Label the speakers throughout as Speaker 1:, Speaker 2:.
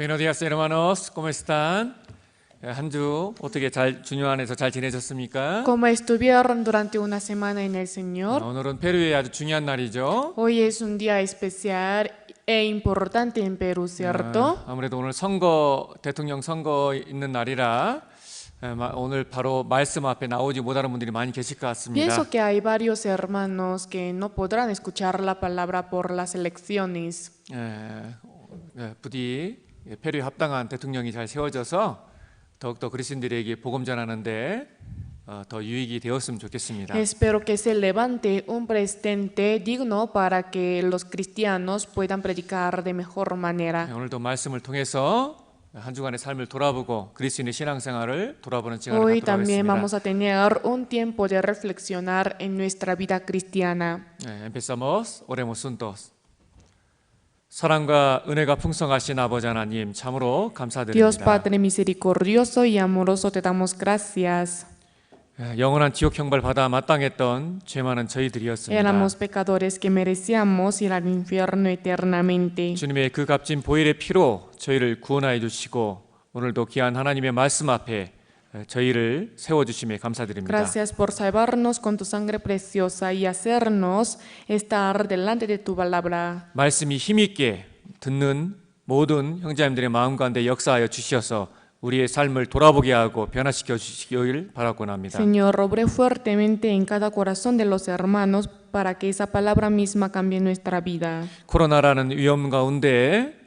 Speaker 1: Buenos días, hermanos. ¿Cómo están? 한 주 어떻게 주님 안에서 잘 지내셨습니까?
Speaker 2: ¿Cómo estuvieron durante una semana en el Señor?
Speaker 1: 오늘은 페루의 아주 중요한 날이죠.
Speaker 2: Hoy es un día especial e importante en Perú, ¿cierto?
Speaker 1: 아무래도 오늘 대통령 선거 있는 날이라 오늘 바로 말씀 앞에 나오지 못하는 분들이 많이 계실 것 같습니다.
Speaker 2: Pienso que hay varios hermanos que no podrán escuchar la palabra por las elecciones.
Speaker 1: 부디 페루에 합당한 대통령이 잘 세워져서 더욱더 그리스도인들에게 복음 전하는데 더 유익이 되었으면 좋겠습니다.
Speaker 2: Espero que se levante un presidente digno para que los cristianos puedan predicar de mejor manera.
Speaker 1: 오늘도 말씀을 통해서 한 주간의 삶을 돌아보고 그리스도인의 신앙생활을 돌아보는 시간을
Speaker 2: Hoy
Speaker 1: 갖도록
Speaker 2: también
Speaker 1: 하겠습니다.
Speaker 2: vamos a tener un tiempo de reflexionar en nuestra vida cristiana.
Speaker 1: Empezamos. Oremos juntos. 사랑과 은혜가 풍성하신 아버지 하나님 참으로
Speaker 2: Dios
Speaker 1: 감사드립니다.
Speaker 2: Padre misericordioso y amoroso, te damos gracias.
Speaker 1: 영원한 지옥 형벌 받아 마땅했던 죄 많은 저희들이었습니다.
Speaker 2: Éramos pecadores que merecíamos ir al infierno eternamente.
Speaker 1: 주님의 그 값진 보혈의 피로 저희를 구원하여 주시고 오늘도 귀한 하나님의 말씀 앞에 저희를 세워주심에 감사드립니다.
Speaker 2: Gracias por salvarnos con tu sangre preciosa y hacernos estar delante de tu palabra.
Speaker 1: 말씀이 힘있게 듣는 모든 형제님들의 마음 가운데 역사하여 주시어서 우리의 삶을 돌아보게 하고 변화시켜 주시길 바라곤 합니다.
Speaker 2: Señor, obre fuertemente en cada corazón de los hermanos para que esa palabra misma cambie nuestra vida.
Speaker 1: 코로나라는 위험 가운데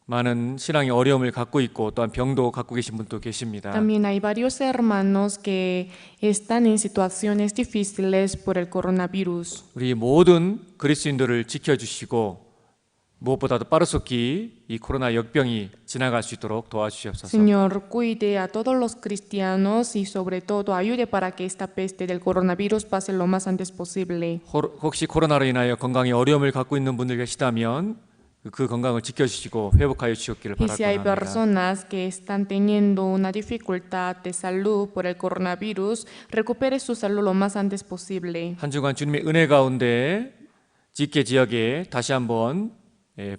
Speaker 1: 많은 신앙의 어려움을 갖고 있고 또한 병도 갖고 계신 분도 계십니다.
Speaker 2: También hay varios hermanos que están en situaciones difíciles por el coronavirus.
Speaker 1: 우리 모든 그리스도인들을 지켜주시고 무엇보다도 빠르속히 이 코로나 역병이 지나갈 수 있도록 도와주시옵소서.
Speaker 2: Señor, cuide a todos los cristianos y sobre todo ayude para que esta peste del coronavirus pase lo más antes posible.
Speaker 1: 혹시 코로나로 인하여 건강에 어려움을 갖고 있는 분들 계시다면 그 건강을 지켜주시고 회복하여 주시기를
Speaker 2: Y si hay
Speaker 1: 바랍니다.
Speaker 2: personas que están teniendo una dificultad de salud por el coronavirus, recupere su salud lo más antes posible.
Speaker 1: 한 주간 주님의 은혜 가운데 지께 지역에 다시 한번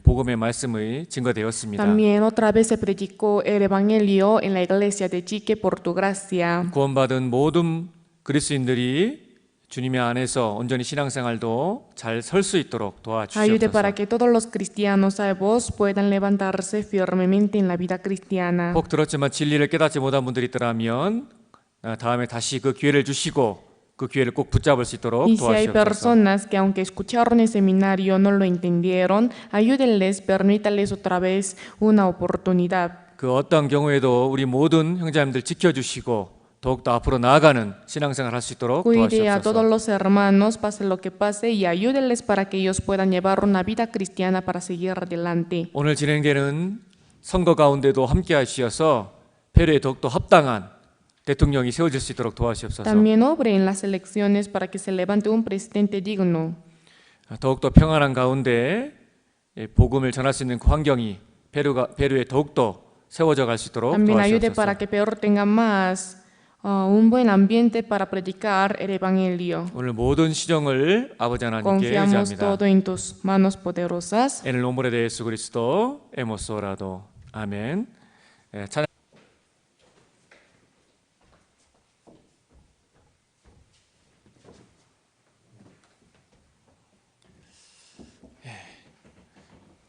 Speaker 1: 복음의 말씀이 증거되었습니다.
Speaker 2: También otra vez se predicó el evangelio en la iglesia de Chique por tu gracia.
Speaker 1: 구원받은 모든 그리스도인들이 주님의 안에서 온전히 신앙생활도 잘 설 수 있도록
Speaker 2: Ayude para
Speaker 1: 도와주시옵소서.
Speaker 2: que todos los cristianos salvos puedan levantarse firmemente en la vida cristiana.
Speaker 1: 혹 들었지만 진리를 깨닫지 못한 분들이 있더라면 다음에 다시 그 기회를 주시고 그 기회를 꼭 붙잡을 수 있도록
Speaker 2: Y si hay
Speaker 1: 도와주시옵소서.
Speaker 2: personas que aunque escucharon el seminario no lo entendieron, ayúdenles, permítanles otra vez una oportunidad.
Speaker 1: 그 어떤 경우에도 우리 모든 형제님들 지켜주시고 더욱더 앞으로 나아가는 신앙생활 할 수 있도록
Speaker 2: Cuide a todos
Speaker 1: 도와주옵소서.
Speaker 2: los hermanos, pase lo que pase, y ayúdenles para que ellos puedan llevar una vida cristiana para seguir adelante.
Speaker 1: 오늘 진행되는 선거 가운데도 함께 하시어서 페루에 더욱더 합당한 대통령이 세워질 수 있도록 도와주옵소서.
Speaker 2: También obre en las elecciones para que se levante un presidente digno.
Speaker 1: 더욱더 평안한 가운데 복음을 전할 수 있는 환경이 페루에 더욱더 세워져 갈 수 있도록
Speaker 2: También ayude
Speaker 1: 도와주옵소서.
Speaker 2: para que Perú tenga más un buen ambiente para predicar el evangelio.
Speaker 1: 오늘 모든 시정을 아버지 하나님께
Speaker 2: Confiamos
Speaker 1: 의지합니다.
Speaker 2: todo en tus manos poderosas.
Speaker 1: En el nombre de Jesucristo hemos orado. 아멘. 찬양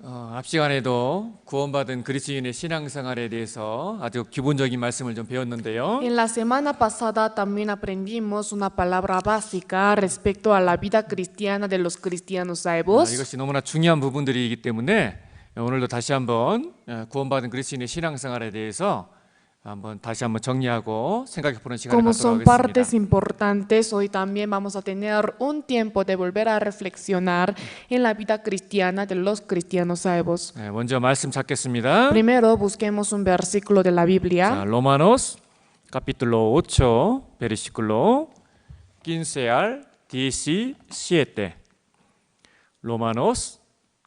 Speaker 1: 앞 시간에도 구원받은 그리스도인의 신앙생활에 대해서 아주 기본적인 말씀을 좀 배웠는데요.
Speaker 2: En la semana pasada también aprendimos una palabra básica respecto a la vida cristiana de los cristianos salvos.
Speaker 1: 이것이 너무나 중요한 부분들이기 때문에 오늘도 다시 한번 구원받은 그리스도인의 신앙생활에 대해서 다시 한번 정리하고 생각해 보는 시간을
Speaker 2: Como
Speaker 1: 갖도록
Speaker 2: son
Speaker 1: 하겠습니다.
Speaker 2: partes importantes, hoy también vamos a tener un tiempo de volver a reflexionar en la vida cristiana de los cristianos salvos.
Speaker 1: 먼저 말씀 찾겠습니다.
Speaker 2: Primero busquemos un versículo de la
Speaker 1: 자,
Speaker 2: Biblia.
Speaker 1: Romanos capítulo 8 versículo 15 al 17. Romanos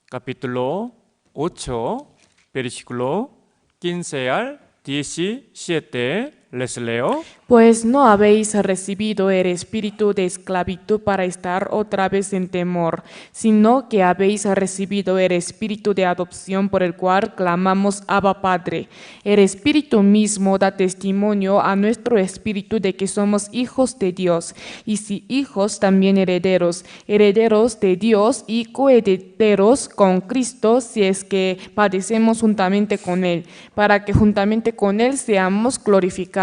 Speaker 1: capítulo 8 versículo 15 al 17 레슬레요.
Speaker 2: Pues no habéis recibido el espíritu de esclavitud para estar otra vez en temor, sino que habéis recibido el espíritu de adopción por el cual clamamos Abba Padre. El espíritu mismo da testimonio a nuestro espíritu de que somos hijos de Dios, y si hijos, también herederos, herederos de Dios y coherederos con Cristo, si es que padecemos juntamente con Él, para que juntamente con Él seamos glorificados.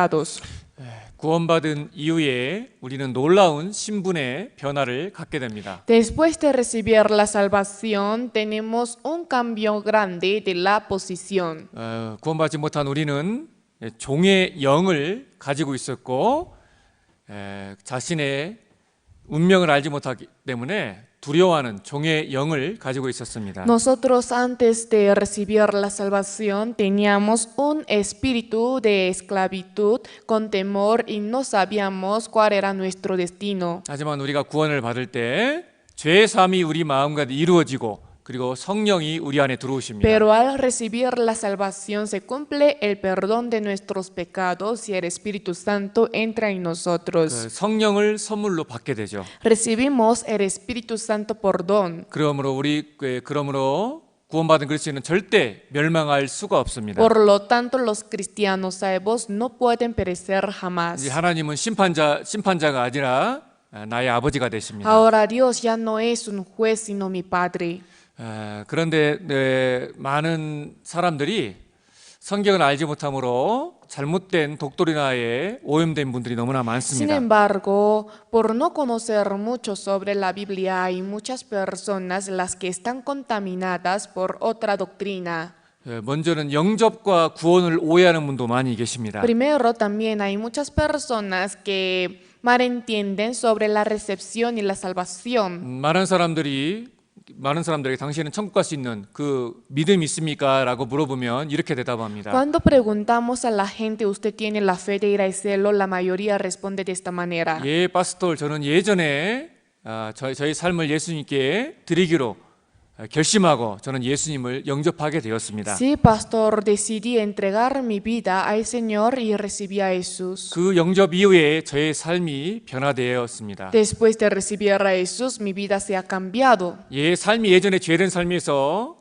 Speaker 1: 구원받은 이후에 우리는 놀라운 신분의 변화를 갖게 됩니다.
Speaker 2: Después de recibir la salvación, tenemos un cambio grande de la posición.
Speaker 1: 구원받지 못한 우리는 종의 영을 가지고 있었고 자신의 운명을 알지 못하기 때문에 두려워하는 종의 영을 가지고 있었습니다.
Speaker 2: Nosotros antes de recibir la salvación teníamos un espíritu de esclavitud con temor y no sabíamos cuál era nuestro destino.
Speaker 1: 하지만 우리가 구원을 받을 때 죄의 사함이 우리 마음 가운데 이루어지고 그리고 성령이 우리 안에 들어오십니다.
Speaker 2: Pero al recibir la salvación se cumple el perdón de nuestros pecados y el Espíritu Santo entra en nosotros.
Speaker 1: 성령을 선물로 받게 되죠.
Speaker 2: Recibimos el Espíritu Santo por don.
Speaker 1: 그러므로 구원받은 그리스도인은 절대 멸망할 수가 없습니다.
Speaker 2: Por lo tanto, los cristianos salvos no pueden perecer jamás.
Speaker 1: 이제 하나님은 심판자가 아니라 나의 아버지가 되십니다.
Speaker 2: Ahora Dios ya no es un juez sino mi Padre.
Speaker 1: 그런데 많은 사람들이 성경을 알지 못함으로 잘못된 독도리나에 오염된 분들이 너무나
Speaker 2: Sin
Speaker 1: 많습니다.
Speaker 2: embargo, por no conocer mucho sobre la Biblia, hay muchas personas las que están contaminadas por otra doctrina.
Speaker 1: 먼저는 영접과 구원을 오해하는 분도 많이 계십니다.
Speaker 2: Primero, también hay muchas personas que malentienden sobre la recepción y la salvación.
Speaker 1: 많은 사람들에게 당신은 천국 갈 수 있는 그 믿음이 있습니까? 라고 물어보면 이렇게 대답합니다.
Speaker 2: Cuando preguntamos a la gente, ¿usted tiene la fe de ir al cielo? La mayoría responde de esta manera.
Speaker 1: 예, 파스tor, 저는 예전에 저희 삶을 예수님께 드리기로 결심하고 저는 예수님을 영접하게 되었습니다.
Speaker 2: Sí, pastor, decidí entregar mi vida al Señor y recibí a Jesús.
Speaker 1: 그 영접 이후에 저의 삶이 변화되었습니다.
Speaker 2: Después de recibir a Jesús, mi vida se ha cambiado.
Speaker 1: 삶이 예전에 죄된 삶에서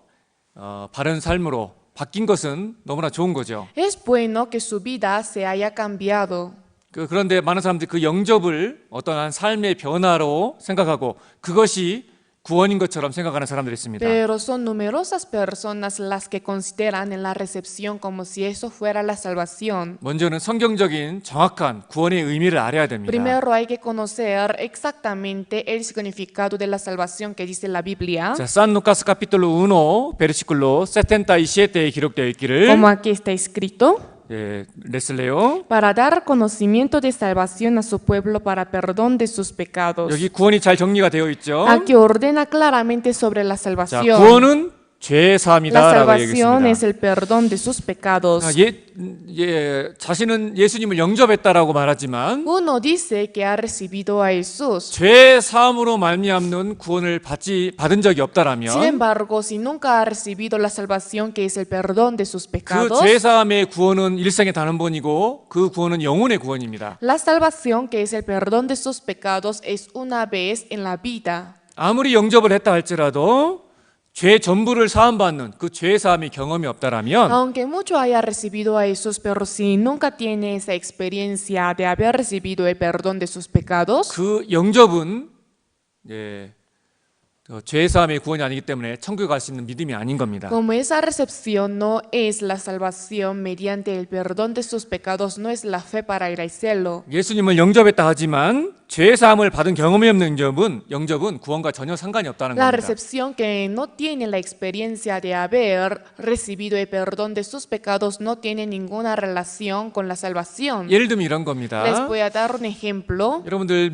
Speaker 1: 바른 삶으로 바뀐 것은 너무나 좋은 거죠.
Speaker 2: Es bueno que su vida se haya cambiado.
Speaker 1: 그런데 많은 사람들이 그 영접을 어떠한 삶의 변화로 생각하고 그것이 구원인 것처럼 생각하는 사람들이 있습니다.
Speaker 2: Pero son numerosas personas las que consideran en la recepción como si eso fuera la salvación.
Speaker 1: 먼저는 성경적인 정확한 구원의 의미를 알아야 됩니다.
Speaker 2: Primero hay que conocer exactamente el significado de la salvación que dice la Biblia.
Speaker 1: 자, San Lucas capítulo 1 versículo 77에 기록되어 있기를
Speaker 2: Como aquí está escrito.
Speaker 1: 레슬레요.
Speaker 2: Para dar conocimiento de salvación a su pueblo para perdón de sus pecados.
Speaker 1: 여기 구원이 잘 정리가 되어 있죠.
Speaker 2: Aquí ordena claramente sobre la
Speaker 1: 자,
Speaker 2: salvación.
Speaker 1: 구원은 죄
Speaker 2: La
Speaker 1: 사함이다라고
Speaker 2: salvación es
Speaker 1: 얘기했습니다.
Speaker 2: el perdón de sus pecados.
Speaker 1: 자신은 예수님을 영접했다라고 말하지만
Speaker 2: Uno dice que ha recibido a Jesús.
Speaker 1: 죄 사함으로 말미암는 구원을 받은 적이
Speaker 2: Sin
Speaker 1: 없다라면
Speaker 2: embargo, si nunca ha recibido la salvación que es el perdón de sus
Speaker 1: 그
Speaker 2: pecados,
Speaker 1: 죄 사함의 구원은 일생의 단번이고 그 구원은 영혼의 구원입니다.
Speaker 2: la salvación que es el perdón de sus pecados es una vez en la vida.
Speaker 1: 아무리 영접을 했다 할지라도 죄 전부를 사함받는 그 죄 사함의 경험이 없다라면
Speaker 2: Aunque mucho haya recibido a Jesús, pero si nunca tiene esa experiencia de haber recibido el perdón de sus pecados,
Speaker 1: 그 영접은 죄 사함의 구원이 아니기 때문에 천국에 갈 수 있는 믿음이 아닌 겁니다.
Speaker 2: como esa recepción no es la salvación mediante el perdón de sus pecados, no es la fe para ir al cielo.
Speaker 1: 예수님을 영접했다 하지만 죄 사함을 받은 경험이 없는 영접은 구원과 전혀 상관이 없다는
Speaker 2: La
Speaker 1: 겁니다.
Speaker 2: recepción que no tiene la experiencia de haber recibido el perdón de sus pecados no tiene ninguna relación con la salvación.
Speaker 1: 예를 들면 이런
Speaker 2: Les
Speaker 1: 겁니다.
Speaker 2: voy a dar un ejemplo.
Speaker 1: 여러분들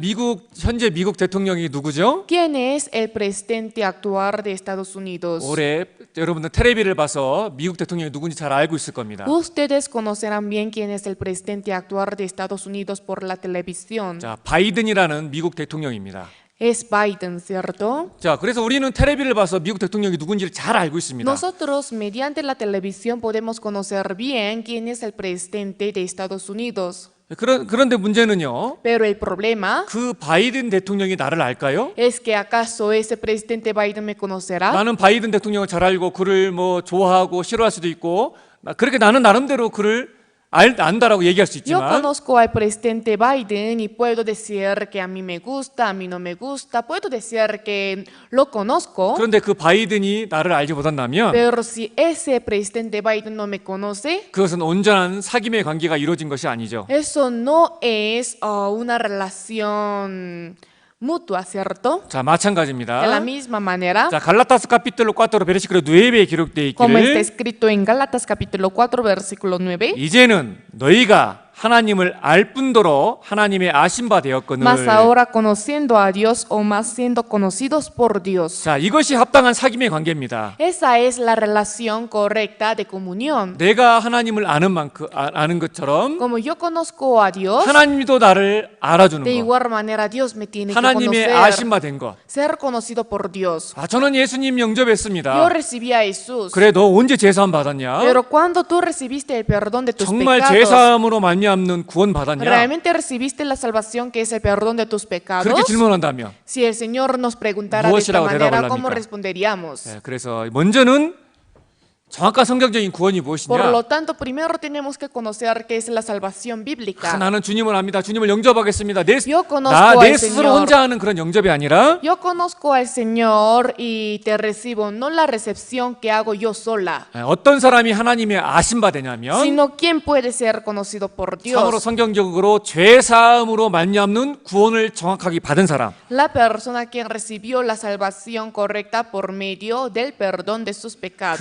Speaker 1: 현재 미국 대통령이 누구죠?
Speaker 2: ¿Quién es el presidente actual de Estados Unidos?
Speaker 1: 올해 여러분들 텔레비를 봐서 미국 대통령이 누군지 잘 알고 있을 겁니다.
Speaker 2: Ustedes conocerán bien quién es el presidente actual de Estados Unidos por la televisión.
Speaker 1: 자, 바이든이라는 미국 대통령입니다.
Speaker 2: Es Biden, ¿cierto?
Speaker 1: 자, 그래서 우리는 텔레비를 봐서 미국 대통령이 누군지를 잘 알고 있습니다.
Speaker 2: Nosotros mediante la televisión podemos conocer bien quién es el presidente de Estados Unidos.
Speaker 1: 그런데 문제는요.
Speaker 2: Pero el problema
Speaker 1: 그 바이든 대통령이 나를 알까요?
Speaker 2: es que acaso ese presidente Biden me conocerá.
Speaker 1: 나는 바이든 대통령을 잘 알고 그를 뭐 좋아하고 싫어할 수도 있고 그렇게 나는 나름대로 그를 안다라고 얘기할 수
Speaker 2: Yo
Speaker 1: 있지만
Speaker 2: conozco al presidente Biden y puedo decir que a mí me gusta, a mí no me gusta, puedo decir que lo conozco,
Speaker 1: 그런데 그 바이든이 나를 알지 못한다면
Speaker 2: pero si ese presidente Biden no me conoce,
Speaker 1: 그것은 온전한 사귐의 관계가 이루어진 것이 아니죠.
Speaker 2: eso no es una relación mutua, ¿cierto?
Speaker 1: 자,
Speaker 2: De la
Speaker 1: 마찬가지입니다.
Speaker 2: misma manera,
Speaker 1: 자, 갈라타스 카피텔로 4 베르시크로 9에 기록되어
Speaker 2: como está
Speaker 1: 있기를
Speaker 2: escrito en Gálatas capítulo 4, versículo 9,
Speaker 1: 이제는 너희가 하나님을 알 뿐더러 하나님의 아신 바 되었거늘.
Speaker 2: más ahora conociendo a Dios o más siendo conocidos por Dios.
Speaker 1: 자, 이것이 합당한 사귐의 관계입니다.
Speaker 2: Esa es la relación correcta de comunión.
Speaker 1: 내가 하나님을 아는 만큼 아는 것처럼
Speaker 2: Como yo conozco a Dios,
Speaker 1: 하나님도 나를 알아주는
Speaker 2: de
Speaker 1: 것.
Speaker 2: igual manera Dios me tiene que
Speaker 1: 하나님의
Speaker 2: conocer,
Speaker 1: 아신 바 된 것.
Speaker 2: ser conocido por Dios.
Speaker 1: 아, 저는 예수님
Speaker 2: Yo
Speaker 1: 영접했습니다.
Speaker 2: recibí a Jesús,
Speaker 1: 그래, 너 언제 제사함 받았냐?
Speaker 2: pero cuando tú recibiste el perdón de tus
Speaker 1: 정말
Speaker 2: pecados,
Speaker 1: 제사함으로 말미암는 구원 받았냐?
Speaker 2: ¿realmente recibiste la salvación que es el perdón de tus pecados?
Speaker 1: 그렇게 질문한다면,
Speaker 2: Si el Señor nos preguntara de esta
Speaker 1: 무엇이라고
Speaker 2: manera,
Speaker 1: 대답을
Speaker 2: ¿cómo
Speaker 1: 합니까?
Speaker 2: responderíamos?
Speaker 1: 그래서 먼저는 정확한 성경적인 구원이
Speaker 2: Por
Speaker 1: 무엇이냐?
Speaker 2: lo tanto, primero tenemos que conocer qué es la salvación
Speaker 1: 아,
Speaker 2: bíblica.
Speaker 1: 나는 주님을 압니다. 주님을 영접하겠습니다. 내
Speaker 2: Yo conozco
Speaker 1: 내
Speaker 2: al
Speaker 1: 스스로
Speaker 2: Señor.
Speaker 1: 혼자 하는 그런 영접이 아니라
Speaker 2: Yo conozco al Señor y te recibo, no la recepción que hago yo sola,
Speaker 1: 어떤 사람이 하나님의 아신 바 되냐면
Speaker 2: sino quién puede ser conocido por
Speaker 1: 참으로
Speaker 2: Dios.
Speaker 1: 성경적으로 죄 사함으로 말미암는 구원을 정확하게 받은 사람.
Speaker 2: La persona quien recibió la salvación correcta por medio del perdón de sus pecados.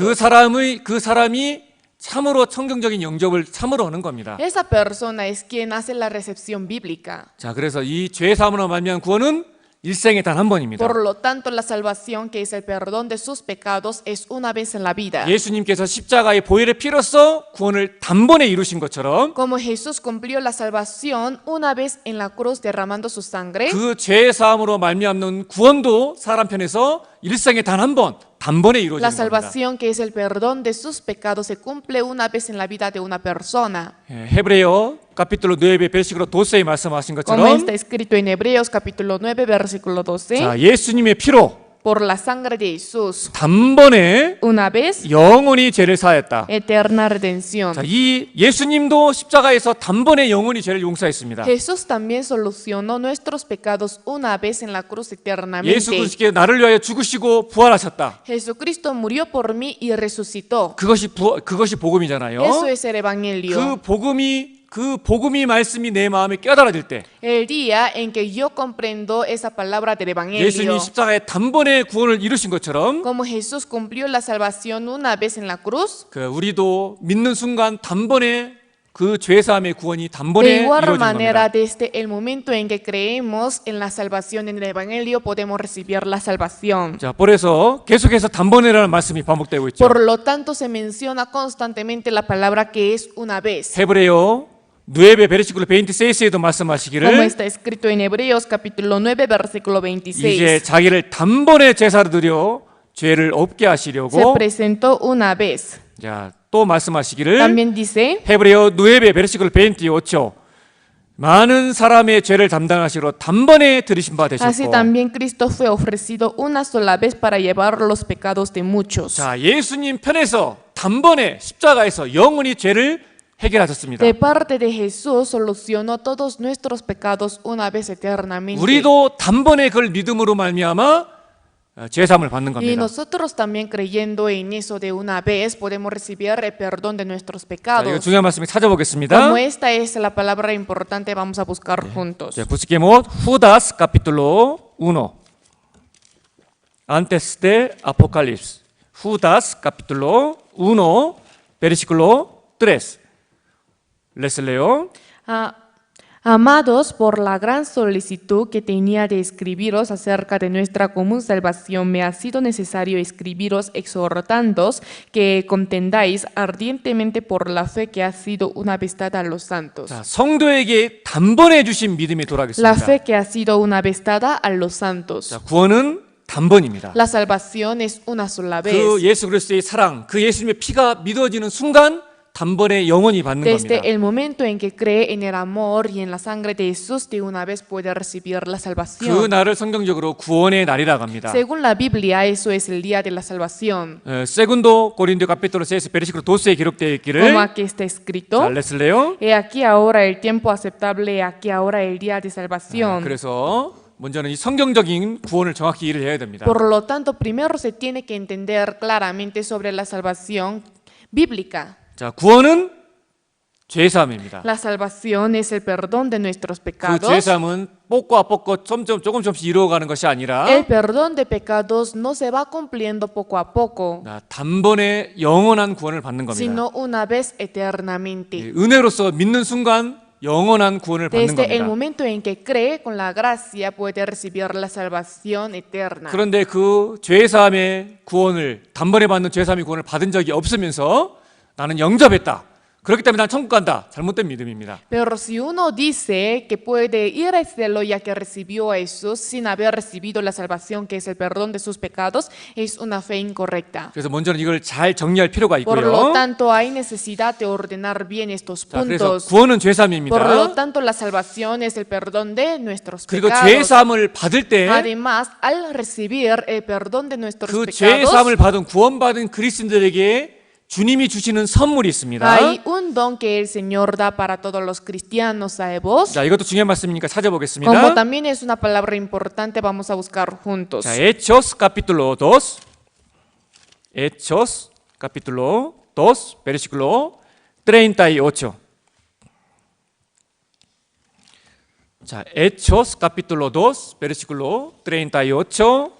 Speaker 1: 그 사람이 참으로 성경적인 영접을 참으로 하는 겁니다.
Speaker 2: Esa persona es quien hace la recepción bíblica.
Speaker 1: 자, 그래서 이 죄 사함으로 말미암은 구원은 일생에 단 한 번입니다.
Speaker 2: Por lo tanto, la salvación que es el perdón de sus pecados es una vez en la vida.
Speaker 1: 예수님께서 십자가의 보혈의 피로써 구원을 단번에 이루신 것처럼
Speaker 2: Como Jesús cumplió la salvación una vez en la cruz derramando su sangre,
Speaker 1: 그 죄 사함으로 말미암는 구원도 사람 편에서 일생에 단 한 번, 단번에
Speaker 2: la
Speaker 1: 이루어지는 겁니다.
Speaker 2: salvación que es el perdón de sus pecados se cumple una vez en la vida de una persona.
Speaker 1: 헤브레어 카피톨로 9 베르시크로 12에 말씀하신
Speaker 2: Como
Speaker 1: 것처럼
Speaker 2: está escrito en Hebreos capítulo 9 versículo 12,
Speaker 1: 자, 예수님의 피로
Speaker 2: por la sangre de Jesús,
Speaker 1: 단번에
Speaker 2: una vez
Speaker 1: 영원히 죄를 사하였다.
Speaker 2: eterna redención.
Speaker 1: 자, 이 예수님도 십자가에서 단번에 영원히 죄를 용서했습니다.
Speaker 2: Jesús también solucionó nuestros pecados una vez en la cruz
Speaker 1: 예수
Speaker 2: eternamente.
Speaker 1: 그리스도께 나를 위하여 죽으시고 부활하셨다.
Speaker 2: Jesucristo murió por mí y resucitó.
Speaker 1: 그것이 복음이잖아요.
Speaker 2: Eso es el evangelio.
Speaker 1: 그 복음이 말씀이 내 마음에 깨달아질 때
Speaker 2: El día en que yo comprendo esa palabra del evangelio,
Speaker 1: 예수님이 십자가에 단번에 구원을 이루신 것처럼
Speaker 2: como Jesús cumplió la salvación una vez en la cruz,
Speaker 1: 우리도 믿는 순간 단번에 그 죄사함의 구원이
Speaker 2: de
Speaker 1: 단번에
Speaker 2: igual
Speaker 1: 이루어지는
Speaker 2: manera,
Speaker 1: 겁니다.
Speaker 2: desde el momento en que creemos en la salvación en el evangelio, podemos recibir la salvación.
Speaker 1: 자, 그래서 계속해서 단번에라는 말씀이 반복되고 있죠.
Speaker 2: Por lo tanto, se menciona constantemente la palabra que es una vez.
Speaker 1: 헤브레어 9 베르시클로 26에도
Speaker 2: Como
Speaker 1: 말씀하시기를
Speaker 2: está escrito en Hebreos capítulo 9 versículo
Speaker 1: 이제
Speaker 2: 26.
Speaker 1: 자기를 단번에 제사로 드려 죄를 없게
Speaker 2: Se
Speaker 1: 하시려고
Speaker 2: presentó una vez.
Speaker 1: 자, 또 말씀하시기를
Speaker 2: También dice,
Speaker 1: 헤브레어 9 베르시클로 28 많은 사람의 죄를 담당하시러 단번에 들으신 바
Speaker 2: así
Speaker 1: 되셨고
Speaker 2: también Cristo fue ofrecido una sola vez para llevar los pecados de muchos.
Speaker 1: 자, 예수님 편에서 단번에 십자가에서 영원히 죄를 해결하셨습니다.
Speaker 2: De parte de Jesús solucionó todos nuestros pecados una vez eternamente.
Speaker 1: 우리도 단번에 그걸 믿음으로 말미암아 죄사함을 받는
Speaker 2: Y
Speaker 1: 겁니다.
Speaker 2: nosotros también creyendo en eso de una vez podemos recibir el perdón de nuestros
Speaker 1: 자, 이거
Speaker 2: pecados.
Speaker 1: 중요한 말씀을 찾아보겠습니다.
Speaker 2: Como esta es la palabra importante, vamos a buscar juntos.
Speaker 1: 자, busquemos Judas capítulo 1. Antes de Apocalipsis. Judas capítulo 1 versículo 3. Les leo.
Speaker 2: Amados, por la gran solicitud que tenía de escribiros acerca de nuestra común salvación, me ha sido necesario escribiros exhortándoos que contendáis ardientemente por la fe que ha sido una vez dada a los santos.
Speaker 1: 자, 성도에게 단번에 주신 믿음이
Speaker 2: La
Speaker 1: 돌아가겠습니다.
Speaker 2: fe que ha sido una vez dada a los santos.
Speaker 1: 자, 구원은 단번입니다.
Speaker 2: La salvación es una sola vez.
Speaker 1: 그 예수 그리스도의 사랑, 그 예수님의 피가 믿어지는 순간 단번에 영원히 받는
Speaker 2: Desde
Speaker 1: 겁니다.
Speaker 2: el momento en que cree en el amor y en la sangre de Jesús, de una vez puede recibir la
Speaker 1: 그
Speaker 2: salvación.
Speaker 1: 날을 성경적으로 구원의 날이라고 합니다.
Speaker 2: Según la Biblia, eso es el día de la salvación.
Speaker 1: 세군도 고린도 capítulo 6 versículo 12에 기록되어 있기를
Speaker 2: Como aquí está escrito,
Speaker 1: 잘 냈을래요?
Speaker 2: he aquí ahora el tiempo aceptable, he aquí ahora el día de salvación.
Speaker 1: 그래서 먼저는 이 성경적인 구원을 정확히 이해를 해야 됩니다.
Speaker 2: Por lo tanto, primero se tiene que entender claramente sobre la salvación bíblica.
Speaker 1: 자, 구원은 죄사함입니다.
Speaker 2: La salvación es el perdón de nuestros
Speaker 1: 그
Speaker 2: pecados.
Speaker 1: 죄사함은 뽑고 뽑고 조금씩 이루어가는 것이 아니라
Speaker 2: El perdón de pecados no se va cumpliendo poco a poco,
Speaker 1: 단번에 영원한 구원을 받는 겁니다.
Speaker 2: sino una vez eternamente.
Speaker 1: 은혜로서 믿는 순간 영원한 구원을 받는
Speaker 2: Desde el
Speaker 1: 겁니다.
Speaker 2: momento en que cree, con la gracia puede recibir la salvación eterna.
Speaker 1: 그런데 그 죄사함의 구원을 단번에 받는 죄사함의 구원을 받은 적이 없으면서 나는 영접했다. 그렇기 때문에 난 천국 간다. 잘못된 믿음입니다.
Speaker 2: Pero si uno dice que puede ir al cielo ya que recibió a Jesús sin haber recibido la salvación, que es el perdón de sus pecados, es una fe incorrecta.
Speaker 1: 그래서 먼저는 이걸 잘 정리할 필요가
Speaker 2: Por lo
Speaker 1: 있고요.
Speaker 2: tanto, hay necesidad de ordenar bien estos
Speaker 1: 자, 그래서
Speaker 2: puntos.
Speaker 1: 구원은
Speaker 2: Por lo
Speaker 1: 죄사함입니다.
Speaker 2: tanto, la salvación es el perdón de nuestros
Speaker 1: 그리고
Speaker 2: pecados.
Speaker 1: 죄사함을 받을 때 그
Speaker 2: Además, al recibir el perdón de nuestros pecados,
Speaker 1: 죄사함을 받은 구원받은 그리스도인들에게 주님이 주시는 선물이 있습니다.
Speaker 2: hay un don que el Señor da para todos los cristianos salvos.
Speaker 1: 자, 이것도 중요한 말씀이니까
Speaker 2: Como
Speaker 1: 찾아보겠습니다.
Speaker 2: también es una palabra importante, vamos a buscar juntos.
Speaker 1: 자, Hechos capítulo 2. Hechos capítulo 2 versículo 38. 자, Hechos capítulo 2 versículo 38.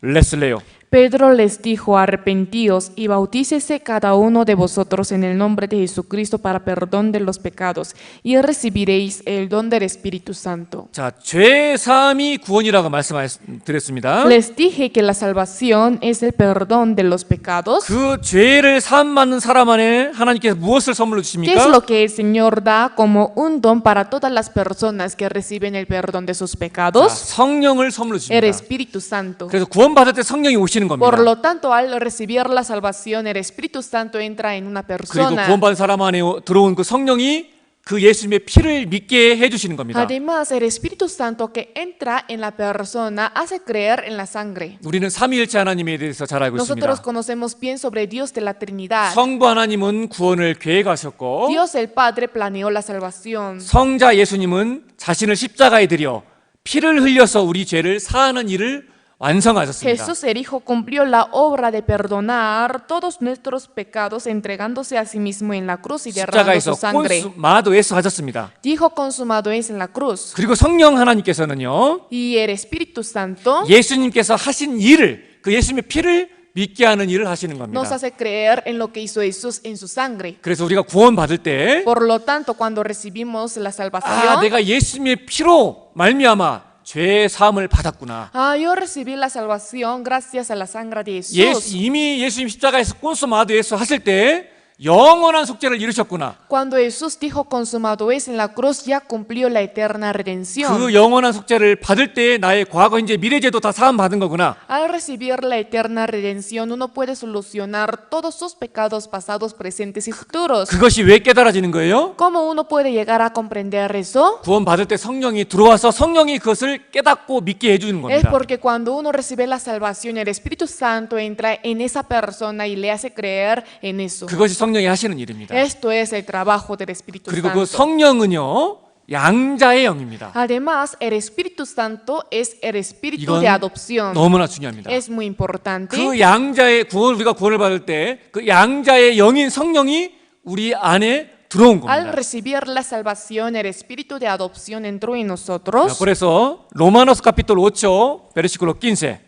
Speaker 1: Les leo.
Speaker 2: Pedro les dijo: arrepentíos y bautícese cada uno de vosotros en el nombre de Jesucristo para perdón de los pecados, y recibiréis el don del Espíritu Santo.
Speaker 1: 자, 죄사함이 구원이라고 말씀드렸습니다.
Speaker 2: Les dije que la salvación es el perdón de los pecados.
Speaker 1: 그 죄를 사함 받는 사람 안에 하나님께서 무엇을 선물로
Speaker 2: ¿Qué es
Speaker 1: 주십니까?
Speaker 2: lo que el Señor da como un don para todas las personas que reciben el perdón de sus
Speaker 1: 자,
Speaker 2: pecados?
Speaker 1: 성령을 선물로
Speaker 2: El
Speaker 1: 주십니다.
Speaker 2: Espíritu Santo.
Speaker 1: 그래서 구원받을 때 성령이 오시는 겁니다.
Speaker 2: Por lo tanto, al recibir la salvación, el Espíritu Santo entra en una
Speaker 1: 그리고
Speaker 2: persona.
Speaker 1: 구원받은 사람 안에 들어온 그 성령이 그 예수님의 피를 믿게 해주시는 겁니다.
Speaker 2: Además, el Espíritu Santo que entra en la persona hace creer en la sangre.
Speaker 1: 우리는 삼위일체 하나님에 대해서 잘 알고
Speaker 2: Nosotros
Speaker 1: 있습니다.
Speaker 2: conocemos bien sobre Dios de la Trinidad.
Speaker 1: 성부 하나님은 구원을 계획하셨고
Speaker 2: Dios el Padre planeó la salvación.
Speaker 1: 성자 예수님은 자신을 십자가에 들여 피를 흘려서 우리 죄를 사하는 일을 완성하셨습니다.
Speaker 2: Jesús el Hijo cumplió la obra de perdonar todos nuestros pecados entregándose a sí mismo en la cruz y derramando
Speaker 1: 십자가에서
Speaker 2: su sangre.
Speaker 1: 콘수마도에서 하셨습니다.
Speaker 2: Dijo consumado es en la cruz.
Speaker 1: 그리고 성령 하나님께서는요,
Speaker 2: Y el Espíritu Santo
Speaker 1: 예수님께서 하신 일을, 그 예수님의 피를 믿게 하는 일을 하시는
Speaker 2: nos
Speaker 1: 겁니다.
Speaker 2: hace creer en lo que hizo Jesús en su sangre.
Speaker 1: 그래서 우리가 구원 받을 때
Speaker 2: Por lo tanto, cuando recibimos la
Speaker 1: 아,
Speaker 2: salvación,
Speaker 1: 내가 예수님의 피로 말미암아 죄 사함을 받았구나.
Speaker 2: yo recibí la salvación gracias a la sangre de Jesús.
Speaker 1: 이미 예수님 십자가에서 콘소마도에서 하실 때 영원한 속죄를 이루셨구나.
Speaker 2: Cuando Jesús dijo consumado es en la cruz, ya cumplió la eterna redención.
Speaker 1: 그 영원한 속죄를 받을 때 나의 과거, 현재, 미래죄도 다 사함 받은 거구나.
Speaker 2: Al recibir la eterna redención, uno puede solucionar todos sus pecados pasados, presentes y futuros.
Speaker 1: 그것이 왜 깨달아지는 거예요?
Speaker 2: ¿Cómo uno puede llegar a comprender eso?
Speaker 1: 구원 받을 때 성령이 들어와서 성령이 그것을 깨닫고 믿게 해주는
Speaker 2: Es
Speaker 1: 겁니다.
Speaker 2: porque cuando uno recibe la salvación, el Espíritu Santo entra en esa persona y le hace creer en eso.
Speaker 1: 그것이 성령이 하시는 일입니다.
Speaker 2: Esto es el trabajo del Espíritu
Speaker 1: 그리고 그
Speaker 2: Santo.
Speaker 1: 성령은요, 양자의 영입니다.
Speaker 2: Además, el Espíritu Santo es el Espíritu
Speaker 1: 이건
Speaker 2: de adopción.
Speaker 1: 너무나 중요합니다.
Speaker 2: Es muy importante.
Speaker 1: 그 양자의 우리가 구원을 받을 때 그 양자의 영인 성령이 우리 안에 들어온
Speaker 2: Al
Speaker 1: 겁니다.
Speaker 2: recibir la salvación, el Espíritu de adopción entró en
Speaker 1: 자,
Speaker 2: nosotros.
Speaker 1: 그래서 로마노스 카피톨 5초 베르시클로 15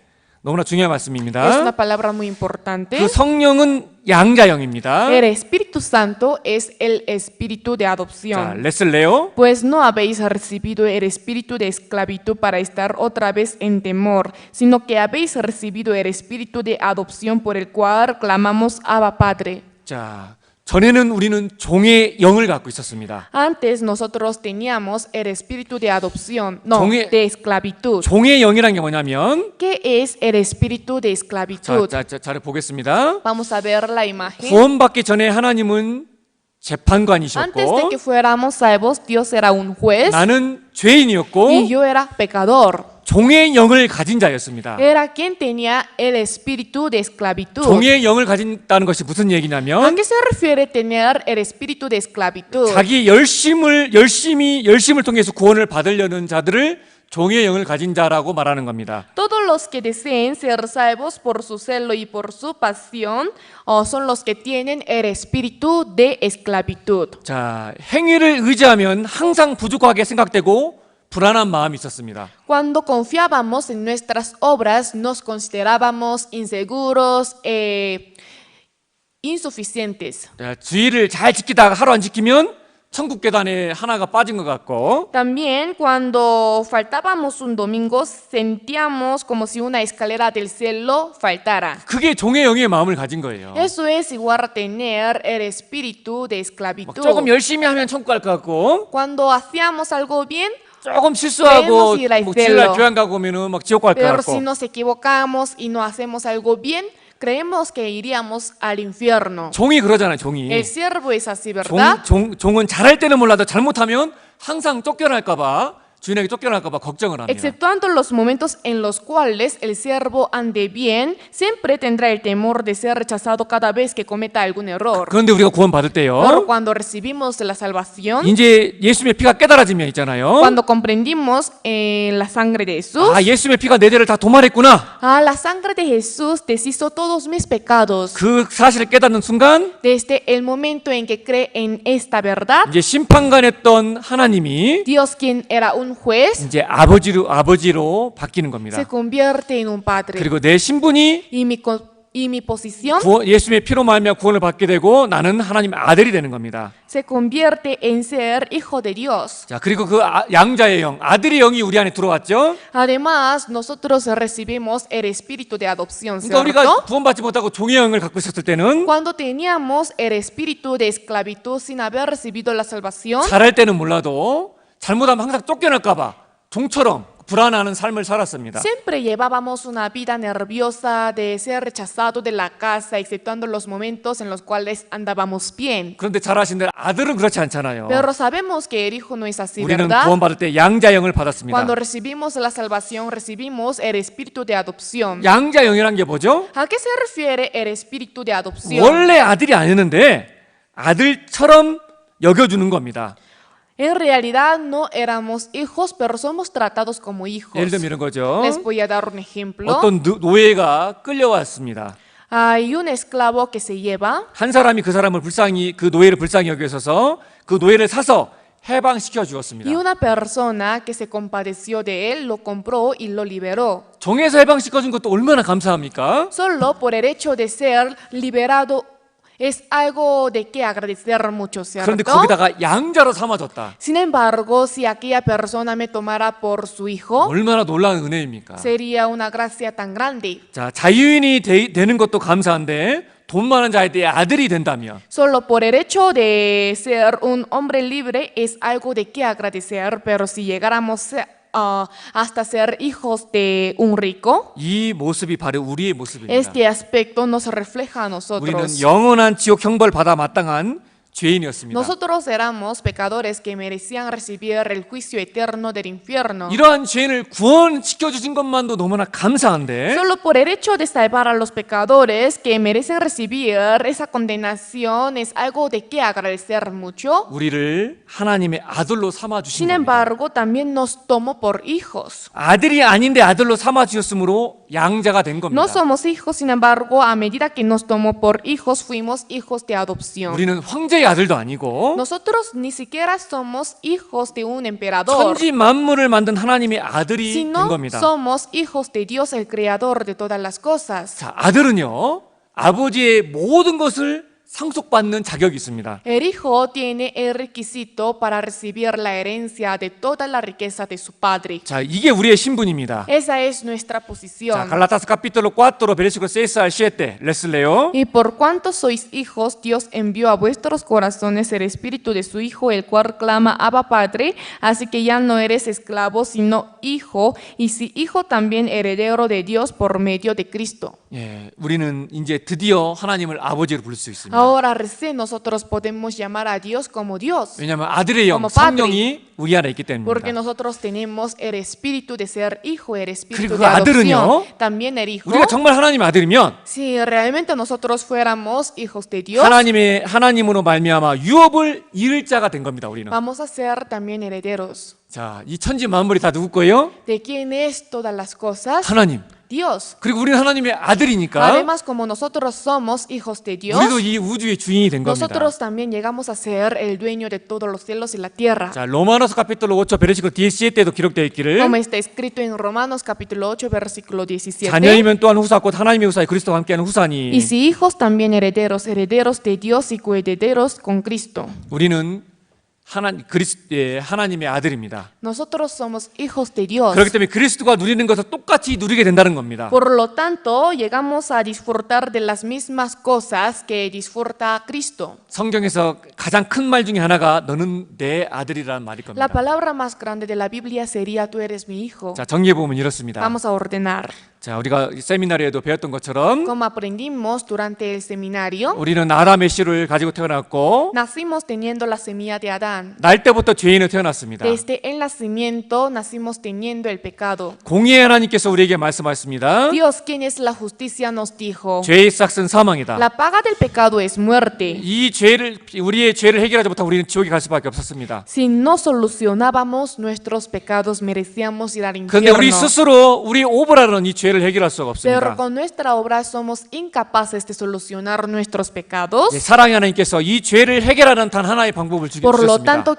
Speaker 1: 너무나 중요한
Speaker 2: Es
Speaker 1: 말씀입니다.
Speaker 2: una palabra muy importante.
Speaker 1: 그 성령은 양자형입니다.
Speaker 2: El Espíritu Santo es el espíritu de
Speaker 1: 자,
Speaker 2: adopción.
Speaker 1: 레슨 레오.
Speaker 2: Pues no habéis recibido el espíritu de esclavitud para estar otra vez en temor, sino que habéis recibido el espíritu de adopción por el cual clamamos Abba Padre.
Speaker 1: 자, 전에는 우리는 종의 영을 갖고 있었습니다.
Speaker 2: Antes nosotros teníamos el espíritu de adopción, no,
Speaker 1: 종의-
Speaker 2: de esclavitud.
Speaker 1: 종의 영이란 게 뭐냐면
Speaker 2: ¿Qué es el espíritu de esclavitud?
Speaker 1: 잘 보겠습니다.
Speaker 2: Vamos a ver la imagen.
Speaker 1: 구원받기 전에 하나님은
Speaker 2: Antes de
Speaker 1: 재판관이셨고
Speaker 2: que fuéramos salvos, Dios era un juez
Speaker 1: 나는 죄인이었고
Speaker 2: y yo era pecador.
Speaker 1: 종의 영을 가진 자였습니다.
Speaker 2: Era quien tenía el espíritu de esclavitud.
Speaker 1: 종의 영을 가진다는 것이 무슨
Speaker 2: ¿A
Speaker 1: 얘기냐면
Speaker 2: qué se refiere tener el espíritu de esclavitud?
Speaker 1: 자기 열심을 통해서 구원을 받으려는 자들을 종의 영을 가진 자라고 말하는 겁니다.
Speaker 2: Todos los que deseen ser salvos por su celo y por su pasión son los que tienen el espíritu de esclavitud.
Speaker 1: 자, 행위를 의지하면 항상 부족하게 생각되고 불안한 마음이 있었습니다.
Speaker 2: Cuando confiábamos en nuestras obras, nos considerábamos inseguros, insuficientes.
Speaker 1: 자, 주의를 잘 지키다가 하루 안 지키면 천국 계단에 하나가 빠진 것 같고
Speaker 2: También cuando faltábamos un domingo, sentíamos como si una escalera del cielo faltara.
Speaker 1: 그게 종의 영의 마음을 가진 거예요.
Speaker 2: Eso es igual a tener el espíritu de
Speaker 1: 막
Speaker 2: esclavitud.
Speaker 1: 조금 열심히 하면 천국 갈 것 같고
Speaker 2: Cuando hacíamos algo bien,
Speaker 1: 조금 실수하고
Speaker 2: Queremos ir al
Speaker 1: 뭐
Speaker 2: cielo.
Speaker 1: 주일날 교회 안 가고 오면은 막 지옥 갈 것
Speaker 2: pero
Speaker 1: 같고
Speaker 2: si nos equivocamos y no hacemos algo bien, creemos que iríamos al infierno.
Speaker 1: 종이 그러잖아요. 종이
Speaker 2: El siervo es así, ¿verdad?
Speaker 1: 종은 잘할 때는 몰라도 잘못하면 항상 쫓겨날까 봐 주인에게 쫓겨날까 봐 걱정을 합니다.
Speaker 2: Exceptuando los momentos en los cuales el siervo ande bien, siempre tendrá el temor de ser rechazado cada vez que cometa algún error.
Speaker 1: 그런데 우리가 구원 받을
Speaker 2: Pero
Speaker 1: 때요.
Speaker 2: cuando recibimos la salvación,
Speaker 1: 이제 예수님의 피가 깨달아지면 있잖아요.
Speaker 2: cuando comprendimos la sangre de Jesús,
Speaker 1: 아, 예수님의 피가 내 죄를 다 도말했구나.
Speaker 2: la sangre de Jesús deshizo todos mis pecados.
Speaker 1: 그 사실을 깨닫는 순간
Speaker 2: Desde el momento en que cree en esta verdad,
Speaker 1: 이제 심판관했던 하나님이
Speaker 2: Dios, quien era un juez,
Speaker 1: 이제 아버지로 바뀌는 겁니다.
Speaker 2: se convierte en un padre.
Speaker 1: 그리고 내 신분이
Speaker 2: Y mi posición
Speaker 1: 예수님의 피로 말미암아 구원을 받게 되고 나는 하나님의 아들이 되는 겁니다.
Speaker 2: se convierte en ser hijo de Dios.
Speaker 1: 자, 그리고 그 양자의 영, 아들의 영이 우리 안에 들어왔죠.
Speaker 2: Además, nosotros recibimos el espíritu de adopción,
Speaker 1: 그러니까 우리가
Speaker 2: ¿cierto?
Speaker 1: 구원받지 못하고 종의 영을 갖고 있었을 때는
Speaker 2: Cuando teníamos el espíritu de esclavitud sin haber recibido la salvación,
Speaker 1: 잘할 때는 몰라도 잘못하면 항상 쫓겨날까 봐 종처럼 불안하는 삶을 살았습니다.
Speaker 2: siempre llevábamos una vida nerviosa de ser rechazado de la casa, exceptuando los momentos en los cuales andábamos bien.
Speaker 1: 그런데 잘 아신 대로 아들은 그렇지 않잖아요.
Speaker 2: Pero sabemos que el hijo no es así,
Speaker 1: 우리는
Speaker 2: ¿verdad?
Speaker 1: 구원받을 때 양자 영을 받았습니다.
Speaker 2: Cuando recibimos la salvación, recibimos el espíritu de adopción.
Speaker 1: 양자 영이란 게 뭐죠?
Speaker 2: ¿A qué se refiere el espíritu de adopción?
Speaker 1: 원래 아들이 아니었는데 아들처럼 여겨주는 겁니다.
Speaker 2: En realidad no éramos hijos, pero somos tratados como hijos.
Speaker 1: 예를 들면 이런 거죠.
Speaker 2: Les voy a dar un ejemplo.
Speaker 1: 어떤 노예가 끌려왔습니다.
Speaker 2: Hay un esclavo que se lleva
Speaker 1: 한 사람이 그 노예를 불쌍히 여겨서 그 노예를 사서 해방시켜 주었습니다.
Speaker 2: y una persona que se compadeció de él lo compró y lo liberó.
Speaker 1: 종에서 해방시켜 준 것도 얼마나 감사합니까?
Speaker 2: Solo por el hecho de ser liberado es algo de que agradecer mucho,
Speaker 1: 그런데
Speaker 2: ¿cierto?
Speaker 1: 거기다가 양자로 삼아줬다.
Speaker 2: Sin embargo, si aquella persona me tomara por su hijo,
Speaker 1: 얼마나 놀라운 은혜입니까?
Speaker 2: sería una gracia tan grande.
Speaker 1: 자, 자유인이 되는 것도 감사한데 돈 많은 자의 아들이 된다면
Speaker 2: Solo por el hecho de ser un hombre libre es algo de que agradecer, pero si llegáramos hasta ser hijos de un rico,
Speaker 1: 이 모습이 바로 우리의 모습입니다.
Speaker 2: este aspecto nos refleja a
Speaker 1: 우리는
Speaker 2: nosotros.
Speaker 1: 영원한 지옥 형벌 받아 마땅한 죄인이었습니다.
Speaker 2: Nosotros éramos pecadores que merecían recibir el juicio eterno del infierno.
Speaker 1: 이러한 죄인을 구원시켜 주신 것만도 너무나 감사한데
Speaker 2: Solo por el hecho de salvar a los pecadores que merecen recibir esa condenación es algo de que agradecer mucho.
Speaker 1: 우리를 하나님의 아들로 삼아 주신
Speaker 2: Sin
Speaker 1: 겁니다.
Speaker 2: embargo, también nos tomó por hijos.
Speaker 1: 아들이 아닌데 아들로 삼아 주셨으므로 양자가 된 겁니다.
Speaker 2: No somos hijos, sin embargo, a medida que nos tomó por hijos, fuimos hijos de adopción.
Speaker 1: 우리는 황제의 아들도 아니고
Speaker 2: Nosotros ni siquiera somos hijos de un emperador,
Speaker 1: 천지 만물을 만든 하나님의 아들이 된
Speaker 2: sino
Speaker 1: 겁니다.
Speaker 2: somos hijos de Dios, el creador de todas las cosas.
Speaker 1: 자, 아들은요 아버지의 모든 것을 상속받는 자격이 있습니다.
Speaker 2: El hijo tiene el requisito para recibir la herencia de toda la riqueza de su padre.
Speaker 1: 자, 이게 우리의 신분입니다.
Speaker 2: Esa es nuestra
Speaker 1: 자,
Speaker 2: posición.
Speaker 1: 갈라타스 capítulo 4 versículo 6 al 7. Les leo.
Speaker 2: Y por cuanto sois hijos, Dios envió a vuestros corazones el espíritu de su Hijo, el cual clama Abba Padre, así que ya no eres esclavo, sino hijo, y si hijo también heredero de Dios por medio de Cristo.
Speaker 1: 예, 우리는 이제 드디어 하나님을 아버지로 부를 수 있습니다.
Speaker 2: Ahora recién nosotros podemos llamar a Dios como Dios,
Speaker 1: 왜냐하면 아들의 영,
Speaker 2: como padre.
Speaker 1: 성령이 우리 안에 있기
Speaker 2: porque
Speaker 1: 때문입니다.
Speaker 2: nosotros tenemos el espíritu de ser hijo, el espíritu
Speaker 1: 그리고
Speaker 2: de
Speaker 1: 아들은요,
Speaker 2: adopción, también el hijo.
Speaker 1: 우리가 정말 하나님의 아들이면
Speaker 2: Si realmente nosotros fuéramos hijos de Dios,
Speaker 1: 하나님으로 말미암아 유업을 잃을 자가 된 겁니다. 우리는.
Speaker 2: vamos a ser también herederos.
Speaker 1: 자, 이 천지 만물이 다 누구 거예요?
Speaker 2: ¿De quién es todas las cosas?
Speaker 1: 하나님.
Speaker 2: Dios.
Speaker 1: 그리고 우리는 하나님의 아들이니까
Speaker 2: Además, como nosotros somos hijos de Dios,
Speaker 1: 우리도 이 우주의 주인이 된 겁니다.
Speaker 2: nosotros también llegamos a ser el dueño de todos los cielos y la tierra.
Speaker 1: 자, 로마노스 capítulo 8 versículo 17에도 기록되어 있기를
Speaker 2: Como está escrito en Romanos capítulo 8, versículo 17.
Speaker 1: 자녀이면 또한 후사 곧 하나님의 후사에 그리스도와 함께하는 후사니
Speaker 2: Y si hijos también herederos, herederos de Dios y coherederos con Cristo.
Speaker 1: 우리는 하나님의 아들입니다.
Speaker 2: Nosotros somos hijos de Dios.
Speaker 1: 그렇기 때문에 그리스도가 누리는 것을 똑같이 누리게 된다는 겁니다.
Speaker 2: Por lo tanto, llegamos a disfrutar de las mismas cosas que disfruta Cristo.
Speaker 1: 성경에서 가장 큰 말 중에 하나가 너는 내 아들이라는 말일
Speaker 2: La
Speaker 1: 겁니다.
Speaker 2: palabra más grande de la Biblia sería tú eres mi hijo.
Speaker 1: 자, 정리해 보면 이렇습니다.
Speaker 2: Vamos a ordenar.
Speaker 1: 자, 우리가 세미나리에도 배웠던 것처럼
Speaker 2: Como aprendimos durante el seminario,
Speaker 1: 우리는 아담의 씨를 가지고 태어났고
Speaker 2: nacimos teniendo la semilla de Adán.
Speaker 1: 날 때부터 죄인으로 태어났습니다.
Speaker 2: Desde el nacimiento nacimos teniendo el pecado.
Speaker 1: 공의의 하나님께서 우리에게 말씀하셨습니다.
Speaker 2: Dios, quien es la justicia, nos dijo,
Speaker 1: 죄의 싹은 사망이다.
Speaker 2: la paga del pecado es muerte.
Speaker 1: 우리의 죄를 해결하지 못하고 우리는 지옥에 갈 수밖에 없었습니다.
Speaker 2: Si no solucionábamos nuestros pecados, merecíamos ir al
Speaker 1: 그런데 우리
Speaker 2: infierno.
Speaker 1: 스스로 우리 오버라는 이 죄를 해결할 수가
Speaker 2: Pero
Speaker 1: 없습니다.
Speaker 2: con nuestra obra somos incapaces de solucionar nuestros pecados.
Speaker 1: 예, 사랑의 하나님께서 이 죄를 해결하는 단 하나의 방법을
Speaker 2: Por lo
Speaker 1: 주셨습니다.
Speaker 2: tanto,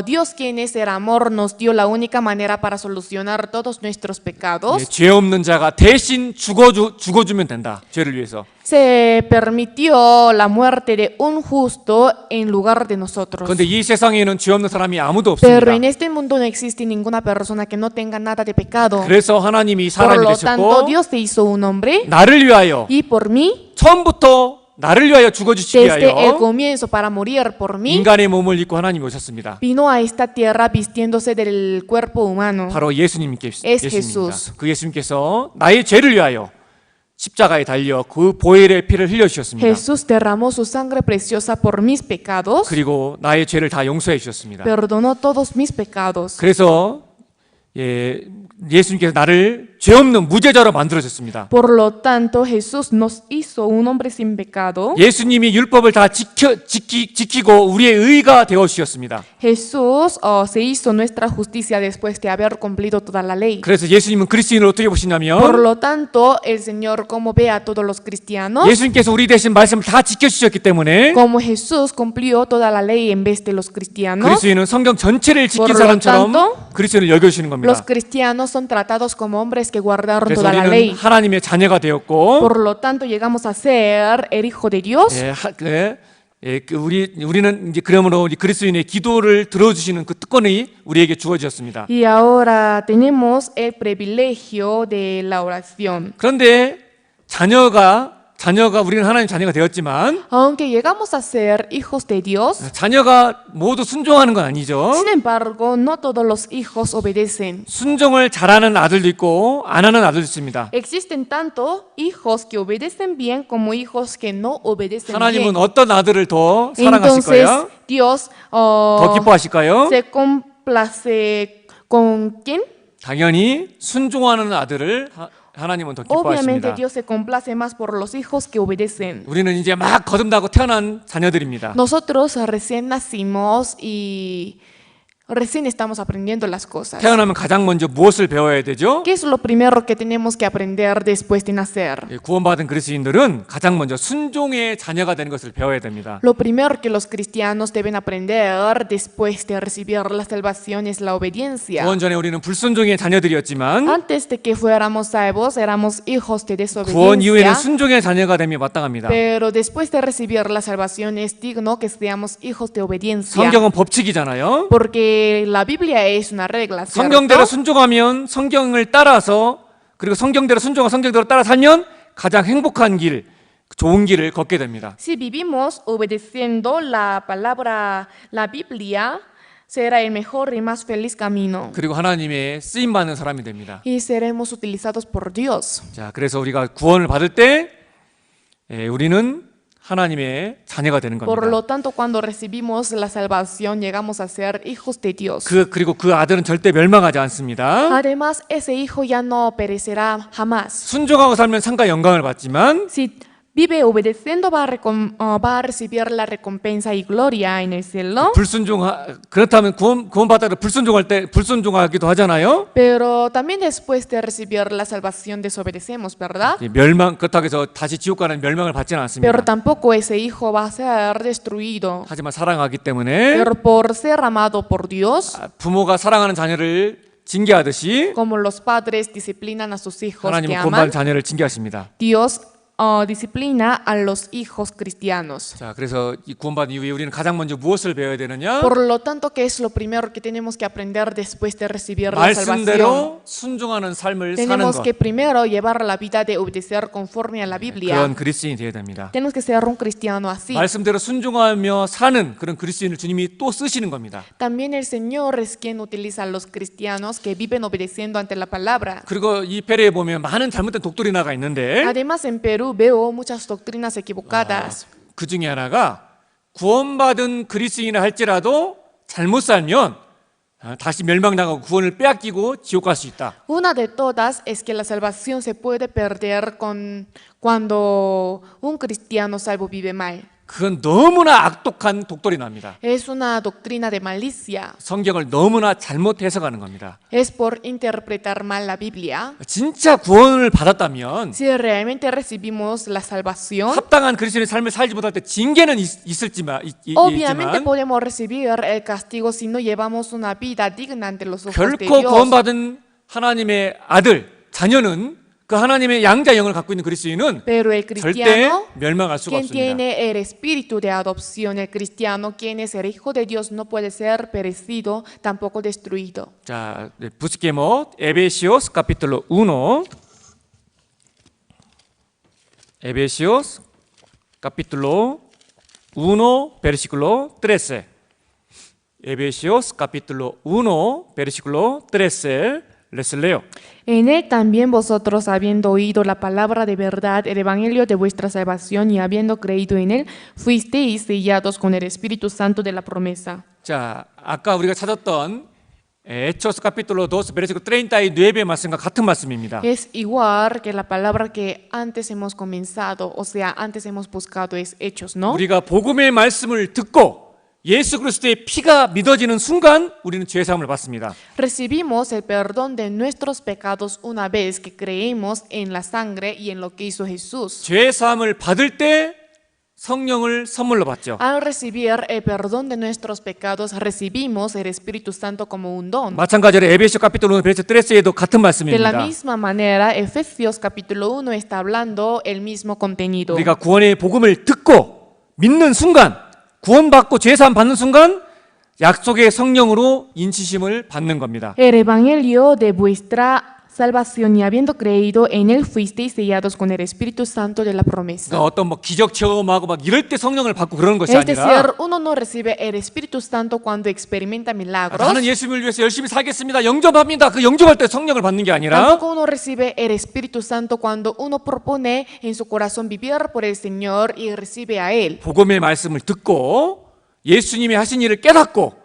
Speaker 2: Dios, quien es el amor, nos dio la única manera para solucionar todos nuestros
Speaker 1: 예,
Speaker 2: pecados.
Speaker 1: 죄 없는 자가 대신 죽어주면 된다. 죄를 위해서.
Speaker 2: Se permitió la muerte de un justo en lugar de nosotros.
Speaker 1: 그런데 이 세상에는 죄 없는 사람이 아무도 없습니다.
Speaker 2: Pero en este mundo no existe ninguna persona que no tenga nada de pecado.
Speaker 1: 그래서 하나님이
Speaker 2: Por
Speaker 1: 사람이
Speaker 2: lo tanto,
Speaker 1: 되셨고
Speaker 2: Dios se hizo un hombre
Speaker 1: 나를 위하여
Speaker 2: y por mí,
Speaker 1: 처음부터 나를 위하여 죽어주시기
Speaker 2: desde el
Speaker 1: 위하여
Speaker 2: comienzo para morir por mí,
Speaker 1: 인간의 몸을 입고 하나님이 오셨습니다.
Speaker 2: vino a esta tierra vistiéndose del cuerpo humano.
Speaker 1: 바로 예수님께
Speaker 2: Es
Speaker 1: 예수님입니다.
Speaker 2: Jesús.
Speaker 1: 그 예수님께서 나의 죄를 위하여 십자가에 달려 그 보혈의 피를 흘려 주셨습니다.
Speaker 2: Jesús derramó su sangre preciosa por mis pecados,
Speaker 1: 그리고 나의 죄를 다 용서해 주셨습니다.
Speaker 2: perdonó todos mis pecados.
Speaker 1: 그래서 예수님께서 나를 죄 없는 무죄자로 만들어 줬습니다.
Speaker 2: Por lo tanto, Jesús nos hizo un hombre sin pecado.
Speaker 1: 예수님이 율법을 다 지키고 우리의 의가 되어 주셨습니다.
Speaker 2: Jesús se hizo nuestra justicia después de haber cumplido toda la ley.
Speaker 1: 그래서 예수님은 그리스도인을 어떻게
Speaker 2: Por
Speaker 1: 보시냐면
Speaker 2: lo tanto, el Señor, como ve a todos los cristianos,
Speaker 1: 예수님께서 우리 대신 말씀을 다 지켜주셨기 때문에
Speaker 2: como Jesús cumplió toda la ley en vez de los cristianos,
Speaker 1: 그리스도인은 성경 전체를 지킨
Speaker 2: Por lo
Speaker 1: 사람처럼
Speaker 2: tanto,
Speaker 1: 그리스도인을 여겨주시는 겁니다.
Speaker 2: los cristianos son tratados como hombres que guardaron
Speaker 1: 그래서
Speaker 2: toda la
Speaker 1: 우리는
Speaker 2: ley.
Speaker 1: 하나님의 자녀가 되었고
Speaker 2: Por lo tanto, llegamos a ser el Hijo de Dios.
Speaker 1: 우리는 이제 그러므로 우리 그리스도인의 기도를 들어주시는 그 특권이 우리에게 주어졌습니다.
Speaker 2: Y ahora tenemos el privilegio de la oración.
Speaker 1: 그런데 자녀가 우리는 하나님 자녀가 되었지만
Speaker 2: Aunque llegamos a ser hijos de Dios,
Speaker 1: 자녀가 모두 순종하는 건 아니죠.
Speaker 2: sin embargo, no todos los hijos obedecen.
Speaker 1: 순종을 잘하는 아들도 있고 안 하는 아들도 있습니다.
Speaker 2: Existen tanto hijos que obedecen bien como hijos que no obedecen
Speaker 1: 하나님은
Speaker 2: bien.
Speaker 1: 어떤 아들을 더 사랑하실
Speaker 2: Entonces,
Speaker 1: 거예요?
Speaker 2: Dios
Speaker 1: 더 기뻐하실까요?
Speaker 2: se complace con quién?
Speaker 1: 당연히 순종하는 아들을 하나님은 더
Speaker 2: Obviamente
Speaker 1: 기뻐하십니다.
Speaker 2: Dios se complace más por los hijos que obedecen.
Speaker 1: 우리는 이제 막 거듭나고 태어난 자녀들입니다.
Speaker 2: Nosotros recién nacimos y Recién estamos aprendiendo las cosas.
Speaker 1: 태어나면 가장 먼저 무엇을 배워야 되죠?
Speaker 2: ¿Qué es lo primero que tenemos que aprender después de nacer?
Speaker 1: 예, 구원받은 그리스도인들은 가장 먼저 순종의 자녀가 되는 것을 배워야 됩니다.
Speaker 2: Lo primero que los cristianos deben aprender después de recibir la salvación es la obediencia.
Speaker 1: 구원 전에 우리는 불순종의 자녀들이었지만
Speaker 2: Antes de que fuéramos salvos, éramos hijos de
Speaker 1: 구원 이후에는
Speaker 2: desobediencia.
Speaker 1: 순종의 자녀가 됨이 마땅합니다.
Speaker 2: Pero después de recibir la salvación es digno que seamos hijos de obediencia.
Speaker 1: 성경은 법칙이잖아요.
Speaker 2: Porque la Biblia es una regla,
Speaker 1: 성경대로
Speaker 2: ¿cierto?
Speaker 1: 순종하면 성경을 따라서 그리고 성경대로 순종하고 성경대로 따라 살면 가장 행복한 길, 좋은 길을 걷게 됩니다.
Speaker 2: Si vivimos obedeciendo la palabra, la Biblia, será el mejor y más feliz camino.
Speaker 1: 그리고 하나님의 쓰임 받는 사람이 됩니다.
Speaker 2: Y seremos utilizados por Dios.
Speaker 1: 자, 그래서 우리가 구원을 받을 때 우리는 하나님의 자녀가 되는
Speaker 2: Por
Speaker 1: 겁니다.
Speaker 2: lo tanto, cuando recibimos la salvación, llegamos a ser hijos de Dios.
Speaker 1: 그리고 그 아들은 절대 멸망하지 않습니다.
Speaker 2: Además, ese hijo ya no perecerá jamás.
Speaker 1: 순종하고 살면 상과 영광을 받지만
Speaker 2: Si vive obedeciendo, va a recibir la recompensa y gloria en el cielo.
Speaker 1: 그렇다면 구원받아도 불순종하기도 하잖아요.
Speaker 2: Pero también después de recibir la salvación desobedecemos, ¿verdad?
Speaker 1: 그렇다고 해서 다시 지옥 가는 멸망을 받지는 않습니다.
Speaker 2: Pero tampoco ese hijo va a ser destruido.
Speaker 1: 하지만 사랑하기 때문에
Speaker 2: Pero por ser amado por Dios,
Speaker 1: 부모가 사랑하는 자녀를 징계하듯이
Speaker 2: como los padres disciplinan a sus hijos que
Speaker 1: 하나님은
Speaker 2: aman,
Speaker 1: 구원받은 자녀를 징계하십니다.
Speaker 2: Dios disciplina a los hijos cristianos.
Speaker 1: 자, 그래서 이 구원받은 이후에 우리는 가장 먼저 무엇을 배워야 되느냐?
Speaker 2: Por lo tanto, ¿qué es lo primero que tenemos que aprender después de recibir la salvación?
Speaker 1: 말씀대로 순종하는 삶을 사는
Speaker 2: Tenemos
Speaker 1: 것.
Speaker 2: que primero llevar la vida de obedecer conforme a la Biblia.
Speaker 1: 그런 그리스도인이 되어야 됩니다.
Speaker 2: Tenemos que ser un cristiano así.
Speaker 1: 말씀대로 순종하며 사는 그런 그리스도인을 주님이 또 쓰시는 겁니다.
Speaker 2: También el Señor es quien utiliza a los cristianos que viven obedeciendo ante la palabra.
Speaker 1: 그리고 이 페르에 보면 많은 잘못된 독도리나가 있는데
Speaker 2: Además, en Perú veo muchas doctrinas equivocadas.
Speaker 1: 그 중에 하나가 구원받은 그리스도인이라 할지라도 잘못 살면 다시 멸망당하고 구원을 빼앗기고 지옥 갈 수 있다.
Speaker 2: Una de todas es que la salvación se puede perder cuando un cristiano salvo vive mal.
Speaker 1: 그건 너무나 악독한 독도리나입니다.
Speaker 2: Es una doctrina de malicia.
Speaker 1: 성경을 너무나 잘못 해석하는 겁니다.
Speaker 2: Es por interpretar mal la Biblia.
Speaker 1: 진짜 구원을 받았다면
Speaker 2: Si realmente recibimos la salvación,
Speaker 1: 합당한 그리스도인의 삶을 살지 못할 때 징계는 있지만
Speaker 2: obviamente podemos recibir el castigo si no llevamos una vida digna ante los ojos de
Speaker 1: 결코
Speaker 2: Dios.
Speaker 1: 구원받은 하나님의 아들, 자녀는 그 하나님의 양자 영을 갖고 있는 그리스도인은
Speaker 2: Pero el
Speaker 1: 절대
Speaker 2: cristiano,
Speaker 1: 멸망할 수가
Speaker 2: quien
Speaker 1: 없습니다.
Speaker 2: tiene el espíritu de adopción, el cristiano, quien es el hijo de Dios, no puede ser perecido, tampoco destruido.
Speaker 1: 자, busquemos Efesios capítulo 1. Efesios capítulo 1 versículo 13. Efesios capítulo 1 versículo 13. Les leo.
Speaker 2: En él también vosotros, habiendo oído la palabra de verdad, el evangelio de vuestra salvación, y habiendo creído en él, fuisteis sellados con el Espíritu Santo de la promesa.
Speaker 1: 자, 아까 우리가 찾았던 Hechos capítulo 2 versículo 39의 말씀과 같은 말씀입니다.
Speaker 2: Es igual que la palabra que antes hemos comenzado, o sea, antes hemos buscado, es hechos, ¿no?
Speaker 1: 우리가 복음의 말씀을 듣고 예수 그리스도의 피가 믿어지는 순간 우리는 죄 사함을 받습니다.
Speaker 2: Recibimos el perdón de nuestros pecados una vez que creemos en la sangre y en lo que hizo Jesús.
Speaker 1: 죄 사함을 받을 때 성령을 선물로 받죠.
Speaker 2: Al recibir el perdón de nuestros pecados, recibimos el Espíritu Santo como un don.
Speaker 1: 마찬가지로 에베소 카피톨 1 베르스 13에도 같은
Speaker 2: De la
Speaker 1: 말씀입니다.
Speaker 2: misma manera, Efesios capítulo 1 está hablando el mismo contenido.
Speaker 1: 우리가 구원의 복음을 듣고 믿는 순간, 구원받고 죄 사함 받는 순간 약속의 성령으로 인치심을 받는 겁니다.
Speaker 2: El evangelio de vuestra salvación, y habiendo creído en él, fuisteis sellados con el Espíritu Santo de la promesa.
Speaker 1: 그러니까 어떤 뭐 기적 체험하고 막 이럴 때 성령을 받고 그러는 것이
Speaker 2: Es decir,
Speaker 1: 아니라
Speaker 2: uno no recibe el Espíritu Santo cuando experimenta milagros.
Speaker 1: 나는 예수님을 위해서 열심히 살겠습니다. 영접합니다. 그 영접할 때 성령을 받는 게 아니라
Speaker 2: Tampoco uno recibe el Espíritu Santo cuando uno propone en su corazón vivir por el Señor y recibe a Él.
Speaker 1: 복음의 말씀을 듣고 예수님이 하신 일을 깨닫고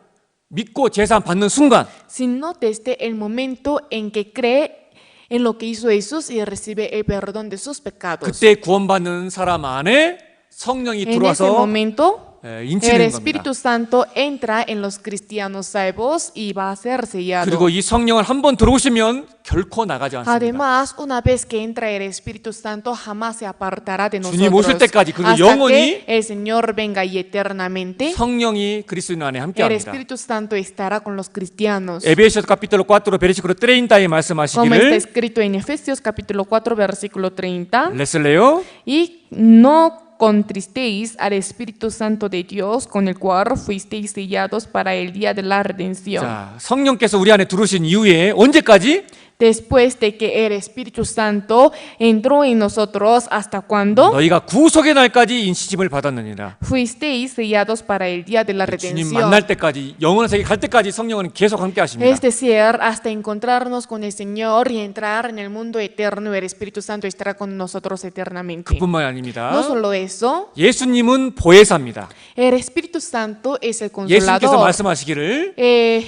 Speaker 1: 믿고 제사함 받는 순간
Speaker 2: Sino desde el momento en que cree en lo que hizo Jesús y recibe el perdón de sus pecados.
Speaker 1: 그때 구원받는 사람 안에 성령이
Speaker 2: En ese
Speaker 1: 들어와서
Speaker 2: momento, El
Speaker 1: 인치는 겁니다.
Speaker 2: Espíritu Santo entra en los cristianos salvos y va a ser sellado.
Speaker 1: 그리고 이 성령을 한번 들어오시면 결코 나가지 않습니다.
Speaker 2: Además, una vez que entra el Espíritu Santo, jamás se apartará de
Speaker 1: 주님
Speaker 2: nosotros.
Speaker 1: 오실 때까지, 그리고
Speaker 2: Hasta
Speaker 1: 영원히
Speaker 2: que el Señor venga y eternamente,
Speaker 1: 성령이 그리스도 안에
Speaker 2: el
Speaker 1: 함께합니다.
Speaker 2: Espíritu Santo estará con los cristianos.
Speaker 1: 에베소서 capítulo 4 versículo 30에
Speaker 2: Como está
Speaker 1: 말씀하시기를
Speaker 2: escrito en Efesios capítulo 4, versículo 30.
Speaker 1: 레슬레요.
Speaker 2: Y no contristéis al Espíritu Santo de Dios, con el cual fuisteis sellados para el día de la redención.
Speaker 1: 자, 성령께서 우리 안에 들어오신 이후에 언제까지?
Speaker 2: Después de que el Espíritu Santo entró en nosotros, ¿hasta cuándo?
Speaker 1: 너희가 구속의 날까지 인치심을 받았느니라.
Speaker 2: Fuisteis sellados para el día de la
Speaker 1: 주님
Speaker 2: redención.
Speaker 1: 만날 때까지, 영원한 세계 갈 때까지 성령은 계속 함께 하십니다.
Speaker 2: Es decir, hasta encontrarnos con el Señor y entrar en el mundo eterno, el Espíritu Santo estará con nosotros eternamente.
Speaker 1: 그뿐만이 아닙니다.
Speaker 2: No solo eso,
Speaker 1: 예수님은 보혜사입니다.
Speaker 2: el Espíritu Santo es el
Speaker 1: 예수님께서
Speaker 2: consolador.
Speaker 1: 말씀하시기를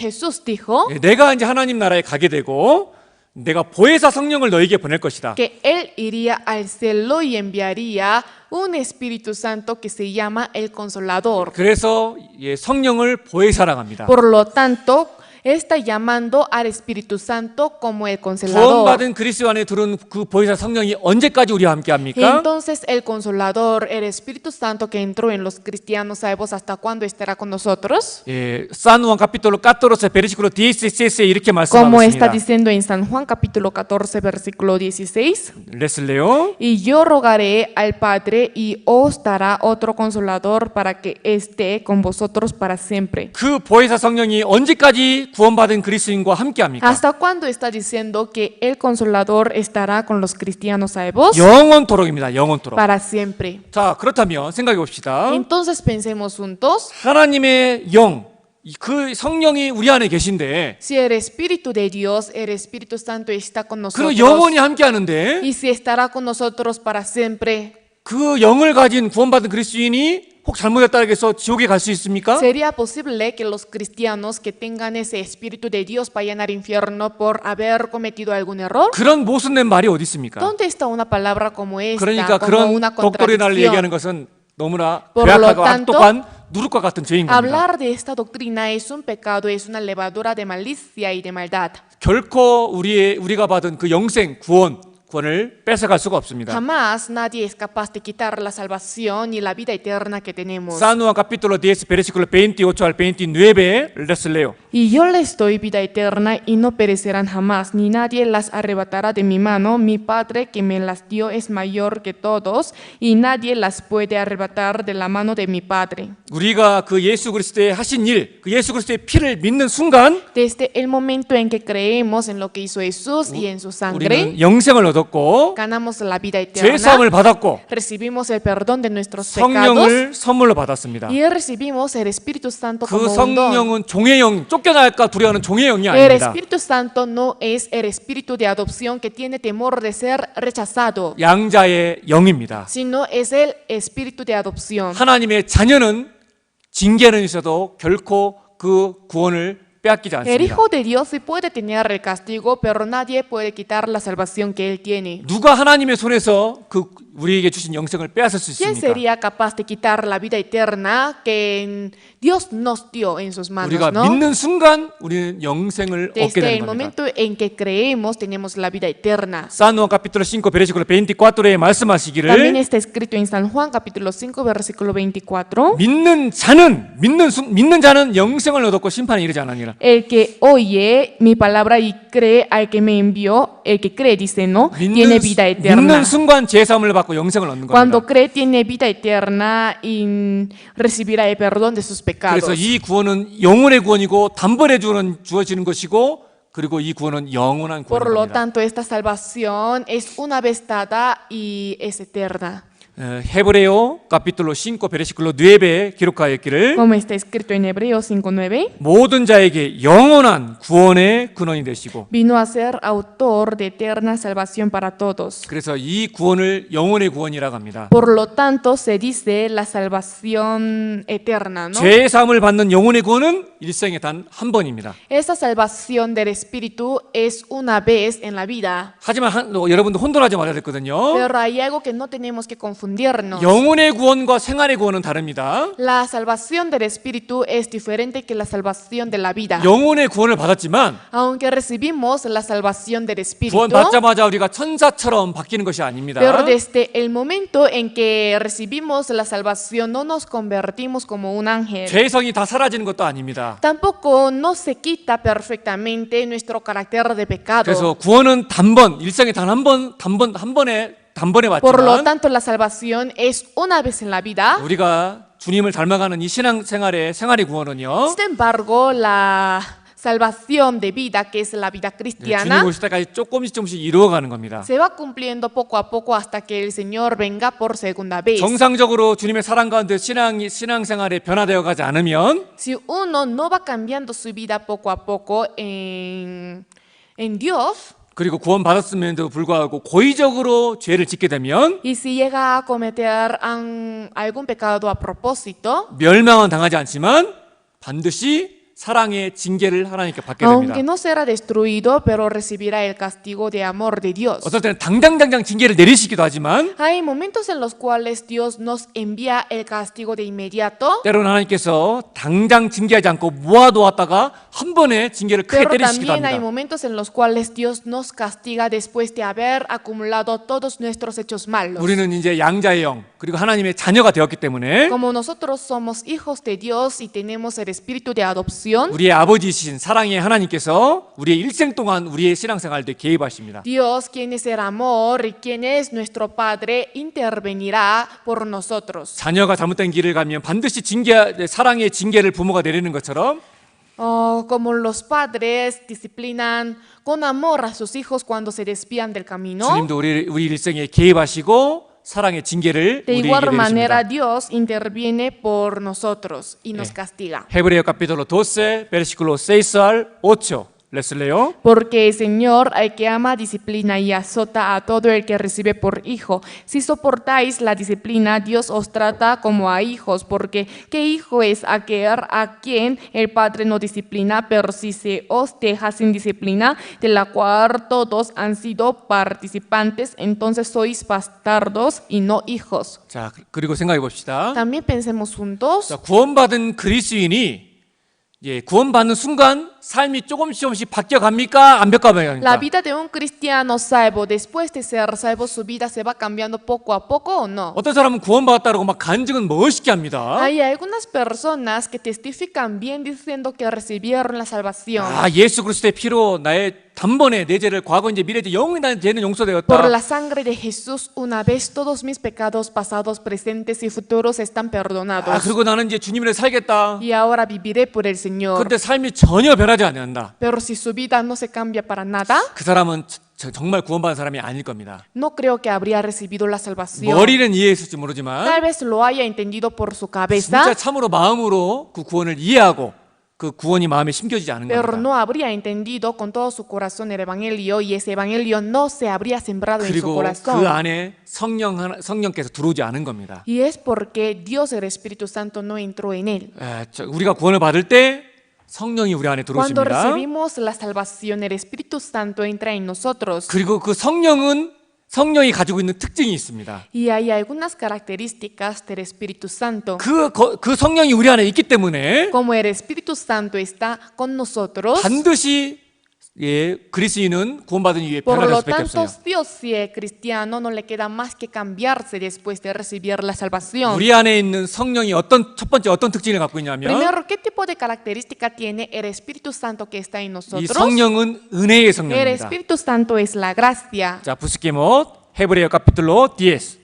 Speaker 2: Jesús dijo
Speaker 1: 내가 이제 하나님 나라에 가게 되고 내가 보혜사 성령을 너에게 보낼 것이다.
Speaker 2: que Él iría al cielo y enviaría un Espíritu Santo que se llama el Consolador.
Speaker 1: 그래서 성령을 보혜사라고 합니다.
Speaker 2: Por lo tanto, está llamando al Espíritu Santo como el Consolador.
Speaker 1: 구원받은 그리스도 안에 들은 그 보혜사 성령이 언제까지 우리와 함께 합니까?
Speaker 2: Entonces el Consolador, el Espíritu Santo que entró en los cristianos salvos, ¿hasta cuándo estará con nosotros?
Speaker 1: San Juan capítulo 14 versículo 16에 이렇게
Speaker 2: Como está
Speaker 1: 말씀하고 있습니다.
Speaker 2: diciendo en San Juan capítulo 14, versículo 16.
Speaker 1: 레슬레요.
Speaker 2: Y yo rogaré al Padre y os dará otro Consolador para que esté con vosotros para siempre.
Speaker 1: 그 보혜사 성령이 언제까지 구원받은 그리스도인과 함께 합니까?
Speaker 2: ¿Hasta cuándo está diciendo que el Consolador estará con los cristianos salvos?
Speaker 1: 영원토록입니다. 영원토록.
Speaker 2: Para siempre.
Speaker 1: 자, 그렇다면 생각해 봅시다.
Speaker 2: Entonces pensemos juntos.
Speaker 1: 하나님의 영, 그 성령이 우리 안에 계신데
Speaker 2: Si el Espíritu de Dios, el Espíritu Santo está con
Speaker 1: 그리고
Speaker 2: nosotros
Speaker 1: 영원히 함께 하는데
Speaker 2: y si estará con nosotros para siempre,
Speaker 1: 그 영을 가진 구원받은 그리스도인이 혹 잘못했다고 해서 지옥에 갈 수 있습니까?
Speaker 2: ¿sería posible que los cristianos que tengan ese Espíritu de Dios vayan al infierno por haber cometido algún error?
Speaker 1: 그런 모순된 말이 어디 있습니까?
Speaker 2: ¿Dónde está una palabra como esta,
Speaker 1: 그러니까
Speaker 2: como
Speaker 1: 그런
Speaker 2: una
Speaker 1: 독도리나를 얘기하는
Speaker 2: contradicción?
Speaker 1: 것은 너무나
Speaker 2: Por lo
Speaker 1: 괴악하고
Speaker 2: tanto,
Speaker 1: 악독한 누룩과 같은 죄인 겁니다.
Speaker 2: Hablar de esta doctrina es un pecado, es una levadura de malicia y de maldad.
Speaker 1: 결코 우리가 받은 그 영생 구원을 뺏어갈 수가 없습니다.
Speaker 2: Jamás nadie es capaz de quitar la salvación y la vida eterna que tenemos.
Speaker 1: San Juan capítulo 10 versículo 28 al 29 les leo.
Speaker 2: Y yo les doy vida eterna y no perecerán jamás, ni nadie las arrebatará de mi mano. Mi Padre que me las dio es mayor que todos y nadie las puede arrebatar de la mano de mi Padre.
Speaker 1: 우리가 그 예수 그리스도의 하신 일, 그 예수 그리스도의 피를 믿는 순간
Speaker 2: Desde el momento en que creemos en lo que hizo Jesús y en su sangre,
Speaker 1: 우리는 영생을 얻었고
Speaker 2: ganamos la vida
Speaker 1: 죄
Speaker 2: eterna,
Speaker 1: 사함을 받았고
Speaker 2: recibimos el perdón de nuestros pecados
Speaker 1: 성령을 선물로 받았습니다.
Speaker 2: y recibimos el Espíritu Santo
Speaker 1: 그
Speaker 2: como un don.
Speaker 1: 성령은 종의 영, 쫓겨날까 두려워하는 종의 영이
Speaker 2: El
Speaker 1: 아닙니다.
Speaker 2: Espíritu Santo no es el espíritu de adopción que tiene temor de ser rechazado,
Speaker 1: 양자의 영입니다.
Speaker 2: sino es el espíritu de adopción.
Speaker 1: 하나님의 자녀는 징계는 있어도 결코 그 구원을 빼앗기지
Speaker 2: El
Speaker 1: 않습니다.
Speaker 2: Hijo de Dios sí puede tener el castigo, pero nadie puede quitar la salvación que Él tiene.
Speaker 1: 누가 하나님의 손에서 그 우리에게 주신 영생을 빼앗을 수
Speaker 2: ¿Quién
Speaker 1: 있습니까?
Speaker 2: sería capaz de quitar la vida eterna que Dios nos dio en sus manos,
Speaker 1: 우리가
Speaker 2: no?
Speaker 1: 믿는 순간 우리는 영생을 얻게
Speaker 2: Desde
Speaker 1: 되는
Speaker 2: el
Speaker 1: 겁니다.
Speaker 2: momento en que creemos tenemos la vida eterna.
Speaker 1: San Juan capítulo 5 versículo 24에
Speaker 2: También
Speaker 1: 말씀하시기를
Speaker 2: está escrito en San Juan capítulo 5 versículo 24.
Speaker 1: 믿는 자는 영생을 얻었고 심판에 이르지 않으니라.
Speaker 2: El que oye mi palabra y cree al que me envió, el que cree, dice, no, tiene vida eterna.
Speaker 1: 믿는 순간 죄 사함을 받고 영생을 얻는
Speaker 2: Cuando
Speaker 1: 겁니다.
Speaker 2: cree tiene vida eterna y recibirá el perdón de sus pecados.
Speaker 1: 그래서 이 구원은 영혼의 구원이고 단번에 주어지는 것이고 그리고 이 구원은 영원한
Speaker 2: Por lo
Speaker 1: 구원입니다.
Speaker 2: tanto, esta salvación es una vez dada y es eterna.
Speaker 1: 헤브레요 capítulo 5 versículo 9에 기록하였기를
Speaker 2: Como está escrito en Hebreos 5:9,
Speaker 1: 모든 자에게 영원한 구원의 근원이 되시고
Speaker 2: vino a ser autor de eterna salvación para todos.
Speaker 1: 그래서 이 구원을 영원의 구원이라고 합니다.
Speaker 2: Por lo tanto, se dice la salvación eterna, ¿no?
Speaker 1: 죄 사함을 받는 영혼의 구원은 일생에 단 한 번입니다.
Speaker 2: Esa salvación del Espíritu es una vez en la vida.
Speaker 1: 하지만 여러분도 혼돈하지 말아야 됐거든요.
Speaker 2: Pero hay algo que no tenemos que confundirnos.
Speaker 1: 영혼의 구원과 생활의 구원은 다릅니다.
Speaker 2: La salvación del Espíritu es diferente que la salvación de la vida.
Speaker 1: 영혼의 구원을 받았지만
Speaker 2: Aunque recibimos la salvación del Espíritu,
Speaker 1: 구원 받자마자 우리가 천사처럼 바뀌는 것이 아닙니다.
Speaker 2: pero desde el momento en que recibimos la salvación no nos convertimos como un ángel.
Speaker 1: 죄성이 다 사라지는 것도 아닙니다.
Speaker 2: Tampoco no se quita perfectamente nuestro carácter de pecado.
Speaker 1: 그래서 구원은 단번, 일생에 단 한 번에
Speaker 2: Por lo
Speaker 1: 받지만
Speaker 2: tanto, la salvación es una vez en la vida.
Speaker 1: 우리가 주님을 닮아가는 이 생활의 구원은요.
Speaker 2: Sin embargo, la salvación de vida, que es la vida
Speaker 1: 주님
Speaker 2: cristiana,
Speaker 1: 오실 때까지 조금씩 이루어가는 겁니다.
Speaker 2: se va cumpliendo poco a poco hasta que el Señor venga por segunda vez.
Speaker 1: 정상적으로 주님의 사랑 가운데 신앙생활에 변화되어 가지 않으면
Speaker 2: Si uno no va cambiando su vida poco a poco en Dios,
Speaker 1: 그리고 구원 받았음에도 불구하고 고의적으로 죄를 짓게 되면
Speaker 2: y si llega a cometer algún pecado a propósito,
Speaker 1: 멸망은 당하지 않지만 반드시 사랑의 징계를 하나님께 받게 됩니다.
Speaker 2: aunque no será destruido, pero recibirá el castigo de amor de Dios.
Speaker 1: 어떨 때는 당장 징계를 내리시기도 하지만
Speaker 2: Hay momentos en los cuales Dios nos envía el castigo de inmediato,
Speaker 1: 때로는 하나님께서 당장 징계하지 않고 모아두었다가 한 번에 징계를 크게
Speaker 2: pero
Speaker 1: 때리시기도
Speaker 2: también hay
Speaker 1: 합니다.
Speaker 2: momentos en los cuales Dios nos castiga después de haber acumulado todos nuestros hechos malos.
Speaker 1: 우리는 이제 양자의 영 그리고 하나님의 자녀가 되었기 때문에
Speaker 2: Como nosotros somos hijos de Dios y tenemos el espíritu de adopción,
Speaker 1: 우리의 아버지이신 사랑의 하나님께서 우리의 일생 동안 우리의 신앙생활에 개입하십니다.
Speaker 2: Dios, quien es el amor y quien es nuestro Padre, intervenirá por nosotros.
Speaker 1: 자녀가 잘못된 길을 가면 반드시 사랑의 징계를 부모가 내리는 것처럼
Speaker 2: Como los padres disciplinan con amor a sus hijos cuando se desvían del camino,
Speaker 1: 주님도 우리 일생에 개입하시고 사랑의 징계를
Speaker 2: de
Speaker 1: 우리에게
Speaker 2: igual manera
Speaker 1: 내리십니다.
Speaker 2: Dios interviene por nosotros y nos castiga.
Speaker 1: Hebreo capítulo 12, versículo 6 al 8. Les leo.
Speaker 2: Porque el Señor, al que ama, disciplina y azota a todo el que recibe por hijo. Si soportáis la disciplina, Dios os trata como a hijos, porque ¿qué hijo es aquel a quien el Padre no disciplina? Pero si se os deja sin disciplina, de la cual todos han sido participantes, entonces sois bastardos y no hijos.
Speaker 1: 자, 그리고 생각해 봅시다.
Speaker 2: También pensemos juntos.
Speaker 1: 자, 구원받은 그리스도인이 구원받는 순간 삶이 조금씩 바뀌어갑니까? 안
Speaker 2: La
Speaker 1: 바뀌어갑니까?
Speaker 2: vida de un cristiano salvo, después de ser salvo, su vida se va cambiando poco a poco o no.
Speaker 1: 어떤 사람은 구원받았다고 막 간증은 멋있게 합니다.
Speaker 2: Hay algunas personas que testifican bien diciendo que recibieron la salvación.
Speaker 1: 아, 예수 그리스도의 피로 나의 단번에 내 죄를 과거 이제 미래 영원히 나의 죄는
Speaker 2: Por
Speaker 1: 용서되었다.
Speaker 2: la sangre de Jesús, una vez todos mis pecados pasados, presentes y futuros están
Speaker 1: 아,
Speaker 2: perdonados.
Speaker 1: 그리고 나는 이제 주님을 살겠다.
Speaker 2: Y ahora viviré por el Señor.
Speaker 1: 그런데 삶이 전혀 변하지 않는다.
Speaker 2: Pero si su vida no se cambia para nada,
Speaker 1: 그 사람은 정말 구원받은 사람이 아닐 겁니다.
Speaker 2: no creo que habría recibido la salvación.
Speaker 1: 머리는 이해했을지
Speaker 2: Tal
Speaker 1: 모르지만
Speaker 2: vez lo haya entendido por su
Speaker 1: 진짜
Speaker 2: cabeza,
Speaker 1: 참으로 마음으로 그 구원을 이해하고 그 구원이 마음에 심겨지지 않은
Speaker 2: pero
Speaker 1: 겁니다.
Speaker 2: no habría entendido con todo su corazón el Evangelio y ese Evangelio no se habría sembrado en su
Speaker 1: 그리고
Speaker 2: corazón.
Speaker 1: 그 안에 성령께서 들어오지 않은 겁니다.
Speaker 2: Y es porque Dios, el Espíritu Santo, no entró en él.
Speaker 1: 우리가 구원을 받을 때 성령이 우리 안에
Speaker 2: Cuando
Speaker 1: 들어오십니다.
Speaker 2: recibimos la salvación, el Espíritu Santo entra en nosotros.
Speaker 1: 그리고 그 성령이 가지고 있는 특징이 있습니다.
Speaker 2: Y hay algunas características del Espíritu Santo.
Speaker 1: 그 성령이 우리 안에 있기 때문에
Speaker 2: Como el Espíritu Santo está con nosotros,
Speaker 1: 반드시 그리스도인은 구원받은 이후에
Speaker 2: por
Speaker 1: 변화될
Speaker 2: lo
Speaker 1: 수밖에
Speaker 2: tanto,
Speaker 1: 없어요.
Speaker 2: Dios, si es cristiano, no le queda más que cambiarse después de recibir la salvación.
Speaker 1: 우리 안에 있는 성령이 첫 번째 어떤 특징을 갖고 있냐면
Speaker 2: Primero, ¿qué tipo de característica tiene el Espíritu Santo que está en
Speaker 1: 이
Speaker 2: nosotros?
Speaker 1: 성령은 은혜의
Speaker 2: El
Speaker 1: 성령입니다.
Speaker 2: Espíritu Santo es la gracia.
Speaker 1: 자, busquemos Hebreo capítulo 10.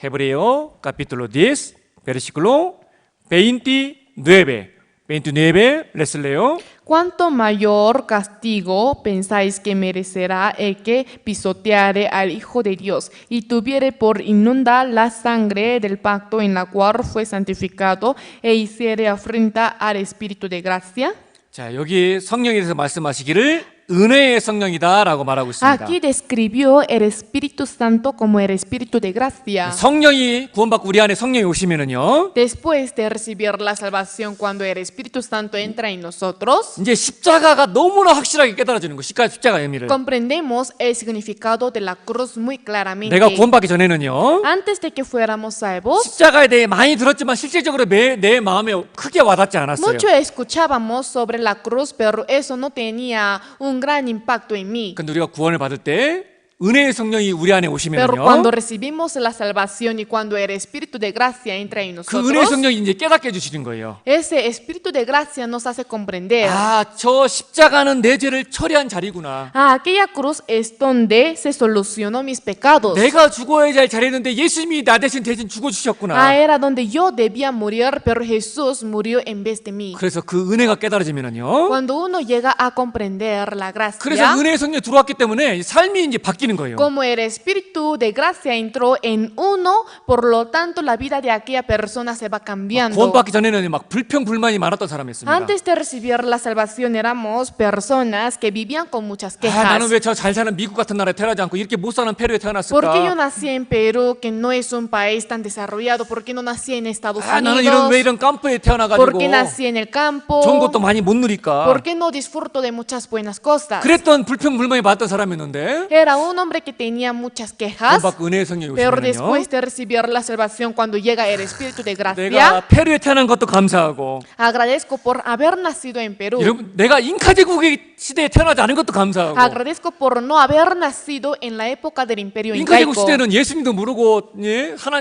Speaker 1: Hebreo capítulo 10, versículo 29. 29, les leo.
Speaker 2: ¿Cuánto mayor castigo pensáis que merecerá el que pisoteare al Hijo de Dios y tuviere por inunda la sangre del pacto en la cual fue santificado e hiciere afrenta al Espíritu de gracia?
Speaker 1: 자, 여기 성령에 대해서 말씀하시기를 은혜의 성령이다라고 말하고 있습니다.
Speaker 2: Aquí describió el Espíritu Santo como el Espíritu de gracia.
Speaker 1: 성령이 구원받고 우리 안에 성령이 오시면은요,
Speaker 2: Después de recibir la salvación, cuando el Espíritu Santo entra en nosotros,
Speaker 1: 이제 십자가가 너무나 확실하게 깨달아지는 거. 십자가 의미를.
Speaker 2: comprendemos el significado de la cruz muy claramente.
Speaker 1: 내가 구원받기 전에는요,
Speaker 2: Antes de que fuéramos salvos,
Speaker 1: 십자가에 대해 많이 들었지만 실제적으로 내 마음에 크게 와닿지 않았어요.
Speaker 2: mucho escuchábamos sobre la cruz, pero eso no tenía un gran impacto en mí.
Speaker 1: 근데 우리가 구원을 받을 때 은혜의 성령이 우리 안에
Speaker 2: Pero
Speaker 1: 오시면요,
Speaker 2: cuando recibimos la salvación y cuando el Espíritu de gracia entra en
Speaker 1: 그 은혜의
Speaker 2: nosotros,
Speaker 1: 성령이 이제 깨닫게 해주시는 거예요.
Speaker 2: ese Espíritu de gracia nos hace comprender.
Speaker 1: 아, 저 십자가는 내 죄를 처리한 자리구나.
Speaker 2: Aquella cruz es donde se solucionó mis pecados.
Speaker 1: 내가 죽어야 할 자리였는데 예수님이 나 대신 죽어주셨구나.
Speaker 2: Era donde yo debía morir, pero Jesús murió en vez de mí.
Speaker 1: 그래서 그 은혜가 깨달아지면요,
Speaker 2: Cuando uno llega a comprender la
Speaker 1: 그래서
Speaker 2: gracia,
Speaker 1: 은혜의 성령이 들어왔기 때문에 삶이 이제 바뀌는 거예요.
Speaker 2: como el Espíritu de gracia entró en uno, por lo tanto la vida de aquella persona se va cambiando.
Speaker 1: 구원받기 전에는 막 불평불만이 많았던 사람이었습니다.
Speaker 2: Antes de recibir la salvación éramos personas que vivían con muchas
Speaker 1: 아,
Speaker 2: quejas.
Speaker 1: 나는 왜 저 잘 사는 미국 같은 나라에 태어나지 않고 이렇게 못 사는 페루에
Speaker 2: ¿Por qué yo
Speaker 1: 태어났을까?
Speaker 2: nací en Perú, que no es un país tan desarrollado? ¿Por qué no nací en Estados
Speaker 1: 아, 나는
Speaker 2: Unidos?
Speaker 1: 왜 이런 깜프에
Speaker 2: ¿Por
Speaker 1: 태어나가지고
Speaker 2: qué nací en el campo?
Speaker 1: 좋은 것도 많이 못 누릴까?
Speaker 2: ¿Por qué no disfruto de muchas buenas cosas?
Speaker 1: 그랬던 불평불만이 많았던 사람이었는데
Speaker 2: Era un hombre que tenía muchas quejas,
Speaker 1: 구원받고 은혜의 성령이
Speaker 2: pero
Speaker 1: 오시면요,
Speaker 2: después de recibir la salvación, cuando llega el Espíritu de
Speaker 1: 내가
Speaker 2: gracia,
Speaker 1: 페루에 태어난 것도 감사하고,
Speaker 2: agradezco por haber nacido en Perú.
Speaker 1: 여러분 내가 잉카 제국의 시대에 태어나지 않은 것도 감사하고,
Speaker 2: Agradezco por no haber nacido en la época del Imperio
Speaker 1: 잉카 제국
Speaker 2: Incaico.
Speaker 1: 시대는 예수님도 모르고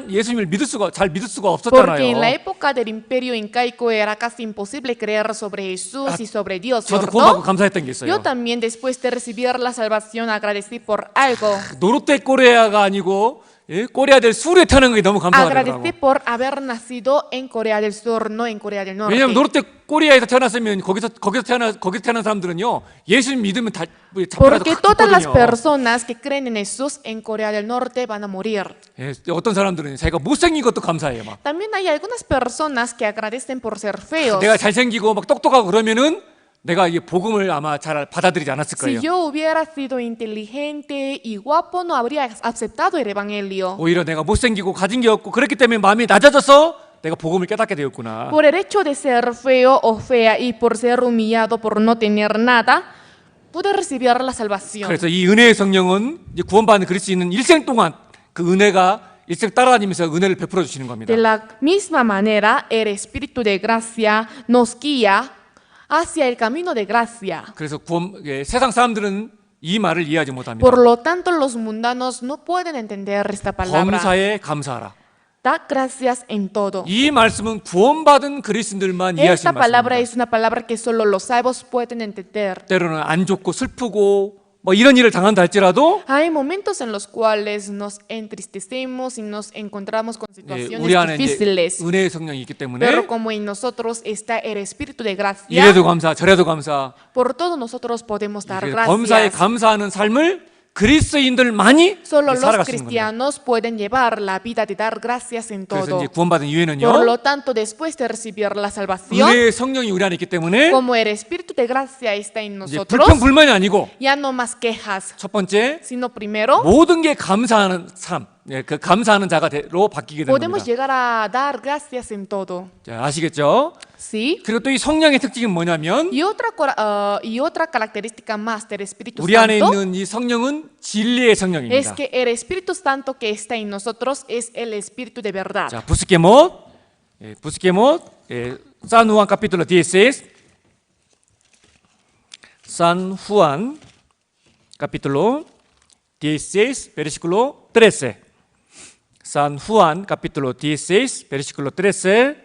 Speaker 1: 예수님을 잘 믿을 수가
Speaker 2: Porque en la
Speaker 1: 없었잖아요.
Speaker 2: época del Imperio Incaico era casi imposible creer sobre Jesús y sobre Dios,
Speaker 1: 저도
Speaker 2: ¿cierto?
Speaker 1: 구원받고 감사했던 게 있어요.
Speaker 2: Yo también, después de recibir la salvación, agradecí por algo.
Speaker 1: 노르테 코리아가 아니고 코리아 될 수르에 태어난 게 너무 감사하더라고.
Speaker 2: Agradecí por haber nacido en Corea del Sur, no en Corea del Norte.
Speaker 1: 왜냐면 노르테 코리아에서 태어났으면 거기서 태어난 사람들은요, 예수님 믿으면 다
Speaker 2: Porque todas las
Speaker 1: 죽거든요.
Speaker 2: personas que creen en Jesús en Corea del Norte van a morir.
Speaker 1: 어떤 사람들은 자기가 못생긴 것도 감사해요. 막
Speaker 2: También hay algunas personas que agradecen por ser feos.
Speaker 1: 내가 잘생기고 막 똑똑하고 그러면은 내가 이 복음을 아마 잘 받아들이지 않았을
Speaker 2: Si
Speaker 1: 거예요.
Speaker 2: yo hubiera sido inteligente y guapo, no habría aceptado el Evangelio.
Speaker 1: 오히려 내가 못생기고 가진 게 없고 그렇기 때문에 마음이 낮아져서 내가 복음을 깨닫게 되었구나.
Speaker 2: Por el hecho de ser feo o fea y por ser humillado por no tener nada, pude recibir la salvación.
Speaker 1: 그래서 이 은혜의 성령은 이제 구원받는 그리스도인은 일생 동안 그 은혜가 일생 따라다니면서 은혜를 베풀어 주시는 겁니다.
Speaker 2: De la misma manera, el Espíritu de gracia nos guía hacia el camino de gracia.
Speaker 1: 그래서 세상 사람들은 이 말을 이해하지 못합니다.
Speaker 2: Por lo tanto, los mundanos no pueden entender esta palabra.
Speaker 1: 범사에 감사하라.
Speaker 2: Da gracias en todo.
Speaker 1: 이 말씀은 구원받은 그리스도인들만 이해할 수
Speaker 2: Esta
Speaker 1: 있는
Speaker 2: palabra
Speaker 1: 말씀입니다.
Speaker 2: es una palabra que solo los salvos pueden entender.
Speaker 1: 때로는 안 좋고 슬프고 뭐 이런 일을 당한다 할지라도
Speaker 2: Hay momentos en los cuales nos entristecemos y nos encontramos con
Speaker 1: 우리
Speaker 2: situaciones
Speaker 1: 안에 이제
Speaker 2: difíciles.
Speaker 1: 은혜의 성령이 있기 때문에
Speaker 2: Pero como en nosotros está el Espíritu de gracia,
Speaker 1: 이래도 감사 저래도 감사
Speaker 2: por todo nosotros podemos dar
Speaker 1: 범사에
Speaker 2: gracias.
Speaker 1: 감사하는 삶을 그리스도인들만이
Speaker 2: Solo los
Speaker 1: 살아갈 수 있는 겁니다.
Speaker 2: cristianos pueden llevar la vida de dar gracias en
Speaker 1: 그래서
Speaker 2: todo.
Speaker 1: 이제 구원받은
Speaker 2: Por
Speaker 1: 이유는요,
Speaker 2: lo tanto, después de recibir la salvación,
Speaker 1: 은혜의 성령이 우리 안에 있기 때문에
Speaker 2: como el Espíritu de gracia está en
Speaker 1: 이제
Speaker 2: nosotros,
Speaker 1: 불평불만이 아니고
Speaker 2: ya no más quejas,
Speaker 1: 첫 번째
Speaker 2: sino primero
Speaker 1: 모든 게 감사하는 삶, 그 감사하는 자가로 바뀌게 되는
Speaker 2: podemos
Speaker 1: 겁니다.
Speaker 2: llegar a dar gracias en todo.
Speaker 1: 자, 아시겠죠?
Speaker 2: ¿Sí?
Speaker 1: 그리고 또 이 성령의 특징이 뭐냐면
Speaker 2: Y otra característica más del Espíritu
Speaker 1: 우리 안에
Speaker 2: Santo
Speaker 1: 있는 이 성령은 진리의
Speaker 2: es
Speaker 1: 성령입니다.
Speaker 2: que el Espíritu Santo que está en nosotros es el Espíritu de verdad.
Speaker 1: 자, 부스케못, San Juan capítulo 16, San Juan capítulo 16, versículo 13. San Juan capítulo 16, versículo 13.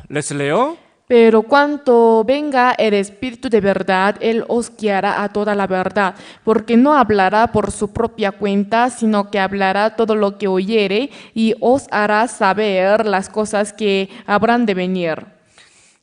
Speaker 1: Les leo.
Speaker 2: Pero cuando venga el Espíritu de verdad, Él os guiará a toda la verdad, porque no hablará por su propia cuenta, sino que hablará todo lo que oyere y os hará saber las cosas que habrán de venir.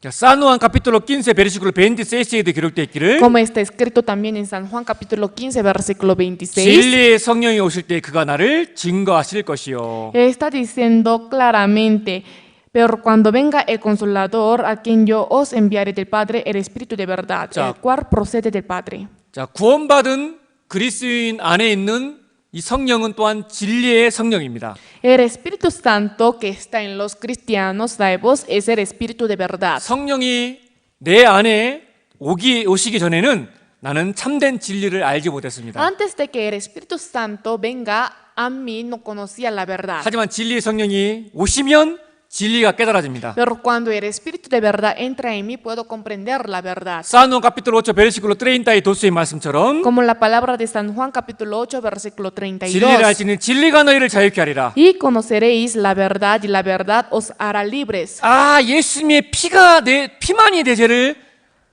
Speaker 1: 자, San Juan capítulo 15, versículo 26에도 기록되어 있기를
Speaker 2: Como está escrito también en San Juan capítulo 15, versículo 26.
Speaker 1: 진리의 성령이 오실 때 그가 나를 증거하실 것이요.
Speaker 2: Está diciendo claramente, pero cuando venga el Consolador, a quien yo os enviaré del Padre, el Espíritu de verdad,
Speaker 1: Ya.
Speaker 2: el cual procede del Padre.
Speaker 1: 자, 구원받은 그리스도인 안에 있는 이 성령은 또한 진리의 성령입니다.
Speaker 2: El Espíritu Santo que está en los cristianos salvos es el Espíritu de verdad.
Speaker 1: 성령이 내 안에 오시기 전에는 나는 참된 진리를 알지 못했습니다.
Speaker 2: Antes de que el Espíritu Santo venga a mí, no conocía la verdad.
Speaker 1: 하지만 진리의 성령이 오시면 진리가 깨달아집니다.
Speaker 2: Pero cuando el Espíritu de verdad entra en mí, puedo comprender la verdad.
Speaker 1: 사노 카피톨 8 베르시클로 30의 도스의 말씀처럼
Speaker 2: Como la palabra de San Juan capítulo 8 versículo
Speaker 1: 진리를 알 수
Speaker 2: 32.
Speaker 1: 있는 진리가 너희를 자유케 하리라.
Speaker 2: Y conoceréis la verdad y la verdad os hará libres.
Speaker 1: 아, 예수님의 피가 내 피만이 내 죄를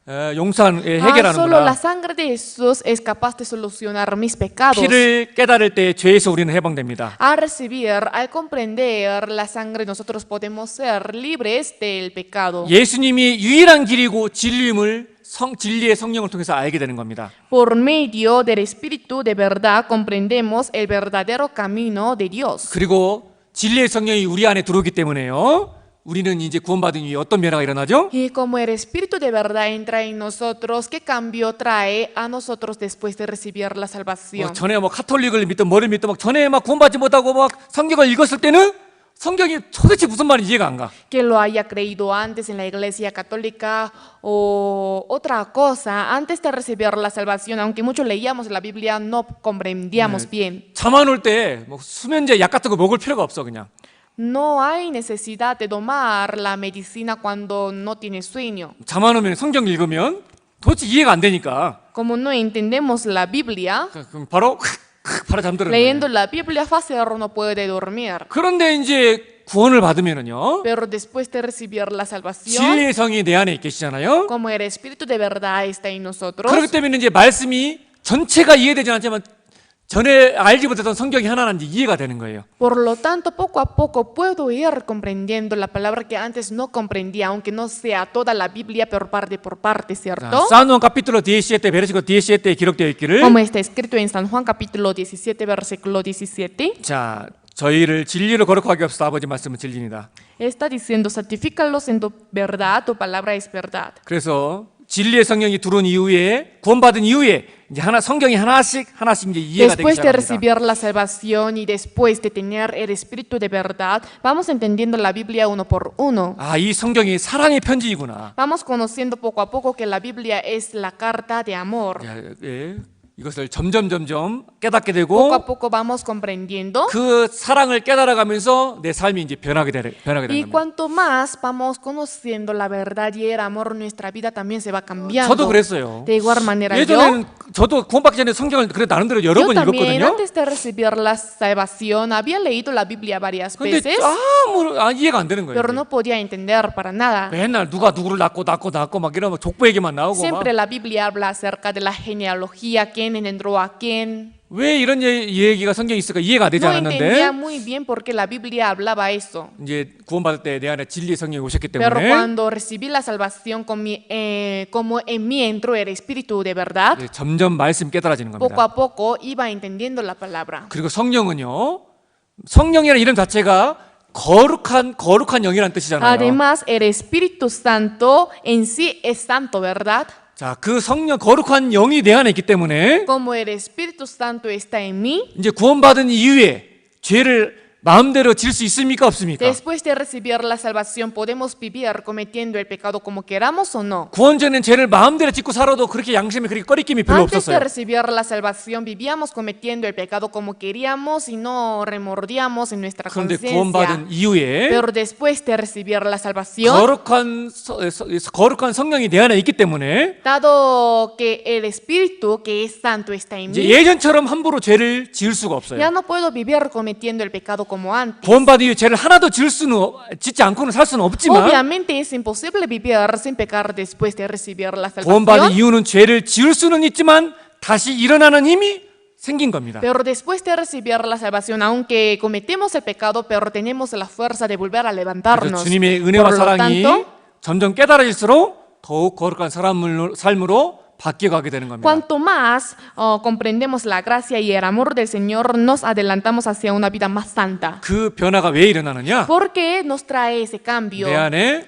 Speaker 1: 용서하는
Speaker 2: Solo la
Speaker 1: 해결하는구나.
Speaker 2: sangre de Jesús es capaz de solucionar mis pecados.
Speaker 1: 피를 깨달을 때 죄에서 우리는 해방됩니다.
Speaker 2: Al recibir, al comprender la sangre, nosotros podemos ser libres del pecado.
Speaker 1: 예수님이 유일한 길이고 진리임을 진리의 성령을 통해서 알게 되는 겁니다.
Speaker 2: Por medio del Espíritu de verdad comprendemos el verdadero camino de Dios.
Speaker 1: 그리고 진리의 성령이 우리 안에 들어오기 때문에요. 우리는 이제 구원받은 이후에 어떤 변화가 일어나죠?
Speaker 2: Y como el Espíritu de verdad entra en nosotros, ¿qué cambio trae a nosotros después de recibir la salvación?
Speaker 1: 전에 뭐 카톨릭을 믿든 뭐를 믿든 막 전에 막 구원받지 못하고 막 성경을 읽었을 때는 성경이 도대체 무슨 말인지 이해가 안 가.
Speaker 2: Que lo haya creído antes en la iglesia católica o otra cosa, antes de recibir la salvación, aunque muchos leíamos la Biblia, no comprendíamos bien.
Speaker 1: 잠안 올 때 뭐 수면제 약 같은 거 먹을 필요가 없어 그냥.
Speaker 2: No hay necesidad de tomar la medicina cuando no tienes sueño.
Speaker 1: 잠안 오면 성경 읽으면 도대체 이해가 안 되니까
Speaker 2: Como no entendemos la Biblia,
Speaker 1: 그럼 바로 잠들어요.
Speaker 2: leyendo la Biblia fácil no puede dormir.
Speaker 1: 그런데 이제 구원을 받으면은요.
Speaker 2: Pero después de recibir la salvación,
Speaker 1: 진리의 성이 내 안에 계시잖아요.
Speaker 2: como el Espíritu de verdad está en nosotros,
Speaker 1: 그렇기 때문에 이제 말씀이 전체가 이해되지 않지만 전에 알지 못했던 성경이 하나는 이제 이해가 되는 거예요.
Speaker 2: por lo tanto, poco a poco puedo ir comprendiendo la palabra que antes no comprendía, aunque no sea toda la Biblia, pero parte por parte, ¿cierto?
Speaker 1: 사노 카피톨로 17 베르시클로 17에 기록되어 있기를
Speaker 2: Como está escrito en San Juan capítulo 17, versículo 17,
Speaker 1: 자, 저희를 진리로 거룩하게 합시다. 아버지 말씀은 진리입니다.
Speaker 2: está diciendo, santifícalos en tu verdad, tu palabra es verdad.
Speaker 1: 그래서 진리의 성령이 들어온 이후에 구원받은 이후에 이제 성경이 하나씩 이제 이해가 되기
Speaker 2: Después de
Speaker 1: 시작합니다.
Speaker 2: recibir la salvación y después de tener el Espíritu de verdad, vamos entendiendo la Biblia uno por uno.
Speaker 1: 아, 이 성경이 사랑의 편지이구나.
Speaker 2: Vamos conociendo poco a poco que la Biblia es la carta de amor.
Speaker 1: 예, 이것을 점점 깨닫게
Speaker 2: Poco a
Speaker 1: 되고
Speaker 2: poco vamos comprendiendo.
Speaker 1: 그 사랑을 깨달아가면서 내 삶이 이제 변하게 되는
Speaker 2: Y
Speaker 1: 겁니다.
Speaker 2: cuanto más vamos conociendo la verdad y el amor, nuestra vida también se va cambiando.
Speaker 1: 저도 그랬어요.
Speaker 2: De igual manera yo
Speaker 1: 예전에는 저도 구원받기 전에 성경을 그래 나름대로 여러 번
Speaker 2: también,
Speaker 1: 읽었거든요.
Speaker 2: antes de recibir la salvación, había leído la Biblia varias
Speaker 1: 근데
Speaker 2: veces,
Speaker 1: 이해가 안 되는 거예요.
Speaker 2: pero no podía entender para nada.
Speaker 1: 맨날 누가 누구를 낳고 막 이러면 족보 얘기만 나오고
Speaker 2: Siempre la Biblia habla acerca de la genealogía, quién engendró a quién.
Speaker 1: 왜 이런 얘기가 성경에 있을까 이해가 되지
Speaker 2: No entendía
Speaker 1: 않았는데
Speaker 2: muy bien por qué la Biblia hablaba eso.
Speaker 1: 이제 구원받을 때 내 안에 진리의 성령이 오셨기
Speaker 2: Pero
Speaker 1: 때문에
Speaker 2: cuando recibí la salvación como en mí entró el Espíritu de verdad,
Speaker 1: 이제 점점 말씀 깨달아지는
Speaker 2: poco
Speaker 1: 겁니다.
Speaker 2: a poco iba entendiendo la palabra.
Speaker 1: 그리고 성령은요, 성령이라는 이름 자체가 거룩한 영이라는 뜻이잖아요.
Speaker 2: Además, el Espíritu Santo en sí es santo, ¿verdad?
Speaker 1: 자, 그 성령 거룩한 영이 내 안에 있기 때문에
Speaker 2: Como el Espíritu Santo está en mí,
Speaker 1: 이제 구원받은 이후에 죄를 마음대로 질 수 있습니까 없습니까?
Speaker 2: después de recibir la salvación, ¿podemos vivir cometiendo el pecado como queramos o no?
Speaker 1: 구원 전에는 죄를 마음대로 짓고 살아도 그렇게 양심에 그렇게 꺼리낌이 별로
Speaker 2: Antes de
Speaker 1: 없었어요.
Speaker 2: recibir la salvación, vivíamos cometiendo el pecado como queríamos y no remordíamos en nuestra
Speaker 1: 그런데
Speaker 2: conciencia.
Speaker 1: 구원받은 이후에
Speaker 2: Pero después de recibir la salvación,
Speaker 1: 거룩한 성령이 내 안에 있기 때문에
Speaker 2: dado que el Espíritu que es santo está en
Speaker 1: 이제
Speaker 2: mí,
Speaker 1: 예전처럼 함부로 죄를 지을 수가 없어요.
Speaker 2: ya no puedo vivir cometiendo el pecado como antes.
Speaker 1: 구원받은 이후에 죄를 하나도 짓지 않고는 살 수는 없지만
Speaker 2: Obviamente es imposible vivir sin pecar después de recibir la
Speaker 1: 구원받은
Speaker 2: salvación,
Speaker 1: 이유는 죄를 지을 수는 있지만 다시 일어나는 힘이 생긴 겁니다.
Speaker 2: pero después de recibir la salvación, aunque cometemos el pecado, pero tenemos la fuerza de volver a
Speaker 1: 그래서
Speaker 2: levantarnos.
Speaker 1: 주님의 은혜와
Speaker 2: Por lo
Speaker 1: 사랑이
Speaker 2: tanto,
Speaker 1: 점점 깨달아질수록 더욱 거룩한 삶으로 바뀌어가게 되는 겁니다.
Speaker 2: cuanto más comprendemos la gracia y el amor del Señor, nos adelantamos hacia una vida más santa.
Speaker 1: 그 변화가 왜 일어나느냐?
Speaker 2: ¿Por qué nos trae ese cambio?
Speaker 1: 내 안에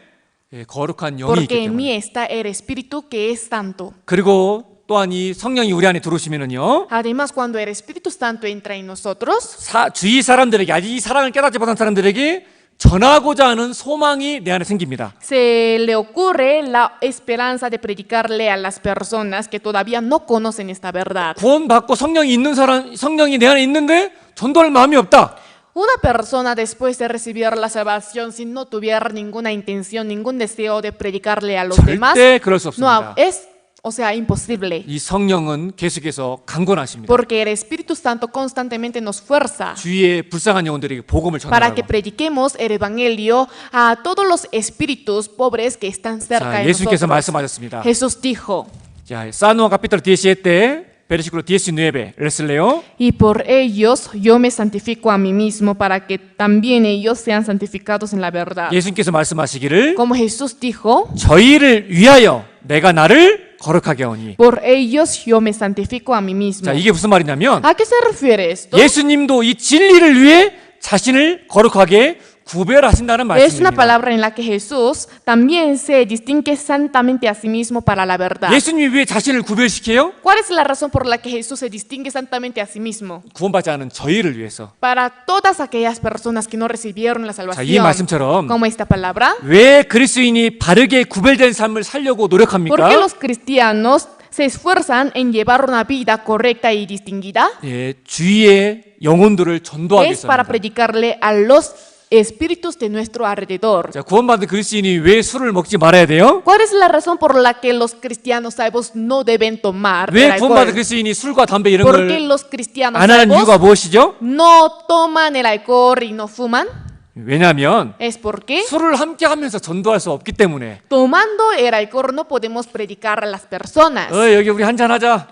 Speaker 1: 거룩한 영이
Speaker 2: Porque
Speaker 1: 있기
Speaker 2: en mí
Speaker 1: 때문에.
Speaker 2: está el Espíritu que es santo.
Speaker 1: 그리고 또한 이 성령이 우리 안에 들어오시면은요,
Speaker 2: Además, cuando el Espíritu Santo entra en nosotros,
Speaker 1: 주위 사람들에게, 아직 이 사랑을 깨닫지 못한 사람들에게 전하고자 하는 소망이 내 안에 생깁니다.
Speaker 2: se le ocurre la esperanza de predicarle a las personas que todavía no conocen esta verdad.
Speaker 1: 구원받고 성령이 있는 사람, 성령이 내 안에 있는데 전도할 마음이 없다.
Speaker 2: Una persona después de recibir la salvación, si no tuviera ninguna intención, ningún deseo de predicarle a los demás,
Speaker 1: 절대 그럴 수
Speaker 2: no
Speaker 1: 없습니다.
Speaker 2: es, o sea, imposible.
Speaker 1: 이 성령은 계속해서 강권하십니다.
Speaker 2: Porque el Espíritu Santo constantemente nos fuerza
Speaker 1: 주위에 불쌍한 영혼들에게 복음을
Speaker 2: para que
Speaker 1: 전하라고.
Speaker 2: prediquemos el Evangelio a todos los espíritus pobres que están cerca
Speaker 1: 자,
Speaker 2: de
Speaker 1: 예수님께서
Speaker 2: nosotros.
Speaker 1: 말씀하셨습니다.
Speaker 2: Jesús dijo,
Speaker 1: 자, 사누아 카피톨 17 versículo 19. Les leo.
Speaker 2: y por ellos yo me santifico a mí mismo para que también ellos sean santificados en la verdad.
Speaker 1: 예수님께서 말씀하시기를
Speaker 2: Como Jesús dijo,
Speaker 1: 저희를 위하여 내가 나를 거룩하게 하오니.
Speaker 2: por ellos yo me santifico a mí mismo.
Speaker 1: 자, 이게 무슨 말이냐면
Speaker 2: ¿A qué se refiere esto?
Speaker 1: 예수님도 이 진리를 위해 자신을 거룩하게 구별하신다는
Speaker 2: Es una
Speaker 1: 말씀입니다.
Speaker 2: palabra en la que Jesús también se distingue santamente a sí mismo para la verdad.
Speaker 1: 예수님이 왜 자신을 구별시켜요?
Speaker 2: ¿Cuál es la razón por la que Jesús se distingue santamente a sí mismo?
Speaker 1: 구원받지 않은 저희를 위해서.
Speaker 2: Para todas aquellas personas que no recibieron la
Speaker 1: 자, 이
Speaker 2: salvación.
Speaker 1: 말씀처럼
Speaker 2: Como esta palabra.
Speaker 1: 왜 그리스도인이 바르게 구별된 삶을 살려고
Speaker 2: ¿Por qué
Speaker 1: 노력합니까?
Speaker 2: los cristianos se esfuerzan en llevar una vida correcta y distinguida?
Speaker 1: 예, 주위의 영혼들을 전도하기
Speaker 2: Es para
Speaker 1: 위해서입니다.
Speaker 2: predicarle a los espíritus de nuestro alrededor.
Speaker 1: 자, 구원받은 그리스도인이 왜 술을 먹지 말아야 돼요?
Speaker 2: ¿Cuál es la razón por la que los cristianos salvos no deben tomar el
Speaker 1: 왜 구원받은
Speaker 2: alcohol?
Speaker 1: 그리스도인이 술과 담배 이런
Speaker 2: ¿Por qué
Speaker 1: 걸
Speaker 2: los cristianos
Speaker 1: 안 하는 이유가
Speaker 2: salvos
Speaker 1: 무엇이죠?
Speaker 2: no toman el alcohol y no fuman?
Speaker 1: 왜냐하면
Speaker 2: Es porque
Speaker 1: 술을 함께 하면서 전도할 수 없기 때문에.
Speaker 2: tomando el alcohol no podemos predicar a las personas.
Speaker 1: 여기 우리 한잔 하자.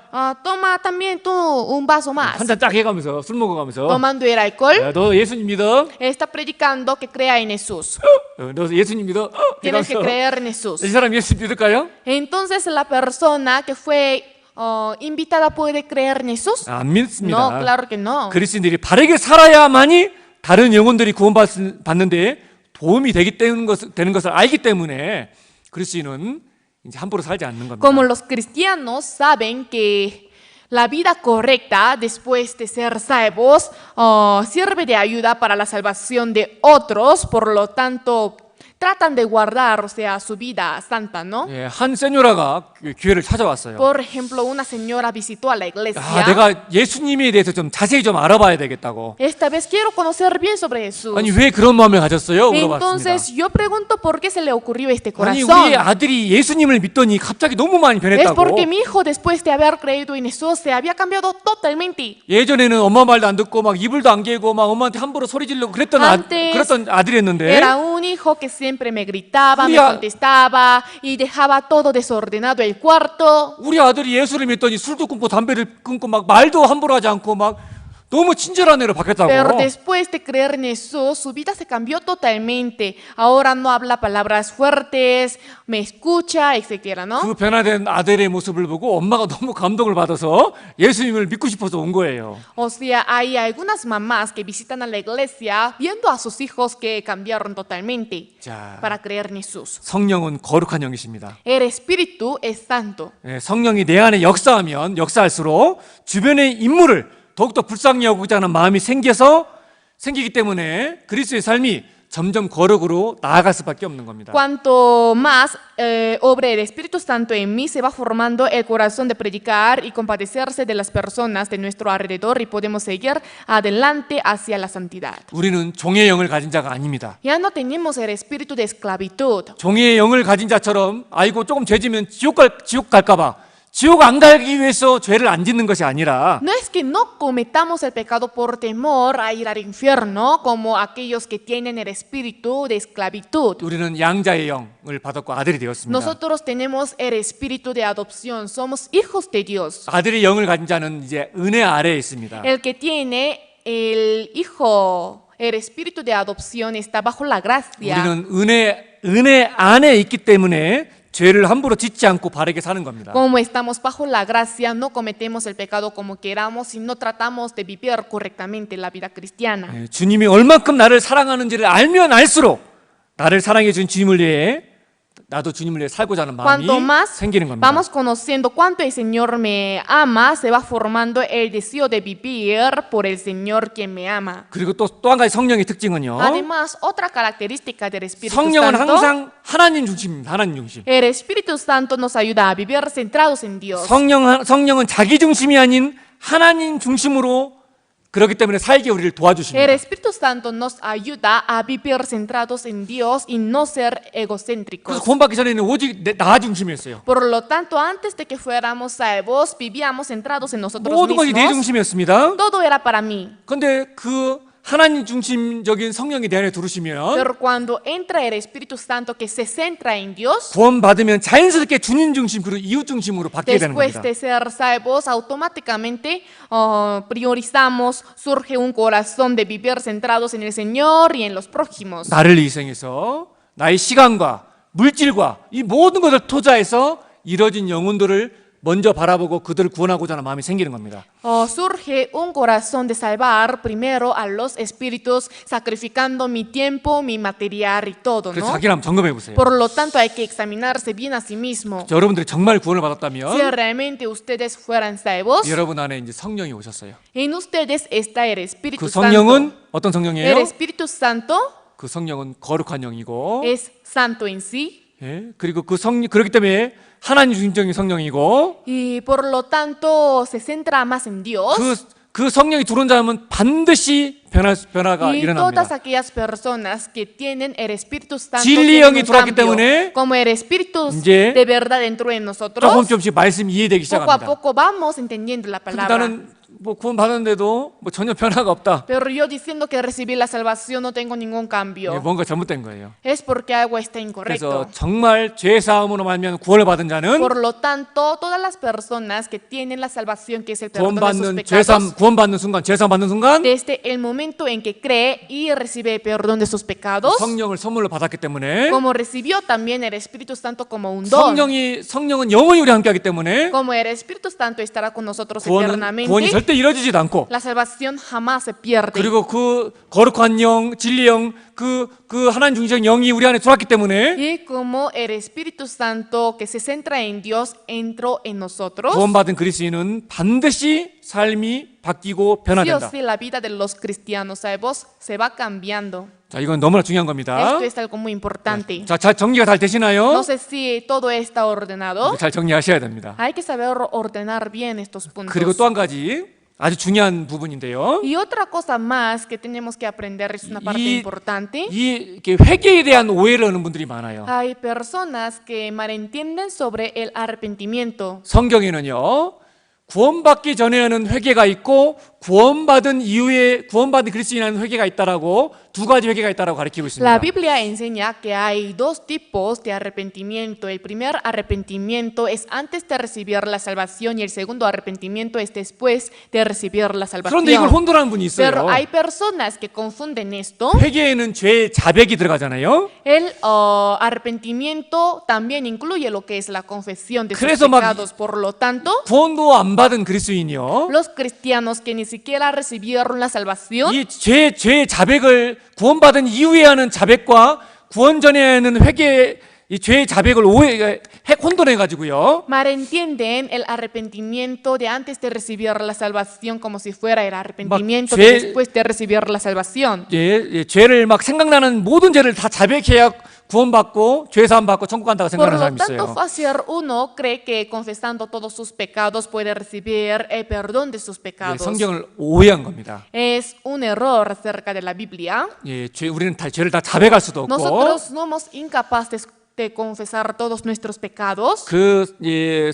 Speaker 2: Toma también tú un vaso más.
Speaker 1: 한잔 딱 해가면서 술 먹어가면서.
Speaker 2: Tomando el alcohol,
Speaker 1: 야, 너 예수님 믿어?
Speaker 2: está predicando que crea en Jesús.
Speaker 1: 너 예수님 믿어?
Speaker 2: Tienes que
Speaker 1: 해가면서.
Speaker 2: creer en Jesús.
Speaker 1: 이 사람 예수 믿을까요?
Speaker 2: Entonces la persona que fue invitada puede creer en Jesús.
Speaker 1: 안 믿습니다.
Speaker 2: No, claro que no.
Speaker 1: 그리스도인들이 바르게 살아야만이 다른 영혼들이 구원받는데 도움이 되는 것을 알기 때문에 그리스도인은 이제 함부로 살지 않는 겁니다.
Speaker 2: Como los cristianos saben que la vida correcta después de ser salvos sirve de ayuda para la salvación de otros, por lo tanto tratan de guardar, o sea, su vida santa, ¿no?
Speaker 1: 예, 한 세뇨라가 교회를 찾아왔어요.
Speaker 2: Por ejemplo, una señora visitó a la iglesia.
Speaker 1: 내가 예수님에 대해서 좀 자세히 좀 알아봐야 되겠다고.
Speaker 2: Esta vez quiero conocer bien sobre Jesús.
Speaker 1: 아니 왜 그런 마음을 가졌어요? 물어봤습니다.
Speaker 2: Entonces yo pregunto por qué se le ocurrió este
Speaker 1: 아니
Speaker 2: corazón.
Speaker 1: 우리 아들이 예수님을 믿더니 갑자기 너무 많이
Speaker 2: Es
Speaker 1: 변했다고.
Speaker 2: porque mi hijo después de haber creído en Jesús se había cambiado totalmente.
Speaker 1: 예전에는 엄마 말도 안 듣고 막 이불도 안 개고 막 엄마한테 함부로 소리 지르고 그랬던
Speaker 2: Antes
Speaker 1: 아들이었는데
Speaker 2: Era un hijo que siempre me gritaba, me
Speaker 1: Uy,
Speaker 2: contestaba y dejaba todo desordenado el cuarto.
Speaker 1: 우리 아들이 예수를 믿더니 술도 끊고 담배를 끊고 막 말도 함부로 하지 않고 막 너무 친절한 애로 바뀌었다고.
Speaker 2: Pero después de creer en Jesús, su vida se cambió totalmente. Ahora no habla palabras fuertes, me escucha, etcétera, ¿no?
Speaker 1: 그 변화된 아들의 모습을 보고 엄마가 너무 감동을 받아서 예수님을 믿고 싶어서 온 거예요.
Speaker 2: O sea, hay algunas mamás que visitan a la iglesia viendo a sus hijos que cambiaron totalmente
Speaker 1: 자,
Speaker 2: para creer en Jesús.
Speaker 1: 성령은 거룩한 영이십니다.
Speaker 2: El Espíritu es santo.
Speaker 1: 예, 성령이 내 안에 역사하면 역사할수록 주변의 인물을 더욱더 불쌍히 여기자 하는 마음이 생기기 때문에 그리스도의 삶이 점점 거룩으로 나아갈 수밖에 없는 겁니다.
Speaker 2: Cuanto más obra el Espíritu Santo en mí, se va formando el corazón de predicar y compadecerse de las personas de nuestro alrededor y podemos seguir adelante hacia la santidad.
Speaker 1: 우리는 종의 영을 가진 자가 아닙니다.
Speaker 2: Ya no tenemos el espíritu de esclavitud.
Speaker 1: 종의 영을 가진 자처럼 아이고 조금 죄지면 지옥 갈까 봐 지옥 안 가기 위해서 죄를 안 짓는 것이 아니라
Speaker 2: No es que no cometamos el pecado por temor a ir al infierno, como aquellos que tienen el espíritu de esclavitud.
Speaker 1: 우리는 양자의 영을 받았고 아들이 되었습니다.
Speaker 2: Nosotros tenemos el espíritu de adopción, somos hijos de Dios.
Speaker 1: 아들의 영을 가진 자는 이제 은혜 아래에 있습니다.
Speaker 2: El que tiene el hijo, el espíritu de adopción está bajo la gracia.
Speaker 1: 우리는 은혜 안에 있기 때문에 죄를 함부로 짓지 않고 바르게 사는 겁니다.
Speaker 2: Como estamos bajo la gracia, no cometemos el pecado como queramos y no tratamos de vivir correctamente la vida cristiana.
Speaker 1: 예, 주님이 얼만큼 나를 사랑하는지를 알면 알수록 나를 사랑해 준 주님을 위해 나도 주님을 위해 살고자 하는 마음이
Speaker 2: Cuanto más
Speaker 1: 생기는 겁니다.
Speaker 2: vamos conociendo cuánto el Señor me ama, se va formando el deseo de vivir por el Señor quien me ama.
Speaker 1: 그리고 또 한 가지 성령의 특징은요.
Speaker 2: Además, otra característica del Espíritu
Speaker 1: 성령은
Speaker 2: Santo,
Speaker 1: 항상 하나님 중심입니다. 하나님 중심.
Speaker 2: el Espíritu Santo nos ayuda a vivir centrados en Dios.
Speaker 1: 성령은 자기 중심이 아닌 하나님 중심으로 그렇기 때문에 살게 우리를
Speaker 2: El
Speaker 1: 도와주십니다.
Speaker 2: Espíritu Santo nos ayuda a vivir centrados en Dios y no ser
Speaker 1: 그래서
Speaker 2: egocéntricos.
Speaker 1: 구원받기 전에는 오직 나 중심이었어요.
Speaker 2: Por lo tanto, antes de que fuéramos salvos, vivíamos centrados en nosotros
Speaker 1: 모든 것이 내
Speaker 2: mismos.
Speaker 1: 중심이었습니다.
Speaker 2: Todo era para mí.
Speaker 1: 근데 그 하나님 중심적인 성령이 내 안에 들어오시면
Speaker 2: Pero cuando entra el Espíritu Santo que se centra en Dios,
Speaker 1: 구원받으면 자연스럽게 주님 중심 그리고 이웃 중심으로 바뀌게 되는
Speaker 2: después
Speaker 1: 겁니다.
Speaker 2: de ser salvos, automáticamente priorizamos, surge un corazón de vivir centrados en el Señor y en los prójimos.
Speaker 1: 나를 희생해서 나의 시간과 물질과 이 모든 것을 투자해서 이뤄진 영혼들을 먼저 바라보고 그들을 구원하고자 하는 마음이 생기는 겁니다.
Speaker 2: Surge un corazón de salvar primero a los espíritus, sacrificando mi tiempo, mi material y todo,
Speaker 1: 그래서
Speaker 2: ¿no?
Speaker 1: 자기를 한번 점검해 보세요.
Speaker 2: Por lo tanto, hay que examinarse bien a sí mismo.
Speaker 1: 여러분들이 정말 구원을
Speaker 2: Si
Speaker 1: 받았다면
Speaker 2: realmente ustedes fueran salvos,
Speaker 1: 여러분 안에 이제 성령이 오셨어요.
Speaker 2: en ustedes está el Espíritu
Speaker 1: 그
Speaker 2: Santo.
Speaker 1: 성령은 어떤
Speaker 2: El
Speaker 1: 성령이에요?
Speaker 2: Espíritu Santo
Speaker 1: 그 성령은 거룩한 영이고,
Speaker 2: es santo en sí
Speaker 1: 예, 그리고 그 성령 그렇기 때문에 하나님 중심적인 성령이고,
Speaker 2: y por lo tanto se centra más en Dios.
Speaker 1: 그 성령이 들어온 자면 반드시 변화가
Speaker 2: Y todas
Speaker 1: 일어납니다.
Speaker 2: aquellas personas que tienen el Espíritu Santo
Speaker 1: 진리
Speaker 2: tienen
Speaker 1: 영이
Speaker 2: un
Speaker 1: 들어왔기
Speaker 2: cambio.
Speaker 1: 때문에
Speaker 2: Como el Espíritu
Speaker 1: 이제
Speaker 2: de verdad entró en nosotros,
Speaker 1: 조금씩 말씀이 이해되기
Speaker 2: poco a
Speaker 1: 시작합니다.
Speaker 2: poco vamos entendiendo la
Speaker 1: 근데
Speaker 2: palabra.
Speaker 1: 나는 뭐 구원 받았는데도 뭐 전혀 변화가 없다.
Speaker 2: Pero yo diciendo que recibí la salvación no tengo ningún
Speaker 1: 예,
Speaker 2: cambio.
Speaker 1: 뭔가 잘못된 거예요.
Speaker 2: Es porque algo está
Speaker 1: 그래서
Speaker 2: incorrecto.
Speaker 1: 정말 죄 사함으로 말미암아 구원을 받은 자는
Speaker 2: Por lo tanto, todas las personas que tienen la salvación, que es el perdón de sus
Speaker 1: 구원받는
Speaker 2: pecados,
Speaker 1: 구원받는 순간, 죄사함 받는 순간
Speaker 2: desde el momento en que cree y recibe el perdón de sus pecados,
Speaker 1: 성령을 선물로 받았기 때문에
Speaker 2: como recibió también el Espíritu Santo como un don,
Speaker 1: 성령은 영원히 우리 함께하기 때문에
Speaker 2: como el Espíritu Santo estará con nosotros
Speaker 1: 구원이
Speaker 2: eternamente,
Speaker 1: 절대 이루어지지도 않고,
Speaker 2: la salvación jamás se pierde.
Speaker 1: 그리고 그 거룩한 영, 진리 영, 그 하나님 중심적 영이 우리 안에 들어왔기 때문에
Speaker 2: Y como el Espíritu Santo que se centra en Dios entró en nosotros,
Speaker 1: 구원받은 그리스도인은 반드시 삶이 바뀌고
Speaker 2: sí o
Speaker 1: 변화된다.
Speaker 2: sí la vida de los cristianos salvos se va cambiando.
Speaker 1: 자, 이건 너무나 중요한 겁니다.
Speaker 2: Esto es algo muy importante.
Speaker 1: 자, 정리가 잘 되시나요?
Speaker 2: No sé si todo está ordenado.
Speaker 1: 잘 정리하셔야 됩니다.
Speaker 2: Hay que saber ordenar bien estos puntos.
Speaker 1: 그리고 또 한 가지 아주 중요한 부분인데요.
Speaker 2: Y otra cosa más que tenemos que aprender es una parte importante.
Speaker 1: 이게 회개에 대한 오해를 하는 분들이 많아요.
Speaker 2: Hay personas que malentienden sobre el arrepentimiento.
Speaker 1: 성경에는요, 구원받기 전에 하는 회개가 있고 구원받은 이후에 구원받은 그리스도인하는 회개가 있다라고 두 가지 회개가 있다라고 가르치고 있습니다.
Speaker 2: La Biblia enseña que hay dos tipos de arrepentimiento. El primer arrepentimiento es antes de recibir la salvación y el segundo arrepentimiento es después de recibir la
Speaker 1: 그런데 이걸
Speaker 2: salvación.
Speaker 1: 혼돈하는 분이 있어요.
Speaker 2: Pero hay personas que confunden esto.
Speaker 1: 회개에는 죄의 자백이 들어가잖아요.
Speaker 2: El arrepentimiento también incluye lo que es la confesión de sus
Speaker 1: 그래서 막
Speaker 2: pecados. Por lo tanto,
Speaker 1: 구원도 안 받은 그리스도인이요,
Speaker 2: los cristianos que ni siquiera recibieron la salvación
Speaker 1: 이 죄의 자백을 구원받은 이후에 하는 자백과 구원 전에 하는 회개, 이 죄의 자백을 혼돈해 가지고요.
Speaker 2: malentienden el arrepentimiento de antes de recibir la salvación como si fuera el arrepentimiento
Speaker 1: 죄-
Speaker 2: de después de recibir la salvación.
Speaker 1: 죄를 막 생각나는 모든 죄를 다 자백해야 구원받고 죄 사함 받고 천국 간다고
Speaker 2: Por
Speaker 1: 생각하는
Speaker 2: lo
Speaker 1: 사람이
Speaker 2: tanto,
Speaker 1: 있어요.
Speaker 2: fácil uno cree que confesando todos sus pecados puede recibir el perdón de sus
Speaker 1: 예,
Speaker 2: pecados.
Speaker 1: 성경을 오해한 겁니다.
Speaker 2: Es un error acerca de la Biblia.
Speaker 1: 예, 우리는 죄를 다 자백할 수도 없고,
Speaker 2: Nosotros somos incapaces de confesar todos nuestros pecados.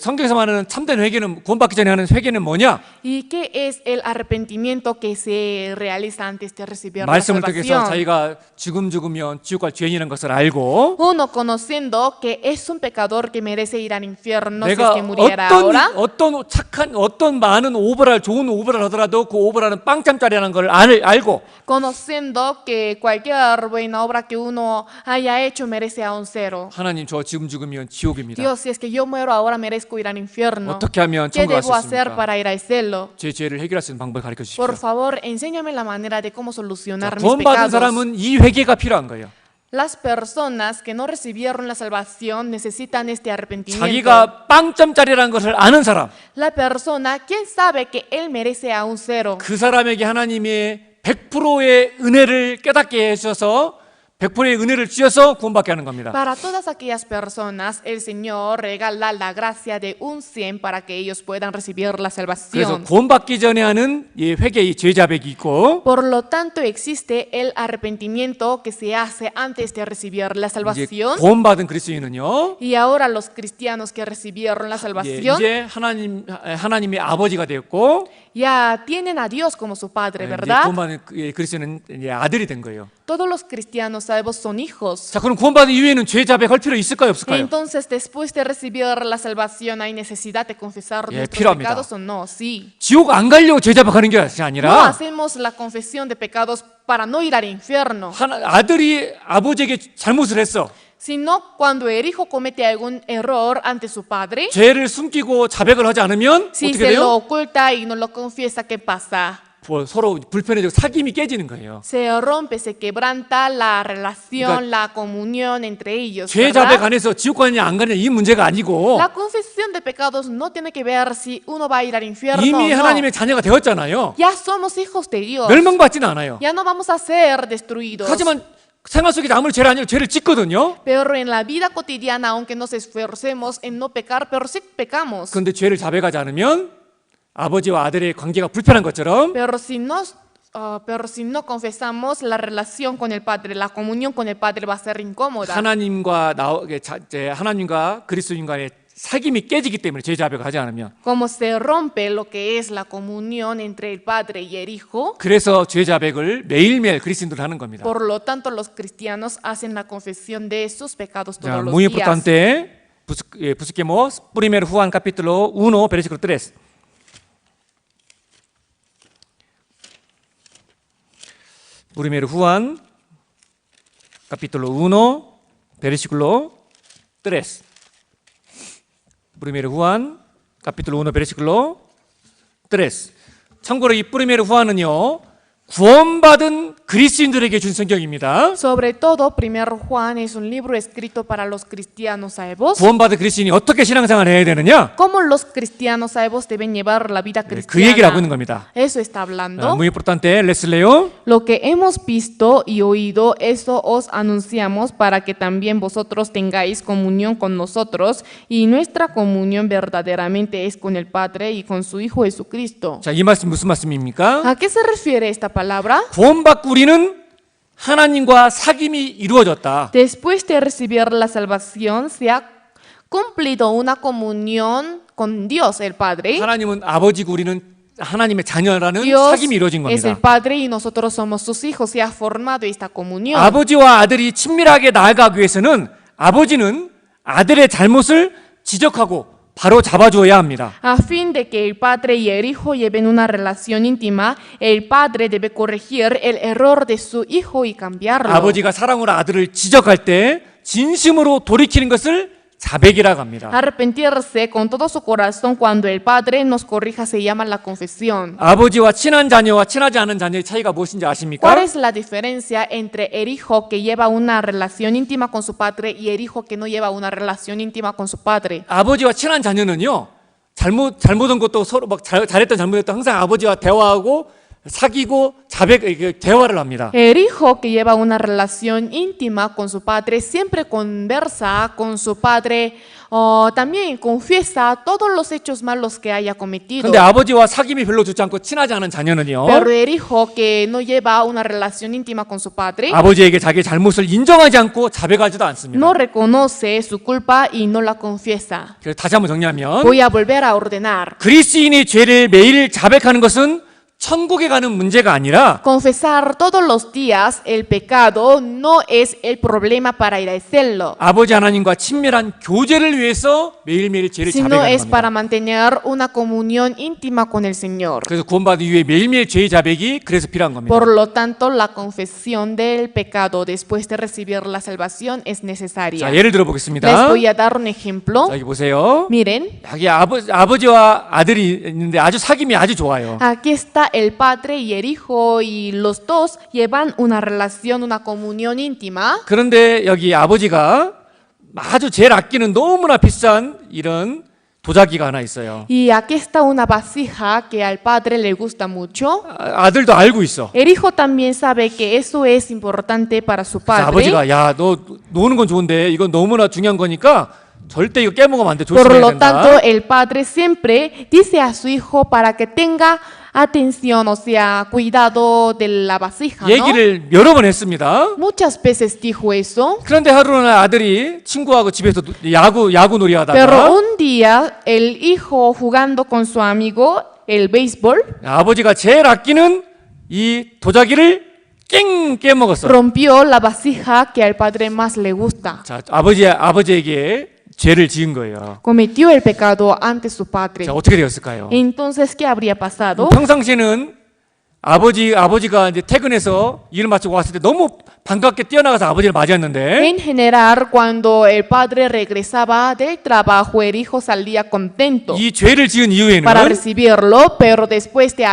Speaker 1: 성경에서 말하는 참된 회개는, 구원받기 전에 하는 회개는 뭐냐?
Speaker 2: ¿Y qué es el arrepentimiento que se realiza antes de recibir la
Speaker 1: 말씀을 통해서
Speaker 2: salvación?
Speaker 1: 자기가 죽으면 지옥 갈 죄인이라는 것을 알고,
Speaker 2: Uno conociendo que es un pecador que merece ir al infierno si es
Speaker 1: 내가
Speaker 2: que muriera ahora.
Speaker 1: 어떤 많은 오버랄, 좋은 오버랄 하더라도 그 오버랄은 빵점짜리라는 걸 알고,
Speaker 2: Conociendo que cualquier buena obra que uno haya hecho merece a un cero.
Speaker 1: 하나님 저 지금 죽으면 지옥입니다.
Speaker 2: Dios, si es que yo muero ahora merezco ir al infierno.
Speaker 1: 어떻게 하면
Speaker 2: ¿Qué
Speaker 1: 천국 갈 수
Speaker 2: debo hacer
Speaker 1: 있습니까?
Speaker 2: para ir al cielo?
Speaker 1: 제 죄를 해결할 수 있는 방법을 가르쳐 주십시오.
Speaker 2: Por favor, enséñame la manera de cómo solucionar mis
Speaker 1: 구원받은
Speaker 2: pecados.
Speaker 1: 사람은 이 회개가 필요한 거예요.
Speaker 2: Las personas que no recibieron la salvación necesitan este arrepentimiento.
Speaker 1: 자기가 빵점짜리라는 것을 아는 사람,
Speaker 2: La persona, quien sabe que él merece a un cero,
Speaker 1: 그 사람에게 하나님의 100%의 은혜를 깨닫게 해주셔서 100%의 은혜를 주셔서 구원받게 하는 겁니다.
Speaker 2: para todas aquellas personas, el Señor regala la gracia de un 100 para que ellos puedan recibir la
Speaker 1: 그래서
Speaker 2: salvación.
Speaker 1: 구원받기 전에 하는 이 회개의 죄자백이 있고
Speaker 2: Por lo tanto, existe el arrepentimiento que se hace antes de recibir la
Speaker 1: 이제
Speaker 2: salvación.
Speaker 1: 구원받은 그리스도인은요.
Speaker 2: Y ahora los cristianos que recibieron la
Speaker 1: 예,
Speaker 2: salvación
Speaker 1: 이제 하나님의 아버지가 되었고
Speaker 2: ya tienen a Dios como su Padre,
Speaker 1: 이제
Speaker 2: ¿verdad?
Speaker 1: 구원받은 그리스도인은 이제 아들이 된 거예요.
Speaker 2: Todos los cristianos salvos son hijos.
Speaker 1: 자, 그럼 구원받은 이후에는 죄자백 할 필요 있을까요, 없을까요?
Speaker 2: Entonces, después de recibir la salvación, ¿hay necesidad de confesar
Speaker 1: 예,
Speaker 2: nuestros
Speaker 1: 필요합니다.
Speaker 2: pecados o no? Sí.
Speaker 1: 지옥 안 가려고 죄자백하는 게
Speaker 2: No
Speaker 1: 아니라
Speaker 2: hacemos la confesión de pecados para no ir al infierno,
Speaker 1: 아들이 아버지에게 잘못을 했어.
Speaker 2: sino cuando el hijo comete algún error ante su padre,
Speaker 1: 죄를 숨기고 자백을 하지 않으면
Speaker 2: si
Speaker 1: 어떻게
Speaker 2: se lo
Speaker 1: 돼요?
Speaker 2: oculta y no lo confiesa, ¿qué pasa?
Speaker 1: 서로 불편해지고 사귐이 깨지는 거예요.
Speaker 2: Se rompe, se quebranta la relación,
Speaker 1: 그러니까
Speaker 2: la comunión entre ellos,
Speaker 1: 죄 자백
Speaker 2: ¿verdad?
Speaker 1: 안 해서 지옥 가느냐 안 가느냐 이 문제가 아니고
Speaker 2: La confesión de pecados no tiene que ver si uno va a ir al infierno
Speaker 1: 이미
Speaker 2: o no.
Speaker 1: 하나님의 자녀가 되었잖아요.
Speaker 2: Ya somos hijos de Dios.
Speaker 1: 멸망받지는 않아요.
Speaker 2: Ya no vamos a ser destruidos.
Speaker 1: 하지만 생활 속에 아무리 죄를 아니고 죄를 짓거든요.
Speaker 2: Pero en la vida cotidiana, aunque nos esforcemos en no pecar, pero sí pecamos.
Speaker 1: 그런데 죄를 자백하지 않으면 아버지와 아들의 관계가 불편한 것처럼
Speaker 2: Pero si no confesamos, la relación con el Padre, la comunión con el Padre va a ser incómoda.
Speaker 1: 하나님과 그리스도인과의 사귐이 깨지기 때문에 죄 자백을 하지 않으면
Speaker 2: Como se rompe lo que es la comunión entre el Padre y el Hijo,
Speaker 1: 그래서 죄 자백을 매일매일 그리스도인들 하는 겁니다.
Speaker 2: por lo tanto los cristianos hacen la confesión de sus pecados
Speaker 1: 자,
Speaker 2: todos los
Speaker 1: muy
Speaker 2: días.
Speaker 1: importante. Busquemos primero Juan capítulo 1 versículo 3. Primero Juan capítulo 1 versículo 3. Primero Juan capítulo 1 versículo 3. 참고로 이 프리메르 후안은요 구원받은 그리스도인들에게 준 성경입니다.
Speaker 2: Sobre todo, 1 Juan es un libro escrito para los cristianos salvos.
Speaker 1: 구원받은 그리스도인이 어떻게 신앙생활을 해야 되느냐?
Speaker 2: ¿Cómo los cristianos salvos deben llevar la vida
Speaker 1: 그 얘기를 하고 있는
Speaker 2: cristiana?
Speaker 1: 겁니다.
Speaker 2: Eso está hablando.
Speaker 1: Muy importante, les leo.
Speaker 2: Lo que hemos visto y oído, eso os anunciamos para que también vosotros tengáis comunión con nosotros, y nuestra comunión verdaderamente es con el Padre y con su Hijo Jesucristo.
Speaker 1: 자, 이 말씀 무슨 말씀입니까?
Speaker 2: ¿A qué se refiere esta palabra?
Speaker 1: 구원받고 우리는 하나님과 사귐이 이루어졌다.
Speaker 2: Después de recibir la salvación, se ha cumplido una comunión con Dios, el Padre.
Speaker 1: 하나님은 아버지고 우리는 하나님의 자녀라는
Speaker 2: Dios
Speaker 1: 사귐이 이루어진
Speaker 2: es el
Speaker 1: 겁니다.
Speaker 2: Padre y nosotros somos sus hijos. Se ha formado esta comunión.
Speaker 1: 아버지와 아들이 친밀하게 나아가기 위해서는 아버지는 아들의 잘못을 지적하고 바로 잡아줘야 합니다.
Speaker 2: A fin de que el padre y el hijo lleven una relación íntima, el padre debe corregir el error de su hijo y cambiarlo.
Speaker 1: 아버지가 사랑으로 아들을 지적할 때 진심으로 돌이키는 것을 자백이라고 합니다.
Speaker 2: Arrepentirse con todo su corazón cuando el padre nos corrija se llama la confesión.
Speaker 1: 아버지와 친한 자녀와 친하지 않은 자녀의 차이가 무엇인지 아십니까?
Speaker 2: ¿Cuál es la diferencia entre el hijo que lleva una relación íntima con su padre y el hijo que no lleva una relación íntima con su padre?
Speaker 1: 아버지와 친한 자녀는요 잘못한 것도 서로 막 잘했던 잘못했던 항상 아버지와 대화하고 사귀고 대화를 합니다.
Speaker 2: El hijo que lleva una relación íntima con su padre siempre conversa con su padre, también confiesa todos los hechos malos que haya cometido.
Speaker 1: 근데 아버지와 사귐이 별로 좋지 않고 친하지 않은 자녀는요
Speaker 2: Pero el hijo que no lleva una relación íntima con su padre
Speaker 1: 아버지에게 자기의 잘못을 인정하지 않고 자백하지도 않습니다.
Speaker 2: no reconoce su culpa y no la confiesa.
Speaker 1: 그래서 다시 한번 정리하면
Speaker 2: Voy a volver a ordenar.
Speaker 1: 그리스도인이 죄를 매일 자백하는 것은 천국에 가는 문제가 아니라
Speaker 2: Confesar todos los días el pecado no es el problema para ir al cielo,
Speaker 1: 아버지 하나님과 친밀한 교제를 위해서 매일매일 죄를
Speaker 2: sino
Speaker 1: 자백하는
Speaker 2: es para
Speaker 1: 겁니다.
Speaker 2: mantener una comunión íntima con el Señor.
Speaker 1: 그래서 구원받은 이후에 매일매일 죄의 자백이 그래서 필요한 겁니다.
Speaker 2: Por lo tanto, la confesión del pecado después de recibir la salvación es necesaria.
Speaker 1: 자, 예를 들어
Speaker 2: Les
Speaker 1: 보겠습니다.
Speaker 2: voy a dar un ejemplo.
Speaker 1: 자, 여기 보세요.
Speaker 2: Miren,
Speaker 1: 여기 아버지와 아들이 있는데 아주 사귐이 아주 좋아요.
Speaker 2: aquí está el padre y el hijo y los dos llevan una relación, una comunión íntima.
Speaker 1: 그런데 여기 아버지가 아주 제일 아끼는 너무나 비싼 이런 도자기가 하나 있어요.
Speaker 2: Y aquí está una vasija que al padre le gusta mucho.
Speaker 1: 아들도 알고 있어.
Speaker 2: El hijo también sabe que eso es importante para su
Speaker 1: 그래서
Speaker 2: padre.
Speaker 1: 아버지가 야, 너 노는 건 좋은데 이건 너무나 중요한 거니까 절대 이거 깨먹으면 안 돼.
Speaker 2: Por
Speaker 1: 조심해야
Speaker 2: lo
Speaker 1: 된다.
Speaker 2: tanto, el padre siempre dice a su hijo para que tenga atención, o sea, cuidado de la vasija, ¿no?
Speaker 1: 얘기를 여러 번 했습니다.
Speaker 2: Muchas veces dijo eso.
Speaker 1: 그런데 하루는 아들이 친구하고 집에서 야구놀이
Speaker 2: Pero
Speaker 1: 하다가
Speaker 2: un día el hijo jugando con su amigo el béisbol
Speaker 1: 아버지가 제일 아끼는 이 도자기를 깽 깨먹었어.
Speaker 2: rompió la vasija que al padre más le gusta.
Speaker 1: 자, 아버지에게 죄를 지은 거예요.
Speaker 2: Cometió el pecado ante su padre.
Speaker 1: 자, 어떻게 되었을까요?
Speaker 2: Entonces, ¿qué habría pasado?
Speaker 1: 평상시에는 아버지가 이제 퇴근해서 일을 마치고 왔을 때 너무 반갑게 뛰어나가서 아버지를 맞이했는데
Speaker 2: En general, cuando el padre regresaba del trabajo, el hijo salía contento
Speaker 1: 이 죄를 지은 이후에는
Speaker 2: para recibirlo, pero después de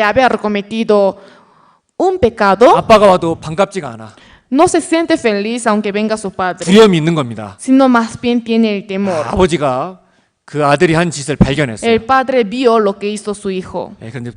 Speaker 2: haber cometido un pecado,
Speaker 1: 아빠가 와도 반갑지가 않아.
Speaker 2: no se siente feliz aunque venga su padre,
Speaker 1: 두려움이 있는 겁니다.
Speaker 2: sino más bien tiene el temor.
Speaker 1: 아버지가 그 아들이 한 짓을 발견했어요.
Speaker 2: El padre vio lo que hizo su hijo.
Speaker 1: 그런데